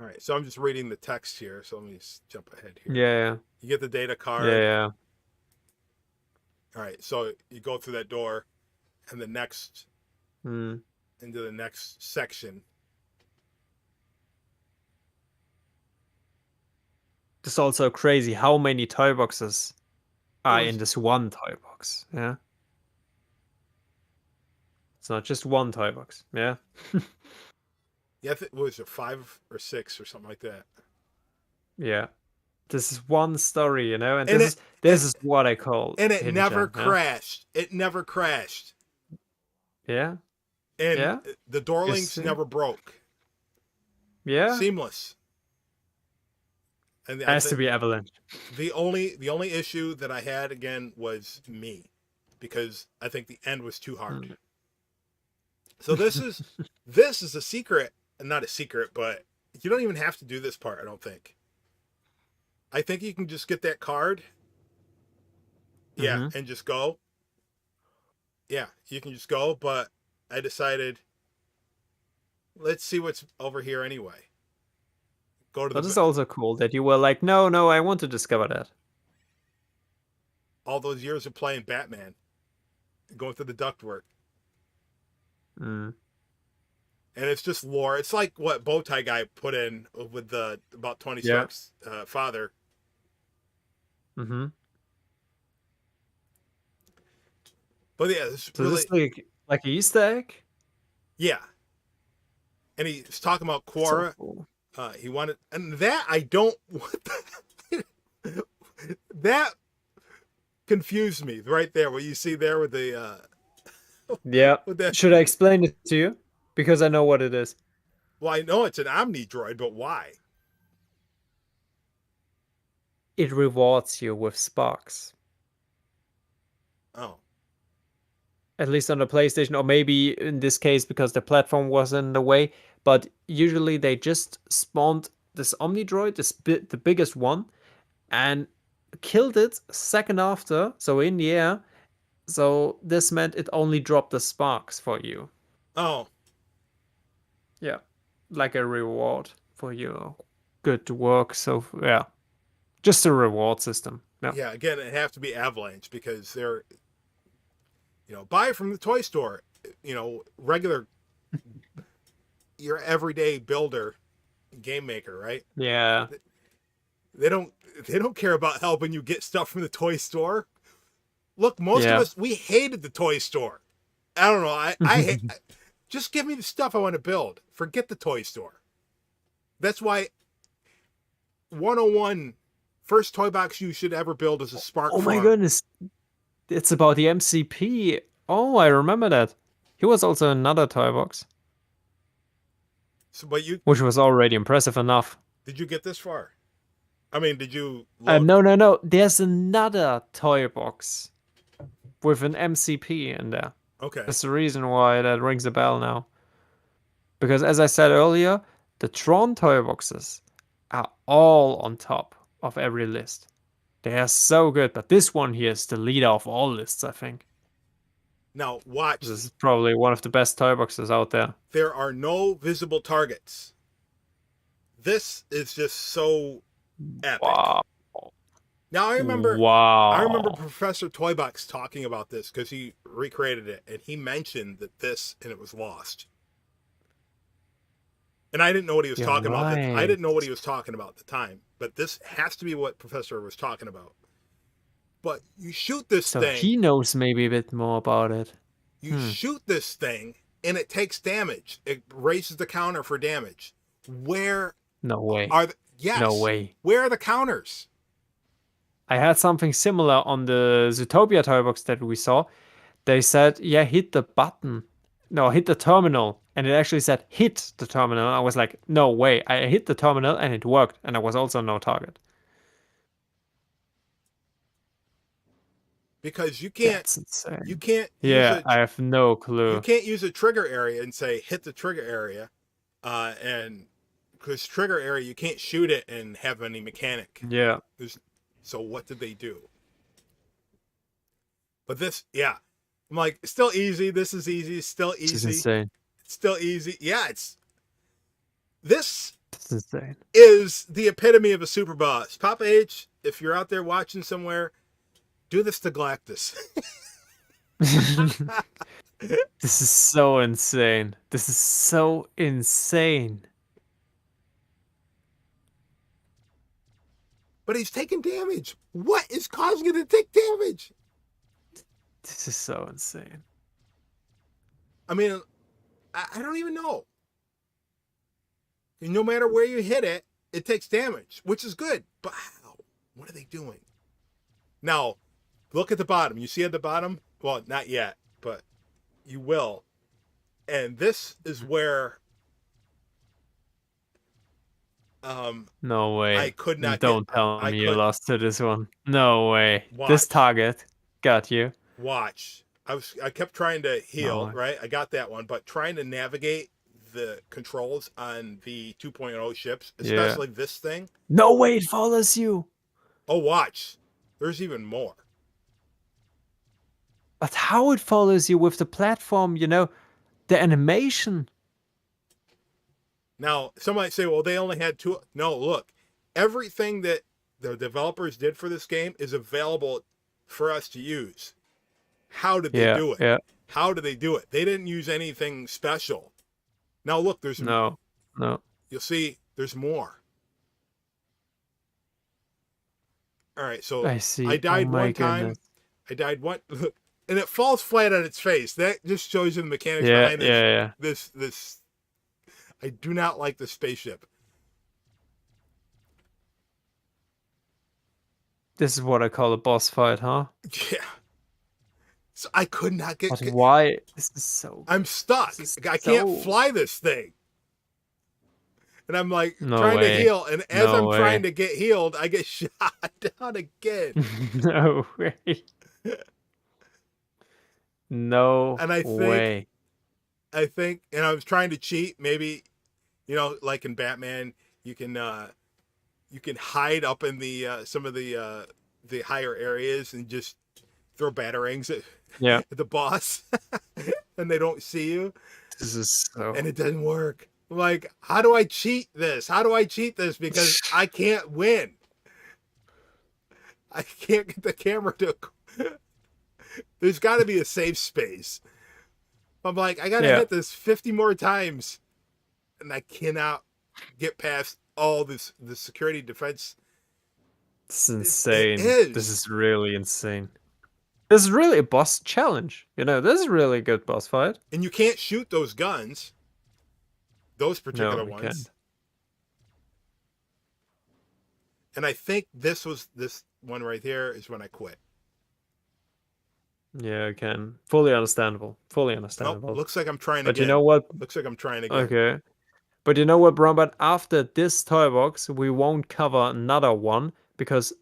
All right, so I'm just reading the text here. So let me just jump ahead here. Yeah, You get the data yeah, card. yeah. All right, so you go through that door, and the next Hmm. into the next section. It's also crazy how many toy boxes Well, are in there's this one toy box. Yeah. It's not just one toy box. Yeah. yeah, what was it, 5 or 6 or something like that? Yeah. This is one story, you know, and And it this is what I call and it hidden never gem. Yeah. crashed. It never crashed, Yeah. and Yeah. the door You links see? never broke. Yeah. Seamless. And I Has to think be Avalanche. the only issue that I had again was me, because I think the end was too hard. Mm. So this is a secret, not a secret, but you don't even have to do this part. I don't think. I think you can just get that card, yeah, Hmm. and just go. Yeah, you can just go. But I decided, let's see what's over here anyway. Go to But the it's also cool that you were like, no, no, I want to discover that. all those years of playing Batman, going through the ductwork, Mm. and it's just lore. It's like what Bowtie Guy put in with the about Tony Yeah. Stark's father. Hmm. But yeah, it's So this really, is like an Easter egg? yeah. And he's talking about That's so Quora. cool. He wanted, and that I don't. What the, that confused me right there. What you see there with the Yeah. with that. Should I explain it to you? Because I know what it is. Well, I know it's an Omni droid, but why? It rewards you with sparks. Oh, At least on the PlayStation, or maybe in this case because the platform was in the way. But usually they just spawned this Omni Droid, the biggest one, and killed it second after, so in the air. So this meant it only dropped the sparks for you. oh, Yeah, like a reward for your good work. So yeah, just a reward system. Yeah, yeah. Again, it have to be Avalanche because they're, buy it from the toy store. Regular your everyday builder, game maker, right? yeah, They don't they don't care about helping you get stuff from the toy store. Look, most of yeah. us, we hated the toy store. I don't know. Just give me the stuff I want to build. Forget the toy store. That's why 101 first toy box you should ever build is a Spark Oh my Frog. goodness, it's about the MCP. Oh, I remember that. He was also another toy box, So, but which was already impressive enough. did you get this far? I mean, did you load? No, no, no. There's another toy box with an MCP in there. Okay. That's the reason why that rings a bell now. Because as I said earlier, the Tron toy boxes are all on top of every list. They are so good, but this one here is the leader of all lists, I think. Now watch. This is probably one of the best toy boxes out there. There are no visible targets. This is just so epic. Wow. Now I remember Wow. Professor Toybox talking about this because he recreated it and he mentioned that this and it was lost. And I didn't know what he was You're talking about. That I right. didn't know what he was talking about at the time. But this has to be what Professor was talking about. But you shoot this So thing, he knows maybe a bit more about it. you Hmm. shoot this thing, and it takes damage. It raises the counter for damage. Where No way. are the No yes? way. Where are the counters? I had something similar on the Zootopia toy box that we saw. They said, yeah, hit the button. No, hit the terminal. And it actually said hit the terminal. I was like, no way. I hit the terminal and it worked. And I was also no target. because That's you insane. can't use Yeah, a I have no you clue. can't use a trigger area and say hit the trigger area, and because trigger area you can't shoot it and have any mechanic. Yeah, There's, so what did they do? But this, yeah, I'm like still easy. This is easy. Still this is easy. insane. Still easy. Yeah, it's this This is insane. is the epitome of a super boss. Papa H, if you're out there watching somewhere, do this to Galactus. This is so insane. This is so insane. But he's taking damage. What is causing him to take damage? This is so insane. I mean, I don't even know. And no matter where you hit it, it takes damage, which is good. But how? What are they doing? Now, look at the bottom. You see at the bottom? Well, not yet, but you will. And this is where No way. I could not get. Don't tell I me you could lost to this one. No way. This watch. target got you. Watch. I kept trying to No heal, way. right? I got that one, but trying to navigate the controls on the 2.0 ships, Yeah. especially this thing. No way, it follows you. Oh, watch. There's even more. But how it follows you with the platform, the animation. Now, some might say, well, they only had two. No, look. Everything that the developers did for this game is available for us to use. How did they Yeah, do it? yeah. How did they do it? They didn't use anything special. Now, look, No. you'll see there's more. All right, so I see. I Oh died my one time. goodness. I died one, and it falls flat on its face. That just shows you the mechanics Yeah, behind yeah, yeah. this. I do not like the spaceship. This is what I call a boss fight, huh? Yeah. So I could not get. But why? This is so. I'm stuck. This is I can't so. fly this thing. And I'm like No trying to way. heal, and as No I'm way. trying to get healed, I get shot down again. No way. No And way. I think, and I was trying to cheat. Maybe, like in Batman, you can hide up in the some of the higher areas and just throw batarangs Yeah. at the boss, and they don't see you, This is so. and it doesn't work. I'm like, how do I cheat this? How do I cheat this? Because I can't win. I can't get the camera to. There's got to be a safe space. I'm like, I gotta hit this 50 more times, and I cannot get past all the security defense. This is insane. It is. This is really insane. This is really a boss challenge. This is really a good boss fight. And you can't shoot those guns. Those particular No, we ones. can't. And I think this one right here is when I quit. Yeah, I can. Fully understandable. Fully Nope, understandable. looks like I'm trying But again. you know what? Looks like I'm trying again. Okay. But you know what, Bron? But after this toy box, we won't cover another one because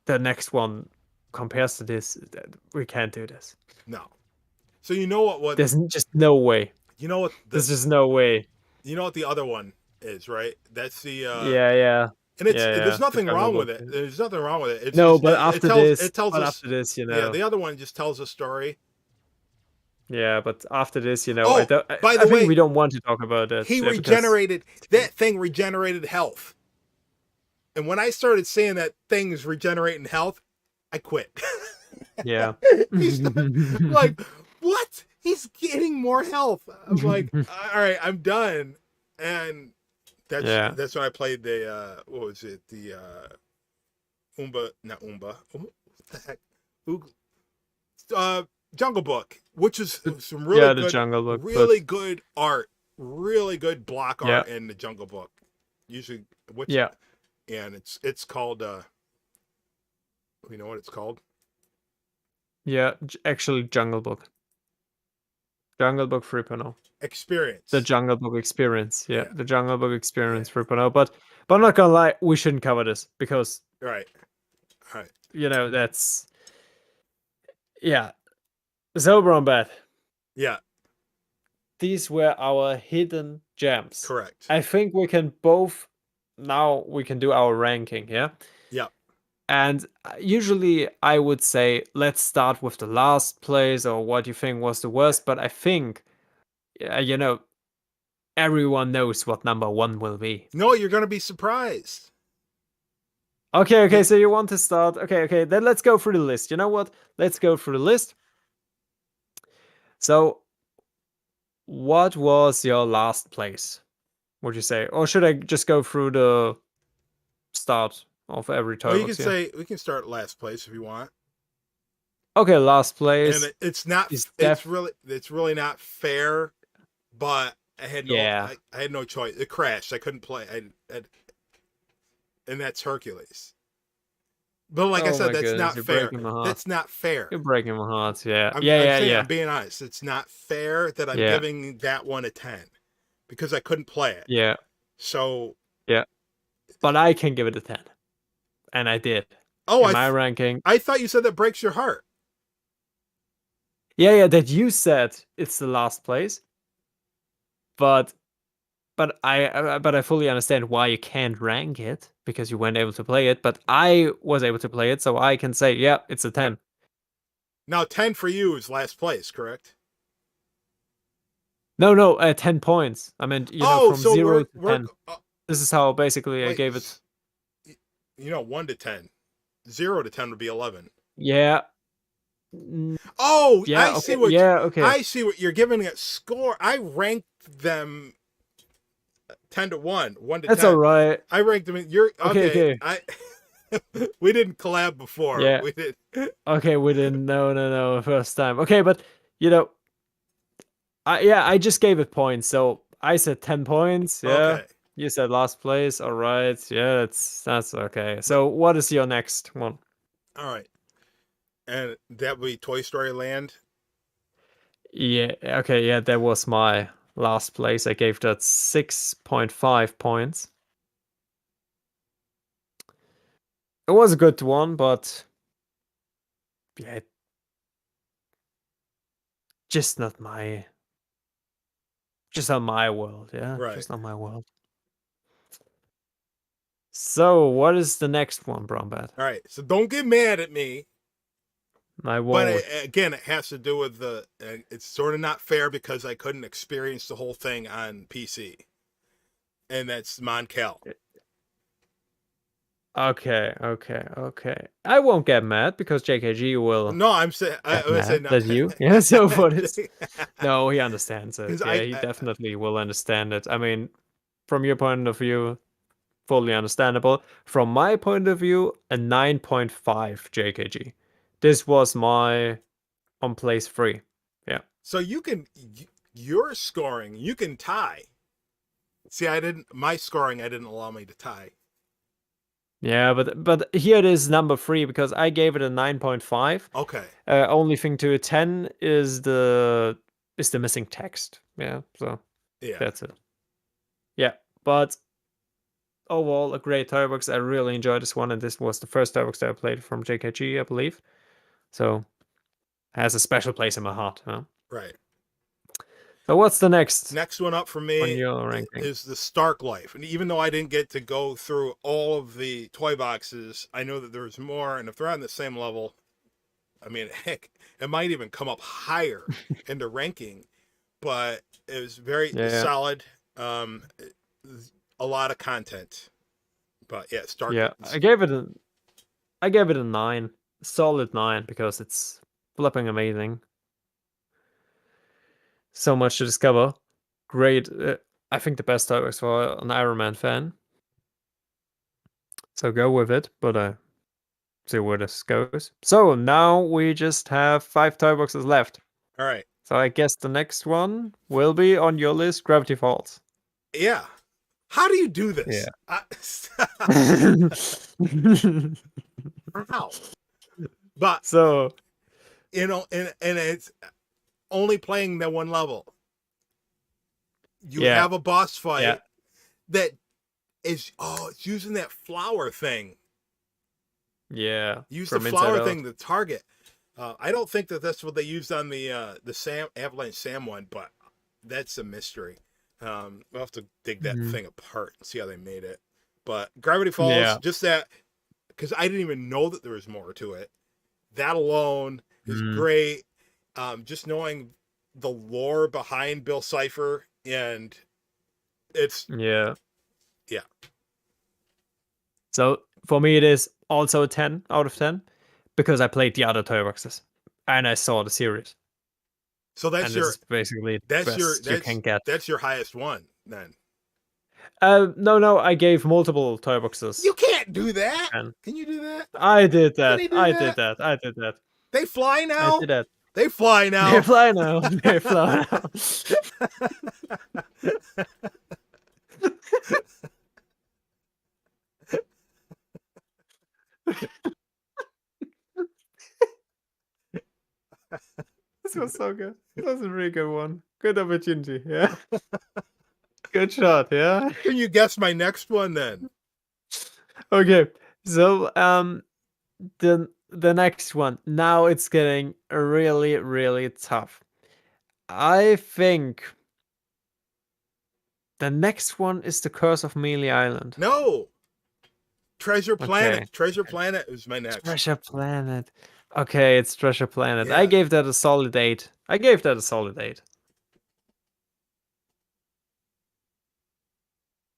the next one compares to this. We can't do this. No. So you know what? There's just no way. You know what? There's just no way. You know what the other one is, right? That's the. Yeah. And it's Yeah, there's nothing the wrong jungle with it. book. There's nothing wrong with it. It's No, just, but after this, it tells us. after this, Yeah, the other one just tells a story. Yeah, but after this, Oh, I by the way, think we don't want to talk about that. He yeah, because- regenerated. That thing regenerated health. And when I started seeing that thing's regenerating health, I quit. Yeah. I'm like, what? He's getting more health. I'm like, all right, I'm done. And that's when I played the what was it? The not Oomba. What the heck? Jungle Book, which is some really the good, Jungle Book, really good art, really good block art in the Jungle Book. Usually, and it's called. You know what it's called? Yeah, actually, Jungle Book. Jungle Book 3.0. Experience. The Jungle Book Experience. Yeah, the Jungle Book Experience 3.0. But I'm not gonna lie, we shouldn't cover this because right. that's Yeah. So, Brombat, Yeah, these were our hidden gems. correct. I think we can both now we can do our ranking, yeah? Yep. And usually I would say let's start with the last place or what you think was the worst, but I think you know, everyone knows what number 1 will be. No, you're gonna be surprised. Okay, okay, You, so you want to start. Okay, okay, then let's go through the list. You know what? Let's go through the list. So, what was your last place? Would you say? Or should I just go through the start of every well, toy you can box here? say we can start last place if you want. Okay, last And place it's not. is It's really not fair. But I had no. yeah. I had no choice. It crashed. I couldn't play. And that's Hercules. But like I Oh said, my that's goodness, not you're fair. breaking my heart. That's not fair. You're breaking my heart. Yeah. I'm Yeah, I'm yeah, saying yeah. I'm being honest. It's not fair that I'm Yeah. giving that one a 10 because I couldn't play it. Yeah. So Yeah. But I can give it a 10. And I did. oh, In my ranking. I thought you said that breaks your heart. Yeah, yeah, that you said it's the last place. But but I fully understand why you can't rank it because you weren't able to play it, but I was able to play it, so I can say, yeah, it's a 10. Now 10 for you is last place, correct? No, no, 10 points. I mean, Oh, from so 0 to we're 10. This is how basically I wait, gave it. 1 to 10. 0 to 10 would be 11. Yeah. Oh, Yeah, okay. Yeah, okay. I see what you're giving it score. I ranked them 10 to 1, 1 to That's all 10. right. I ranked them in you're Okay, okay. okay. I we didn't collab before. Yeah. We did. Okay, we didn't. No, no, no. First time. Okay, but you know, I just gave it points. So I said 10 points. Yeah. Okay. You said last place. All right. Yeah, that's okay. So what is your next one? All right. And that would be Toy Story Land. Yeah. Okay. Yeah, that was my last place. I gave that 6.5 points. It was a good one, but yeah, just not my, just not my world. Yeah, Right. just not my world. So what is the next one, Brombat? All right. So don't get mad at me. I But won't. again, it has to do with it's sort of not fair because I couldn't experience the whole thing on PC. And that's Moncal. Okay, okay, okay. I won't get mad because JKG will No, I'm saying get I would say mad no. that you. Yeah, so for this. No, he understands it. Because Yeah, he definitely will understand it. I mean, from your point of view, fully understandable. From my point of view, a 9.5 JKG. This was my on place 3. Yeah. so your scoring, you can tie. See, my scoring I didn't allow me to tie. Yeah, but here it is number 3 because I gave it a 9.5. Okay. Only thing to a 10 is the missing text. Yeah, so Yeah. that's it. Yeah, but overall a great Toybox. I really enjoyed this one, and this was the first Toybox that I played from JKG, I believe. So has a special place in my heart. Huh? Right. So what's the next Next one up for on me your ranking? is the Stark Life. And even though I didn't get to go through all of the toy boxes, I know that there's more. And if they're on the same level, I mean, heck, it might even come up higher in the ranking. But it was very solid. A lot of content. But yeah, Stark. Yeah, I gave it a 9, solid 9 because it's flipping amazing. So much to discover. Great. I think the best Toybox for an Iron Man fan. So go with it, but see where this goes. So now we just have 5 Toyboxes left. All right. So I guess the next one will be on your list, Gravity Falls. Yeah. How do you do this? Yeah. How? But So and it's only playing that one level. You yeah. have a boss fight Yeah. that is it's using that flower thing. Yeah. Use from the flower Inside thing Out. to target. I don't think that that's what they used on the Sam Avalanche Sam one, but that's a mystery. We'll have to dig that Mhm. thing apart and see how they made it. But Gravity Falls, Yeah. just that, because I didn't even know that there was more to it. That alone is Mm. great. Just knowing the lore behind Bill Cipher, and it's Yeah. yeah. So for me, it is also a 10 out of 10 because I played the other Toyboxes and I saw the series. So And this is basically the best you can get. that's your highest one then. No, no, I gave multiple Toyboxes. You can't do that. And Can you do that? I did Can that. he do I did that? that. I did that. They fly I now. did that. They fly They now. fly now. They fly now. This was so good. That was a really good one. Good opportunity. Yeah. Good shot. Yeah. Can you guess my next one then? Okay. So the next one. Now it's getting really, really tough. I think the next one is the Curse of Mealy Island. No. Treasure Okay. Planet. Treasure Planet is my next. Treasure Planet. Okay, it's Treasure Planet. I Yeah. gave that a solid 8. I gave that a solid 8.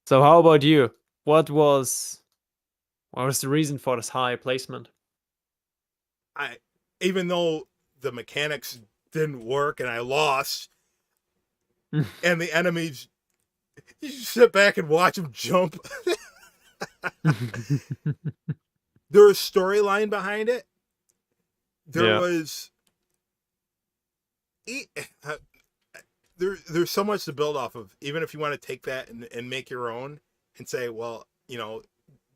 So how about you? What was what was the reason for this high placement? I even though the mechanics didn't work and I lost, and the enemies, you sit back and watch them jump. There was storyline behind it. There Yeah. was there's so much to build off of. Even if you want to take that and make your own and say, well,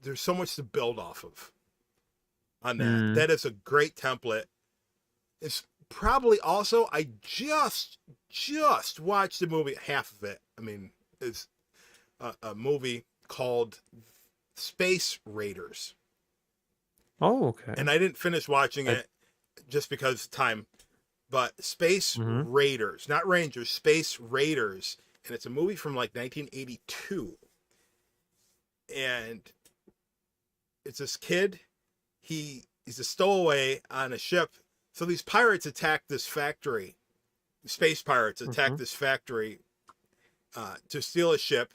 there's so much to build off of on that. Mm. That is a great template. It's probably also I just watched the movie, half of it. I mean, it's a movie called Space Raiders, Oh, okay. and I didn't finish watching I, it just because of time. But Space mhm. Raiders, not Rangers, Space Raiders, and it's a movie from like 1982, and it's this kid. He's a stowaway on a ship. So these pirates attack this factory. Space pirates attack Mhm. this factory to steal a ship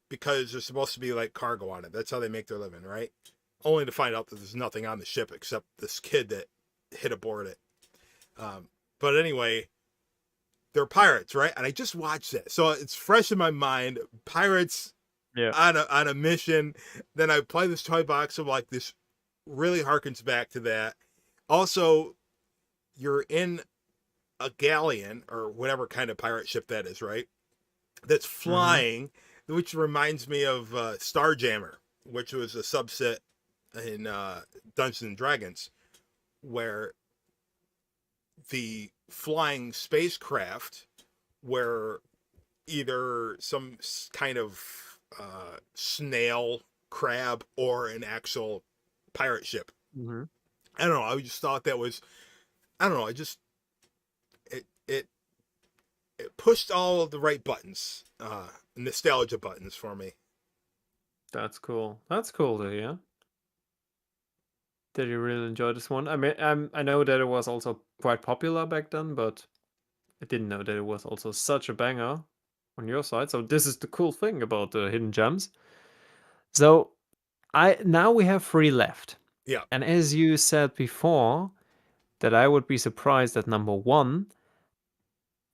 because there's supposed to be like cargo on it. That's how they make their living, right? Only to find out that there's nothing on the ship except this kid that hit aboard it. Um, but anyway, they're pirates, right? And I just watched it, so it's fresh in my mind. Pirates Yeah. on a mission. Then I play this toy box. I'm like, this really harkens back to that. Also, you're in a galleon or whatever kind of pirate ship that is, right? That's Mhm. flying, which reminds me of Starjammer, which was a subset in Dungeons and Dragons, where the flying spacecraft were either some kind of snail crab or an actual pirate ship. Mhm. I don't know. I just thought that was, I don't know. I just it it it pushed all of the right buttons, nostalgia buttons for me. That's cool. That's cool to hear. Did you really enjoy this one? I mean, I know that it was also quite popular back then, but I didn't know that it was also such a banger on your side. So this is the cool thing about the hidden gems. So I now we have 3 left. Yeah. And as you said before, that I would be surprised at number 1,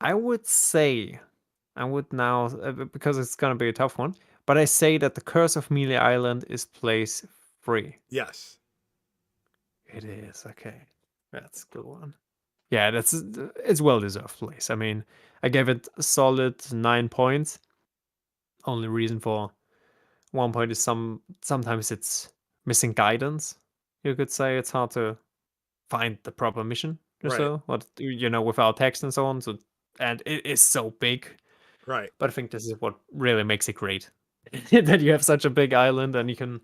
I would say I would now because it's gonna be a tough one, but I say that the Curse of Mealy Island is place 3. Yes. It is okay. That's a good one. Yeah, it's well deserved place. I mean, I gave it a solid 9 points. Only reason for 1 point is sometimes it's missing guidance. You could say it's hard to find the proper mission or Right. so, what without text and so on. So and it is so big. Right. But I think this is what really makes it great. That you have such a big island and you can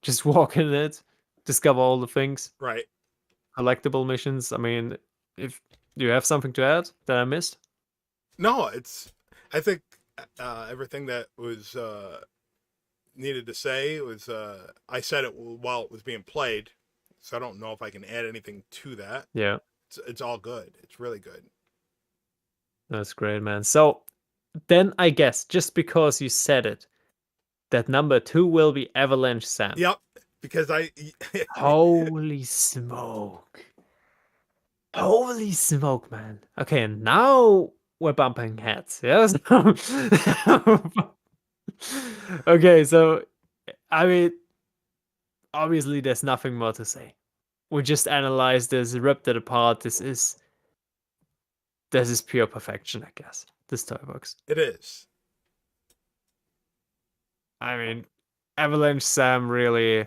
just walk in it, discover all the things. Right. collectible missions. I mean, if you have something to add that I missed. No, I think everything that was needed to say was I said it while it was being played, so I don't know if I can add anything to that. Yeah, It's all good. It's really good. that's great, man. So then I guess just because you said it, that number 2 will be Avalanche Sam. Yep, because I Holy smoke. Holy smoke, man. Okay, now we're bumping heads. Yes. Okay, so I mean, obviously there's nothing more to say. We just analyzed this, ripped it apart. This is pure perfection, I guess. This toy box. it is. I mean, Avalanche Sam really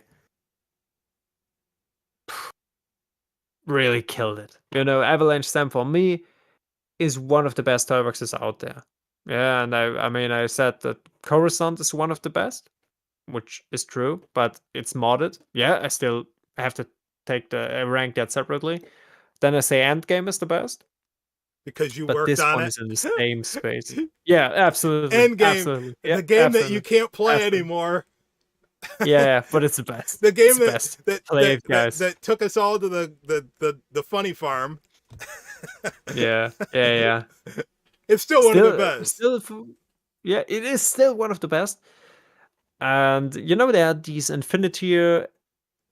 killed it. You know, Avalanche Sam for me is one of the best toy boxes out there. Yeah, and I mean I said that Coruscant is one of the best, which is true, but it's modded. Yeah, I still have to take the rank that separately. Then I say Endgame is the best, Because you but worked this on one it. is in the same space. Yeah, absolutely, Endgame, absolutely. Yeah, the game that you absolutely, can't play absolutely. anymore. Yeah, yeah, but it's the best. The It's game the best. that Play it, guys. took us all to the funny farm. Yeah, yeah, yeah. It's still one of the best. Yeah, it is still one of the best. And you know there are these Infinity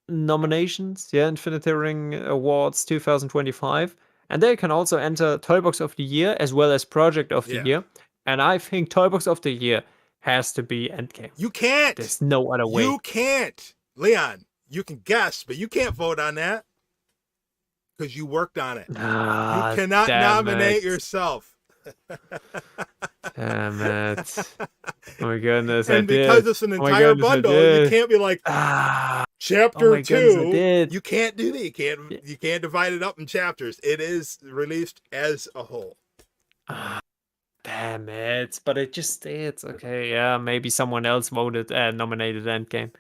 nominations, yeah, Infinity Ring Awards 2025, and they can also enter Toybox of the Year as well as Project of the Yeah. Year. And I think Toybox of the Year has to be Endgame. You can't. There's no other You way. can't. Leon, you can guess, but you can't vote on that because you worked on it. You Ah, cannot damn it. nominate yourself. Damn it. Oh my goodness, I And because did. it's an Oh my entire goodness, I bundle, you did. can't be like Ah, oh chapter my goodness, I 2. did. You can't do that. Yeah. You can't divide it up in chapters. It is released as a whole. Ah, damn it. But it just did. Okay, yeah, maybe someone else nominated Endgame.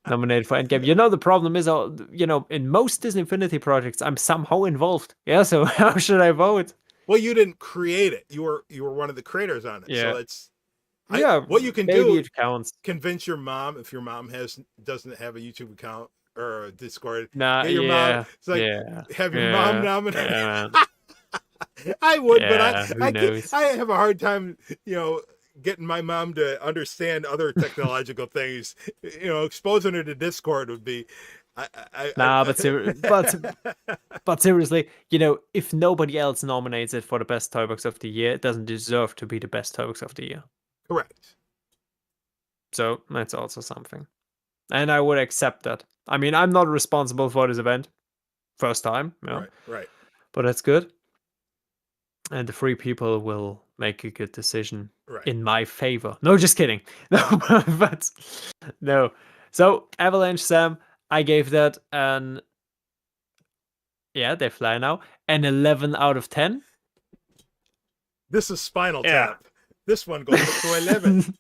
Nominated for Endgame. You know, the problem is, in most Disney Infinity projects, I'm somehow involved. Yeah, so how should I vote? Well, you didn't create it. You were one of the creators on it. So Yeah. it's Yeah, what you can maybe do, it counts. convince your mom if your mom doesn't have a YouTube account or a Discord. Nah, Get your mom. yeah, It's like yeah, have your mom yeah, nominate. yeah, I would, but yeah, who knows? I have a hard time, getting my mom to understand other technological things. Exposing her to Discord would be. Nah, but seriously, if nobody else nominates it for the best toy box of the year, it doesn't deserve to be the best toy box of the year. Correct. So that's also something, and I would accept that. I mean, I'm not responsible for this event, first time, Right. but that's good. And the three people will make a good decision Right. in my favor. No, just kidding. No, but no. So Avalanche Sam, I gave that they fly now, an 11 out of 10. This is Spinal Yeah. Tap. This one goes up to 11.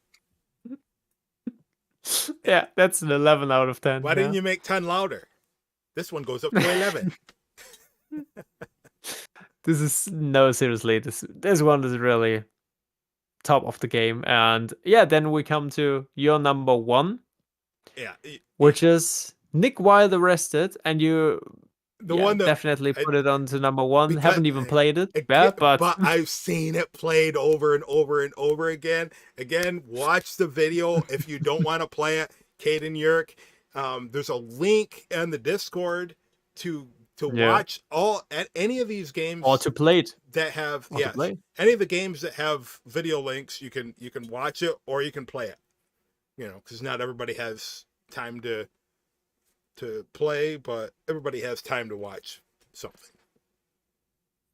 Yeah, that's an 11 out of 10. Why didn't you make 10 louder? This one goes up to 11. Seriously, this one is really top of the game. And yeah, then we come to your number 1. Yeah. Which is Nick Wilde Arrested, and you One that definitely put it on to number 1. Haven't even played it. But I've seen it played over and over and over again. Again, watch the video if you don't want to play it. Caden Yerk. There's a link in the Discord to watch any of these games or to play it that have any of the games that have video links. You can watch it or you can play it. Because not everybody has time to play, but everybody has time to watch something.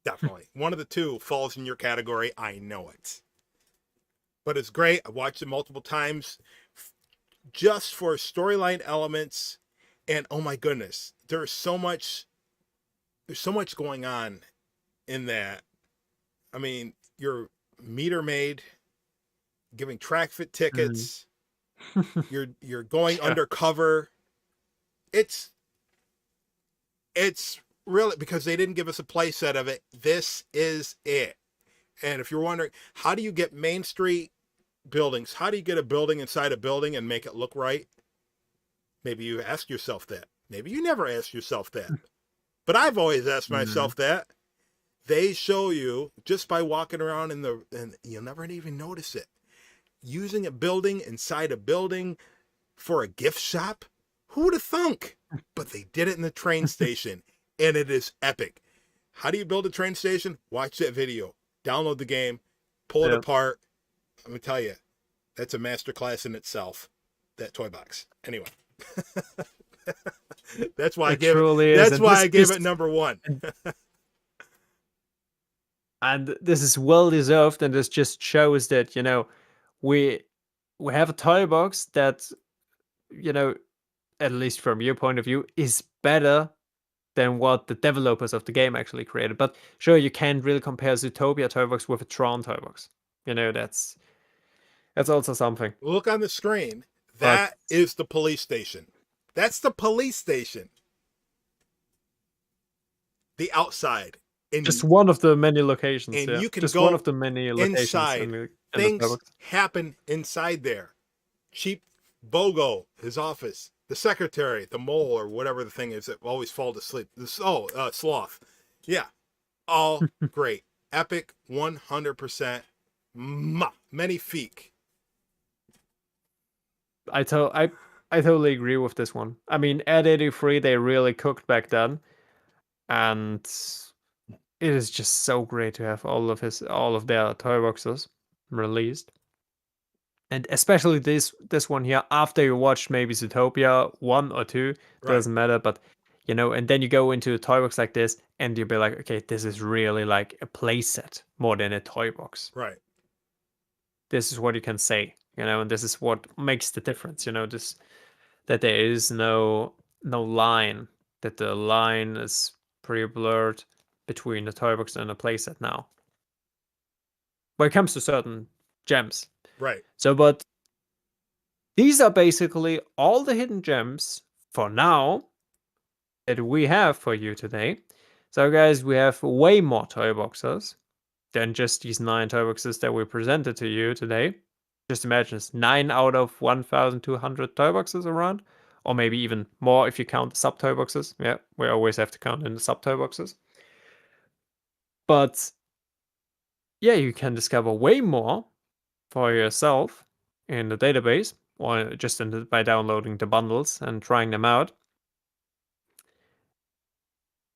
Definitely. One of the two falls in your category. I know it. But it's great. I watched it multiple times just for storyline elements. And oh my goodness, there's so much going on in that. I mean, you're meter maid, giving track fit tickets. You're going undercover. It's It's really because they didn't give us a play set of it. This is it. And if you're wondering, how do you get Main Street buildings? How do you get a building inside a building and make it look right? Maybe you ask yourself that. Maybe you never ask yourself that. But I've always asked Mhm. myself that. They show you just by walking around and you'll never even notice it. Using a building inside a building for a gift shop? Who would have thunk? But they did it in the train station, and it is epic. How do you build a train station? Watch that video. Download the game. Pull it Yeah. apart. I'm going to tell you, that's a masterclass in itself, that toy box. Anyway. that's why I It gave it truly is, that's and why I gave this it number 1. and this is well deserved, and this just shows that, we we have a toy box that, you know, at least from your point of view, is better than what the developers of the game actually created. But sure, you can't really compare Zootopia toy box with a Tron toy box. That's also something. Look on the screen. But That is the police station. That's the police station. The outside. just And one of the many locations, and yeah. you can Just one of go the many locations inside. in the toy Things box. happen inside there. Cheap Bogo, his office, the secretary, the mole, or whatever the thing is that always fall asleep. Sloth. Yeah, all great. Epic, 100%. Magnifique. I totally agree with this one. I mean, at 83, they really cooked back then, and it is just so great to have all of their toy boxes released. And especially this one here, after you watched maybe Zootopia 1 or 2, Right, doesn't matter, but and then you go into a toy box like this, and you'll be like, okay, this is really like a playset more than a toy box. right, This is what you can say, and this is what makes the difference, this that there is no line, that the line is pretty blurred between the toy box and a playset now. When it comes to certain gems. right. So, but these are basically all the hidden gems for now that we have for you today. So, guys, we have way more toy boxes than just these 9 toy boxes that we presented to you today. Just imagine it's 9 out of 1,200 toy boxes around, or maybe even more if you count the sub toy boxes. Yeah, we always have to count in the sub toy boxes. But yeah, you can discover way more for yourself in the database, or just by downloading the bundles and trying them out.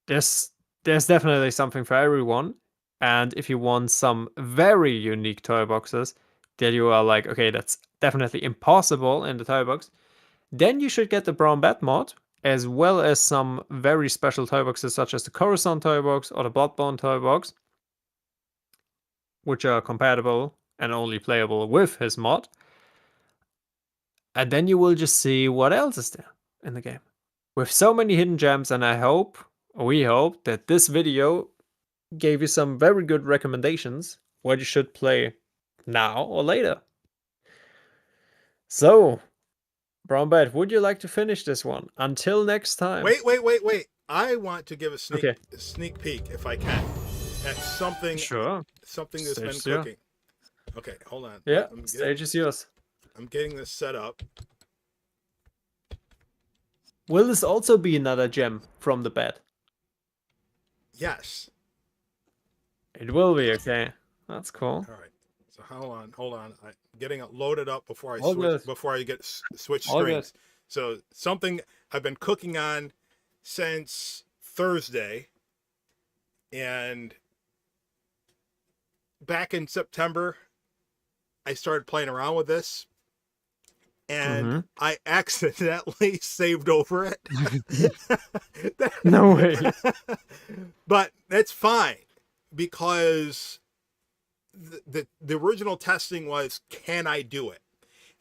There's there's definitely something for everyone. And if you want some very unique toy boxes that you are like, okay, that's definitely impossible in the toy box, then you should get the Brown Bat mod, as well as some very special toy boxes such as the Coruscant toy box or the Bloodborne toy box, which are compatible and only playable with his mod. And then you will just see what else is there in the game. With so many hidden gems, and we hope that this video gave you some very good recommendations what you should play now or later. So, Brown Bat, would you like to finish this one? Until next time. Wait. I want to give a Okay. sneak peek, if I can, at Sure. something that's been Stage zero. cooking. Okay, hold on. Yeah, stage is yours. I'm getting this set up. Will this also be another gem from the bed? Yes. It will be, okay. That's cool. All right. So hold on. I'm getting it loaded up before I All good. switch All good. screens. So something I've been cooking on since Thursday, and back in September I started playing around with this, and Mm-hmm. I accidentally saved over it. No way. But that's fine because the original testing was, can I do it?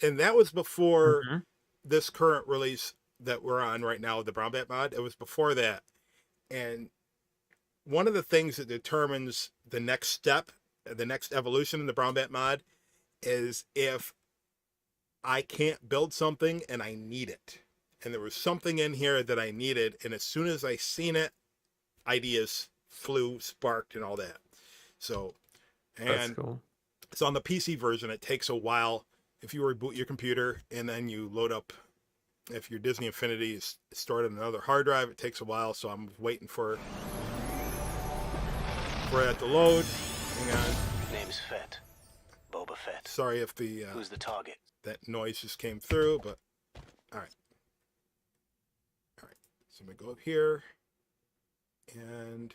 And that was before Mm-hmm. this current release that we're on right now, the Brown Bat mod. It was before that. And one of the things that determines the next step, the next evolution in the Brown Bat mod, is if I can't build something and I need it. and there was something in here that I needed. And as soon as I seen it, ideas flew, sparked, and all that. So, That's and cool. so on the PC version, it takes a while. If you reboot your computer and then you load up, if your Disney Infinity is stored on another hard drive, it takes a while. So I'm waiting for it to load. Hang on. Name's Fett. Boba Fett. Sorry if the Who's the target? that noise just came through, but all right. So I'm gonna go up here and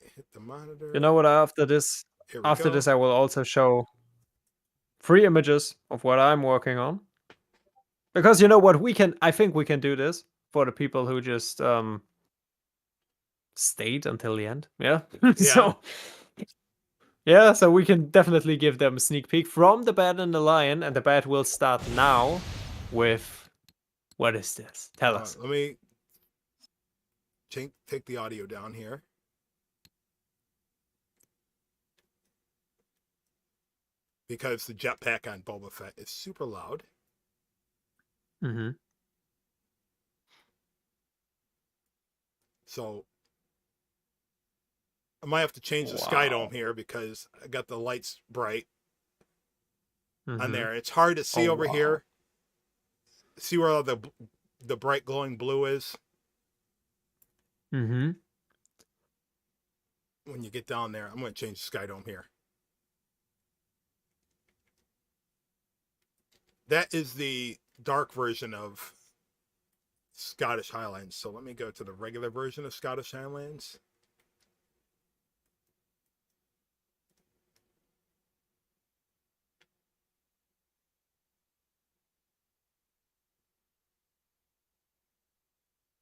hit the monitor. You know what? After this, Here we go. I will also show 3 images of what I'm working on. Because you know what, I think we can do this for the people who just stayed until the end. Yeah. So yeah, so we can definitely give them a sneak peek from the Bat and the Lion, and the Bat will start now with what is this? Tell us. Let me take the audio down here. Because the jetpack on Boba Fett is super loud. Mm-hmm. So I might have to change the sky dome here because I got the lights bright on there. It's hard to see over here. See where all the bright glowing blue is? Mm-hmm. When you get down there, I'm going to change the sky dome here. That is the dark version of Scottish Highlands. So let me go to the regular version of Scottish Highlands.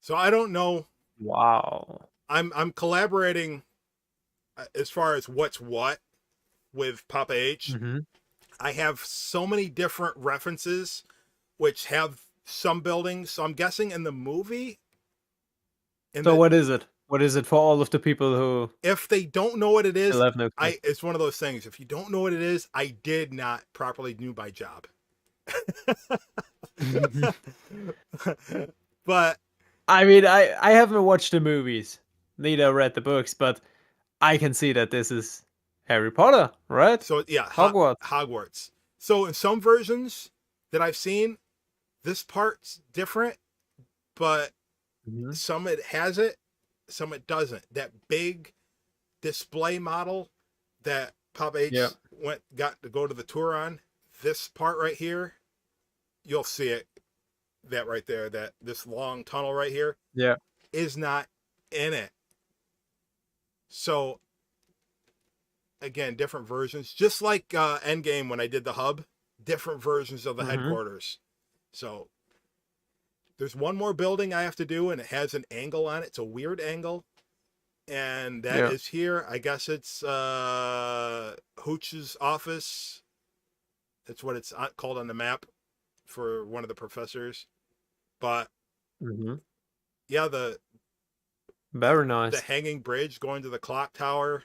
So I don't know. Wow. I'm collaborating as far as what's what with Papa H. Mm-hmm. I have so many different references which have some buildings. So I'm guessing in the movie. So what is it? What is it for all of the people who, if they don't know what it is, have no clue? it's one of those things. If you don't know what it is, I did not properly do my job. But I mean, I haven't watched the movies, neither read the books, but I can see that this is Harry Potter, right? so yeah, Hogwarts. So in some versions that I've seen, this part's different, but Mhm. some it has it, some it doesn't. That big display model that Papa H got to go to the tour on, this part right here, you'll see it. That right there, that this long tunnel right here, is not in it. So again, different versions, just like Endgame when I did the hub, different versions of the headquarters. So there's one more building I have to do, and it has an angle on it. It's a weird angle, and that is here. I guess it's Hooch's office. That's what it's called on the map for one of the professors. But yeah, very nice. The hanging bridge going to the clock tower.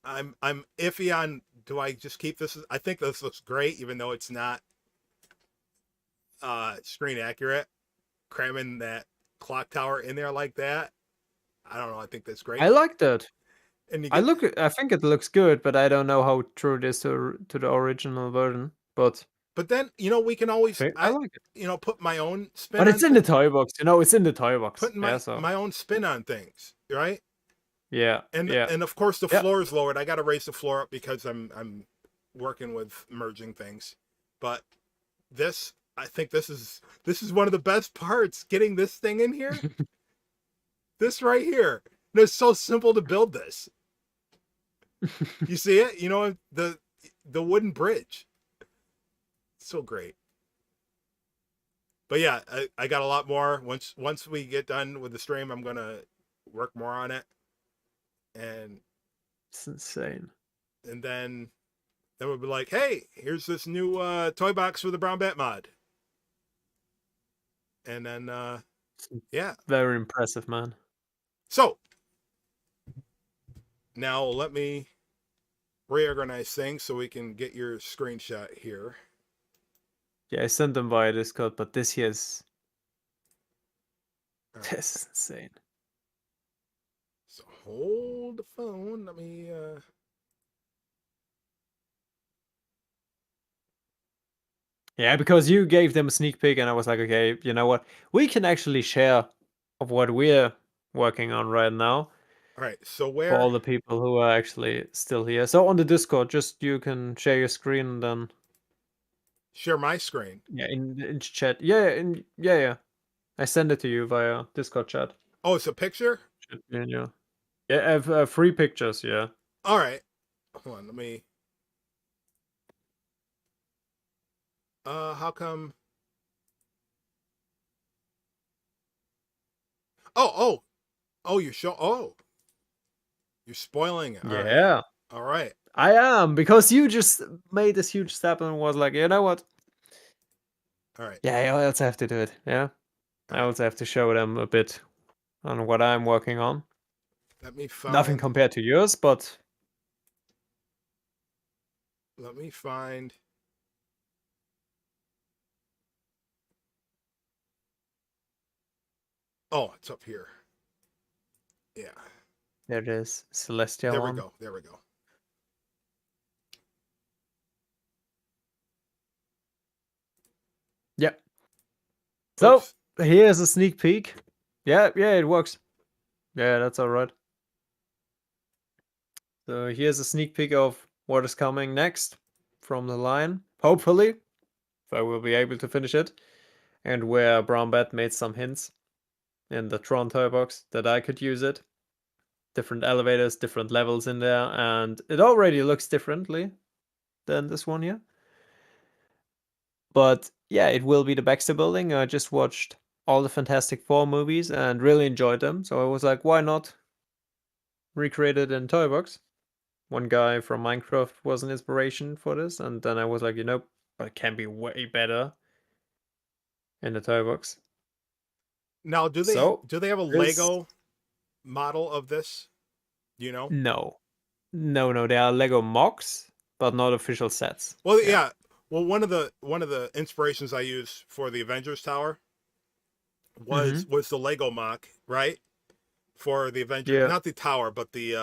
I'm iffy on, do I just keep this? I think this looks great, even though it's not screen accurate. Cramming that clock tower in there like that, I don't know. I think that's great. I like that. And you I think it looks good, but I don't know how true it is to the original version. But then we can always I like it. Put my own spin. But it's in the toy box, it's in the toy box. Putting my own spin on things, right? Yeah. And of course the floor is lowered. I got to raise the floor up because I'm working with merging things. But I think this is one of the best parts, getting this thing in here. This right here. And it's so simple to build this. You see it? The wooden bridge. So great. But yeah, I got a lot more. Once we get done with the stream, I'm gonna work more on it. And it's insane. And then we'll be like, hey, here's this new toy box for the Brown Bat mod. And then very impressive, man. So now let me reorganize things so we can get your screenshot here. Yeah, I sent them via Discord, but this here is All right. This is insane. So hold the phone. Let me. Yeah, because you gave them a sneak peek, and I was like, okay, you know what? We can actually share of what we're working on right now All right. So for where? all the people who are actually still here. So on the Discord, just you can share your screen and then Share my screen. yeah, in chat. Yeah. I send it to you via Discord chat. Oh, it's a picture. Should be in your yeah, I have 3 pictures. Yeah. All right. Hold on. Let me. How come? Oh. You're show. Oh, you're spoiling it. All right. Yeah, All right. I am because you just made this huge step and was like, you know what? All right. Yeah, I also have to do it. Yeah, All I right. also have to show them a bit on what I'm working on. Let me Nothing find. compared to yours, but Let me find. Oh, it's up here. Yeah. there it is, Celestial There we one. go. There we go. Yeah. So Oops. here's a sneak peek. Yeah, it works. Yeah, that's all right. So here's a sneak peek of what is coming next from the line. Hopefully, if I will be able to finish it, and where Brown Bat made some hints in the Tron Toybox that I could use it. Different elevators, different levels in there, and it already looks differently than this one here. But yeah, it will be the Baxter Building. I just watched all the Fantastic Four movies and really enjoyed them, so I was like, why not recreate it in Toybox? One guy from Minecraft was an inspiration for this, and then I was like, but it can be way better in the Toybox. Now, So do they have a there's Lego model of this? You know? no, no. They are Lego mocks, but not official sets. Well, Yeah. yeah. Well, one of the inspirations I used for the Avengers Tower Mm-hmm. was the Lego mock, right? For the Avengers, Yeah. not the tower, but the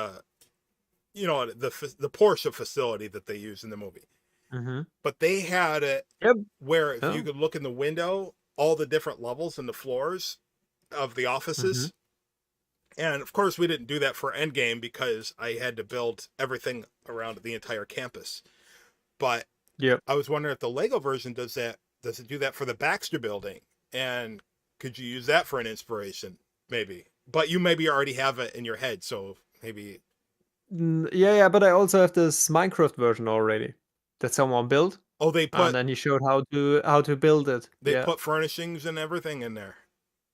the Porsche facility that they use in the movie. Mm-hmm. But they had it Yep. where if you Oh. could look in the window, all the different levels and the floors of the Mm-hmm. offices. And of course, we didn't do that for Endgame because I had to build everything around the entire campus. But Yep. I was wondering if the Lego version does that. Does it do that for the Baxter building? And could you use that for an inspiration? Maybe. But you maybe already have it in your head, so maybe. Yeah, but I also have this Minecraft version already that someone built, Oh, and then he showed how to build it. they Yeah. put furnishings and everything in there.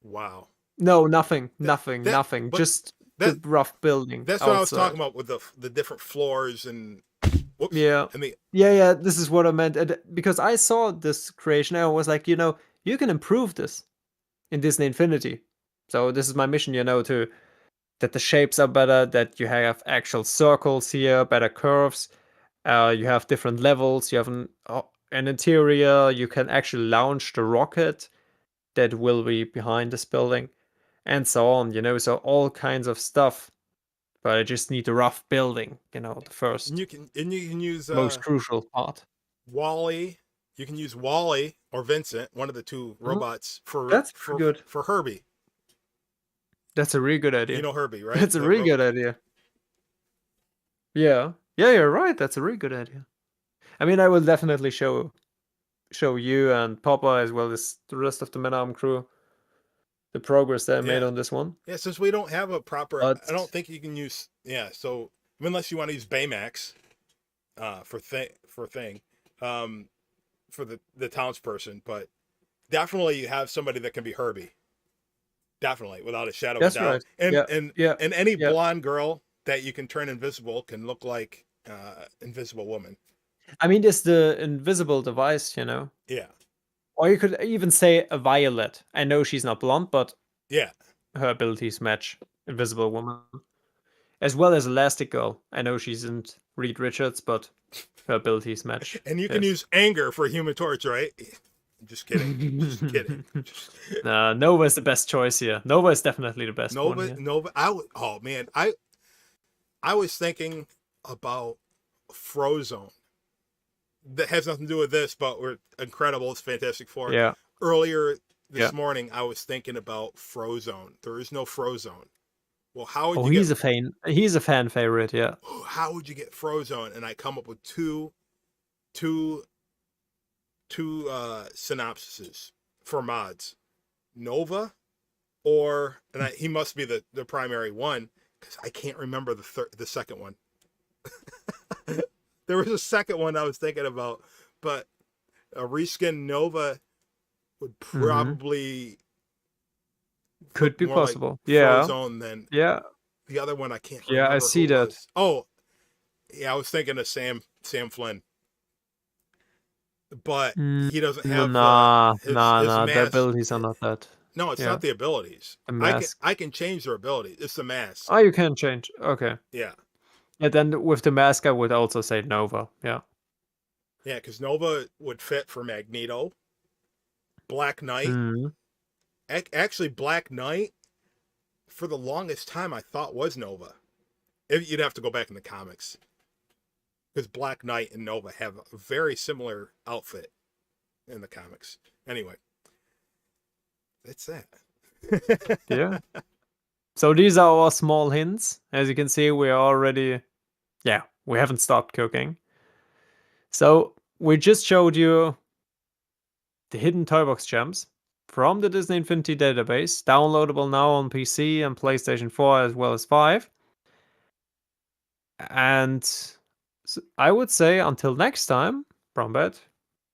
Wow. No, nothing, That nothing, that nothing. but Just the that rough building that's what I was talking outside. about with the different floors and whoops Yeah. and the Yeah. This is what I meant. Because I saw this creation, and I was like, you can improve this in Disney Infinity. So this is my mission, to that the shapes are better, that you have actual circles here, better curves. You have different levels. You have an interior. You can actually launch the rocket that will be behind this building, and so on. So all kinds of stuff. But I just need the rough building. The and first you can use most crucial part. Wally. You can use Wally or Vincent, one of the two Oh, robots for that's pretty for good. for Herbie. That's a really good You idea. know Herbie, right? That's a really good idea. Yeah. Yeah, you're right. That's a really good idea. I mean, I will definitely show you and Papa as well as the rest of the Menam crew the progress that I made Yeah. on this one. Yeah, since we don't have a proper, But I don't think you can use. Yeah, so unless you want to use Baymax, for thing, um, for the townsperson, but definitely you have somebody that can be Herbie, definitely without a shadow of a that's doubt, right. and Yeah. and Yeah. and any Yeah. blonde girl that you can turn invisible can look like Invisible Woman. I mean, it's the invisible device. Yeah, Or you could even say a Violet. I know she's not blonde, but yeah, her abilities match Invisible Woman. As well as Elastic Girl. I know she isn't Reed Richards, but her abilities match and you can his. use anger for Human Torch, right? Just kidding. Just kidding. Nova is the best choice here. Nova is definitely the best one here. Nova. Oh man, I was thinking about Frozone. That has nothing to do with this, but we're incredible. It's Fantastic Four. Yeah. Earlier this morning, I was thinking about Frozone. There is no Frozone. Well, how would you he's a fan favorite, yeah. How would you get Frozone? And I come up with two synopsises for mods. Nova, he must be the primary one because I can't remember the second one. There was a second one I was thinking about, but a reskin Nova would probably could be more possible. Like Frozone than the other one. I can't remember. Yeah, I see that. Was. Oh, yeah, I was thinking of Sam Flynn, but he doesn't have his mask. The abilities are not that. No, it's not the abilities. The mask. I can change their abilities. It's the mask. Oh, you can change. Okay. Yeah. And then with the mask, I would also say Nova. Yeah. Yeah, because Nova would fit for Magneto. Black Knight. Actually, Black Knight, for the longest time, I thought was Nova. You'd have to go back in the comics. Because Black Knight and Nova have a very similar outfit in the comics. Anyway. That's that. Yeah. So these are our small hints. As you can see, we are already... Yeah, we haven't stopped cooking. So we just showed you the hidden Toybox gems from the Disney Infinity database, downloadable now on PC and PlayStation 4 as well as 5. And I would say until next time, Brombet,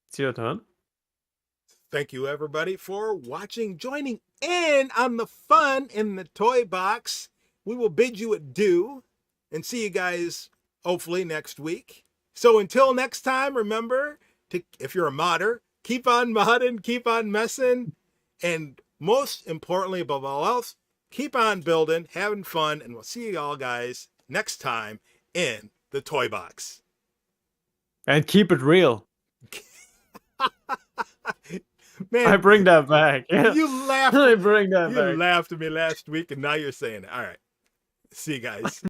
it's your turn. Thank you, everybody, for watching, joining in on the fun in the Toy Box. We will bid you adieu and see you guys hopefully next week. So until next time, remember, if you're a modder, keep on modding, keep on messing, and most importantly, above all else, keep on building, having fun, and we'll see you all guys next time in the Toy Box. And keep it real. Man, I bring that back. You laughed. I bring that back. You laughed at me last week, and now you're saying it. All right. See you guys.